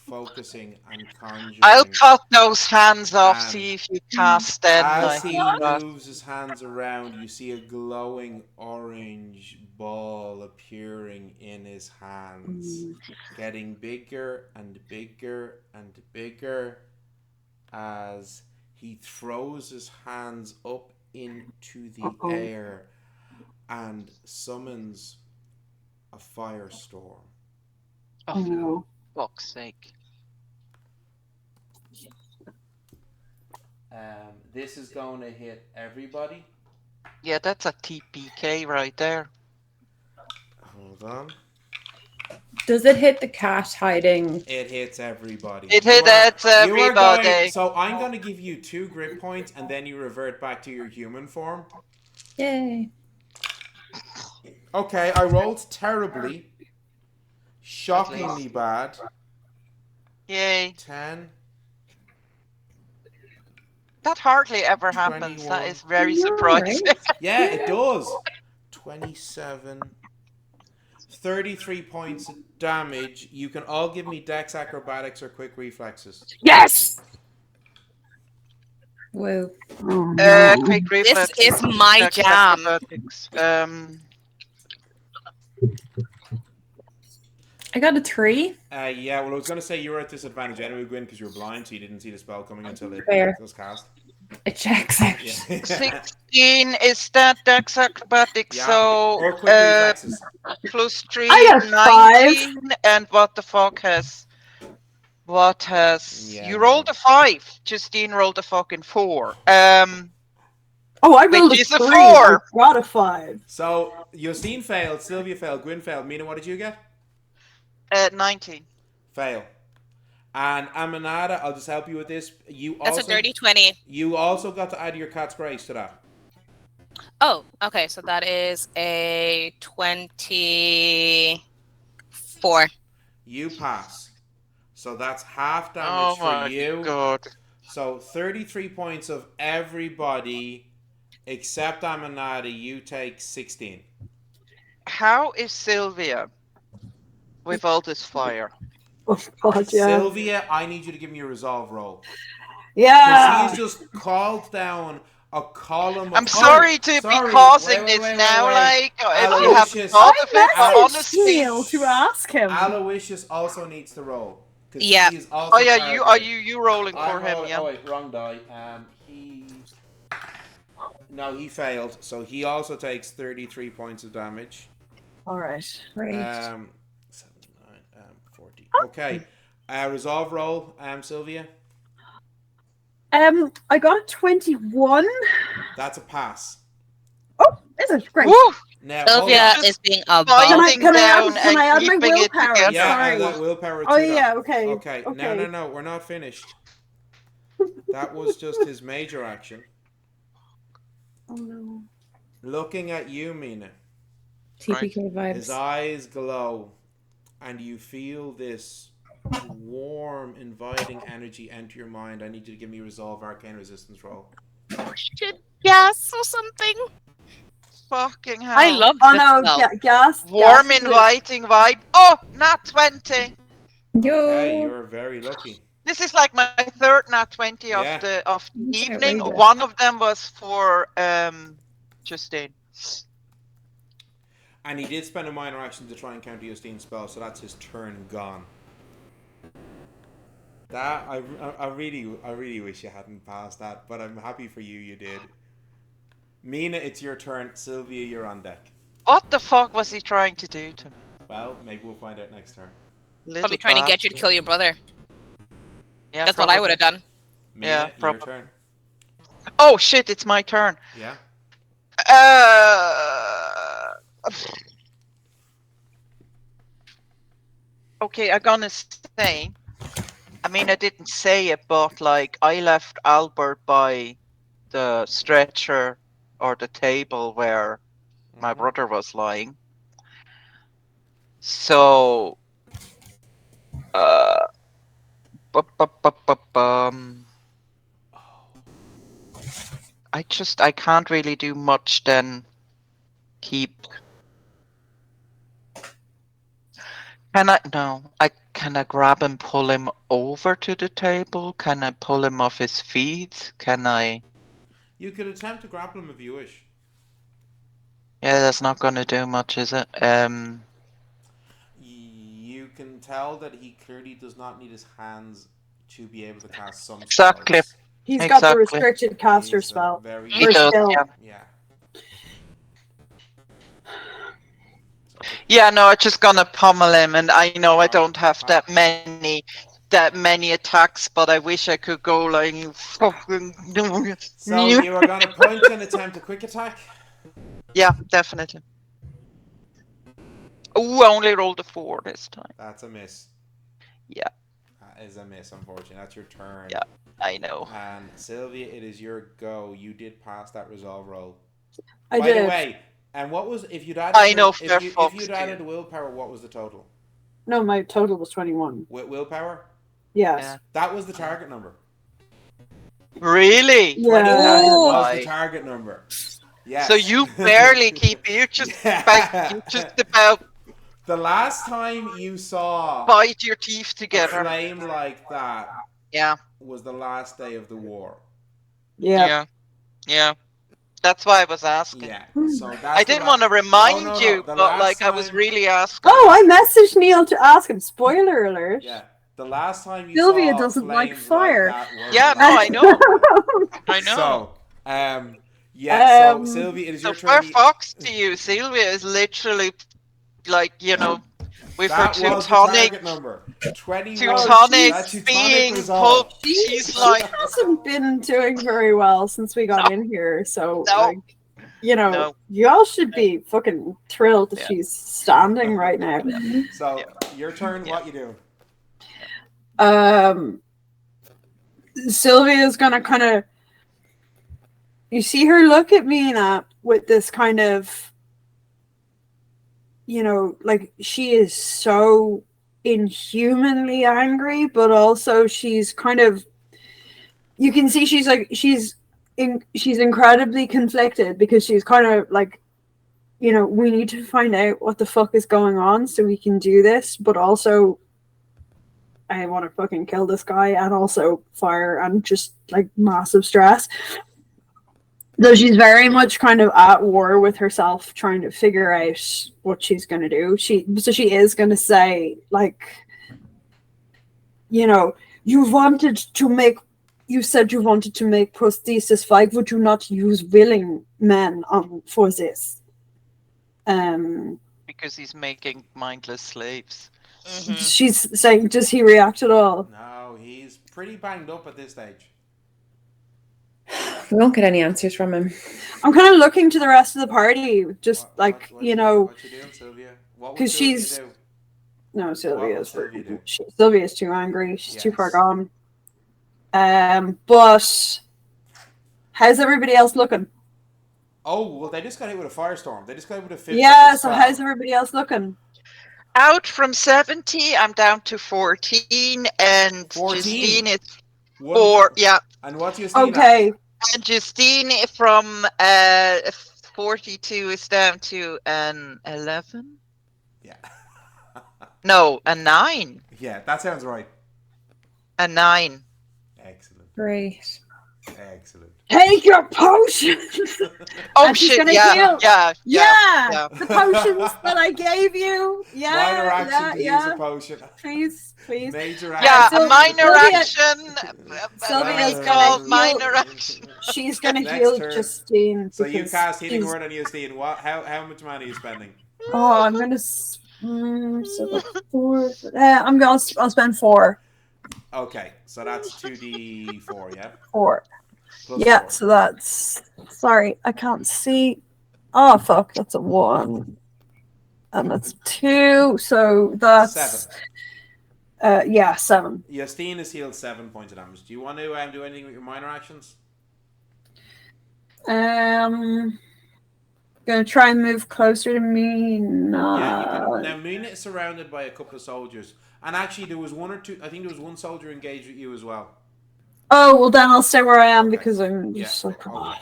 focusing and conjuring. I'll cut those hands off, see if you cast them. As he moves his hands around, you see a glowing orange ball appearing in his hands, getting bigger and bigger and bigger as he throws his hands up into the air and summons a firestorm. Oh no. Fuck's sake. This is going to hit everybody. Yeah, that's a TPK right there. Hold on. Does it hit the cat hiding? It hits everybody. It hits everybody. So I'm going to give you 2 grit points and then you revert back to your human form. Yay. Okay, I rolled terribly. Shockingly bad. Yay. 10. That hardly ever happens. 21. That is very surprising. Right? Yeah, it does. 27. 33 points of damage. You can all give me dex, acrobatics, or quick reflexes. Yes! Whoa. Quick reflexes. This is my jam. I got a 3. Yeah, well, I was going to say you were at disadvantage anyway, Gwyn, because you were blind, so you didn't see the spell coming until it was cast. It checks out. Yeah. 16 is that dex acrobatics, so or quick reflexes. plus 3, I got 19, and what the fuck has... What has... You rolled a 5. Justine rolled a fucking 4. I rolled a 3. I got a 5. So, Justine failed, Sylvia failed, Gwyn failed. Mina, what did you get? 19. Fail. And Aminata, I'll just help you with this. That's a dirty 20. You also got to add your cat's grace to that. Oh, okay. So that is a 24. You pass. So that's half damage for you. Oh my god. So 33 points of everybody except Aminata. You take 16. How is Sylvia with all this fire? Oh god, yeah. Sylvia, I need you to give me a resolve roll. Yeah. He's just called down a column of... I'm sorry to be causing this now, like, if you have thought of it, but honestly... to ask him. Aloysius also needs to roll. Yeah. Also you rolling for him, yeah. Oh wait, wrong die. No, he failed, so he also takes 33 points of damage. Alright. Great. 7, 9, 40. Okay. Resolve roll, Sylvia. I got a 21. That's a pass. Oh, is it? Great. Woo! Now, Sylvia is being a Can I add my willpower? Yeah, Sorry. that willpower Oh to yeah, that. okay. Okay. No, we're not finished. That was just his major action. Oh no. Looking at you, Mina. TPK vibes. His eyes glow, and you feel this warm, inviting energy enter your mind. I need you to give me a resolve arcane resistance roll. Shit, gas or something. Fucking hell. I love this gas. Warm, inviting vibe. Oh, not 20. Yo. Okay, you're very lucky. This is like my third nat 20 of Yeah. the evening. outrageous. One of them was for Justine. And he did spend a minor action to try and counter Justine's spell, so that's his turn gone. That I really wish you hadn't passed that, but I'm happy for you. You did. Mina, it's your turn. Sylvia, you're on deck. What the fuck was he trying to do to me? Well, maybe we'll find out next turn. Probably trying to get you to kill your brother. Yeah, that's probably what I would have done. Mina, Yeah, your turn. Oh shit! It's my turn. Yeah. Okay, I'm gonna say. I mean, I didn't say it, but like I left Albert by the stretcher or the table where my brother was lying. So, I can't really do much then keep. Can I grab and pull him over to the table? Can I pull him off his feet? Can I? You could attempt to grapple him if you wish. Yeah, that's not gonna do much, is it? You can tell that he clearly does not need his hands to be able to cast some Exactly. spells. He's got the restricted caster He's spell. very He does, yeah. Yeah, no, I'm just gonna pummel him, and I know I don't have that many attacks, but I wish I could go like fucking. So you are gonna punch and attempt a quick attack? Yeah, definitely. Oh, I only rolled a 4 this time. That's a miss. Yeah. That is a miss, unfortunately. That's your turn. Yeah, I know. And Sylvia, it is your go. You did pass that resolve roll. I By did. the way, and what was if you'd added? I know. If you'd added willpower, what was the total? No, my total was 21. Willpower? Yes. Yeah. That was the target number. Really? Yeah. 21 Oh. was the target number. Yes. So you barely keep. You just about. The last time you saw bite your teeth together. A flame like that. Yeah. Was the last day of the war. Yeah. Yeah. That's why I was asking. Yeah. So that's I didn't want to remind you, but like time... I was really asking. Oh, I messaged Neil to ask him. Spoiler alert. Yeah. The last time you Sylvia saw doesn't like flames fire. Like that yeah, no, I know. I know. So, so Sylvia, it is your turn. Fair fox to you. Sylvia is literally like, with that her was Teutonic the target number. 21. Teutonic being put. She's like hasn't been doing very well since we got in here. So like, No. y'all should be fucking thrilled that she's standing right now. So your turn. What you do? Sylvia's gonna kind of. You see her look at Mina with this kind of, like she is so inhumanly angry, but also she's kind of, you can see she's incredibly conflicted because she's kind of like, we need to find out what the fuck is going on so we can do this, but also I want to fucking kill this guy, and also fire and just like massive stress. Though she's very much kind of at war with herself, trying to figure out what she's going to do. She is going to say, like, you said you wanted to make prosthesis. Why would you not use willing men for this? Because he's making mindless slaves. Mm-hmm. She's saying, does he react at all? No, he's pretty banged up at this stage. We won't get any answers from him. I'm kind of looking to the rest of the party, just what you doing, Sylvia? Because she's Sylvia's too angry. She's too far gone. But how's everybody else looking? Oh well, they just got hit with a firestorm. They just got hit with a 50. Yeah. So how's everybody else looking? Out from 70, I'm down to 14, and 14? Justine is 4. Yeah. And what's Justine? Okay. At? And Justine from 42 is down to an 11. Yeah. No, a 9. Yeah, that sounds right. A 9. Excellent. Great. Excellent. Take your potions. Oh And she's shit! gonna Yeah, heal. yeah, Yeah, the potions that I gave you. Minor Yeah, action to use a potion. Please. Major yeah. action. A minor Sylvia, action. Sylvia's Please gonna call heal. minor action. She's gonna Next heal turn. Justine. So you because cast Healing she's- Word on Justine. What? How much mana are you spending? Oh, I'm gonna. So that's 4. I'll spend 4. Okay, so that's 2d4, yeah? 4. Plus Yeah, 4. so that's. Sorry, I can't see. Oh fuck, that's a 1, and that's 2. So that's 7. 7. Justine is healed 7 points of damage. Do you want to do anything with your minor actions? Gonna try and move closer to me. No. Yeah, you can. Now Mina is surrounded by a couple of soldiers, and actually there was 1 or 2. I think there was 1 soldier engaged with you as well. Oh well, then I'll stay where I am because I'm just like. Okay.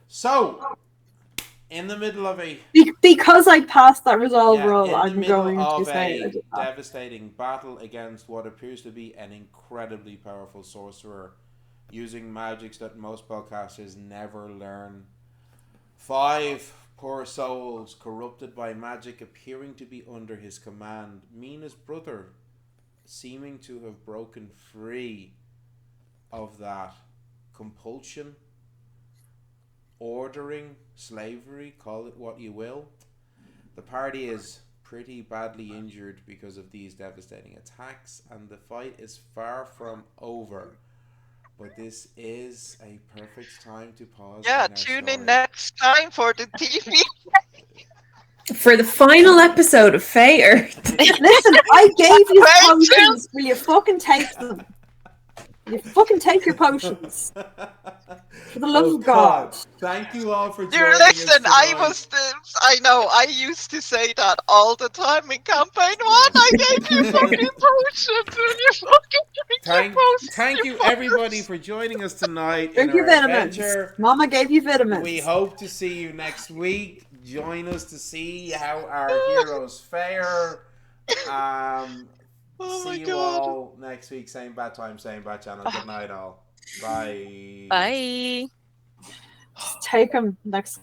So, in the middle of a Because I passed that resolve roll, in the I'm middle going to of say I a did that. devastating battle against what appears to be an incredibly powerful sorcerer, using magics that most spellcasters never learn. 5 poor souls corrupted by magic appearing to be under his command. Mina's brother seeming to have broken free of that compulsion, ordering, slavery, call it what you will. The party is pretty badly injured because of these devastating attacks, and the fight is far from over. But this is a perfect time to pause. Yeah, in our tune story. in next time for the TV. For the final episode of Fair. Listen, I gave you potions. Will you fucking take them? You fucking take your potions. For the love of God. Thank you all for You joining us listen, tonight. I know, I used to say that all the time in campaign 1. I gave you fucking potions and you fucking drink your potions. Thank you everybody for joining us tonight Drink in your our vitamins. adventure. Mama gave you vitamins. We hope to see you next week. Join us to see how our heroes fare. See you all next week. Same bad time, same bad channel. Good night all. Bye. Bye. Take them next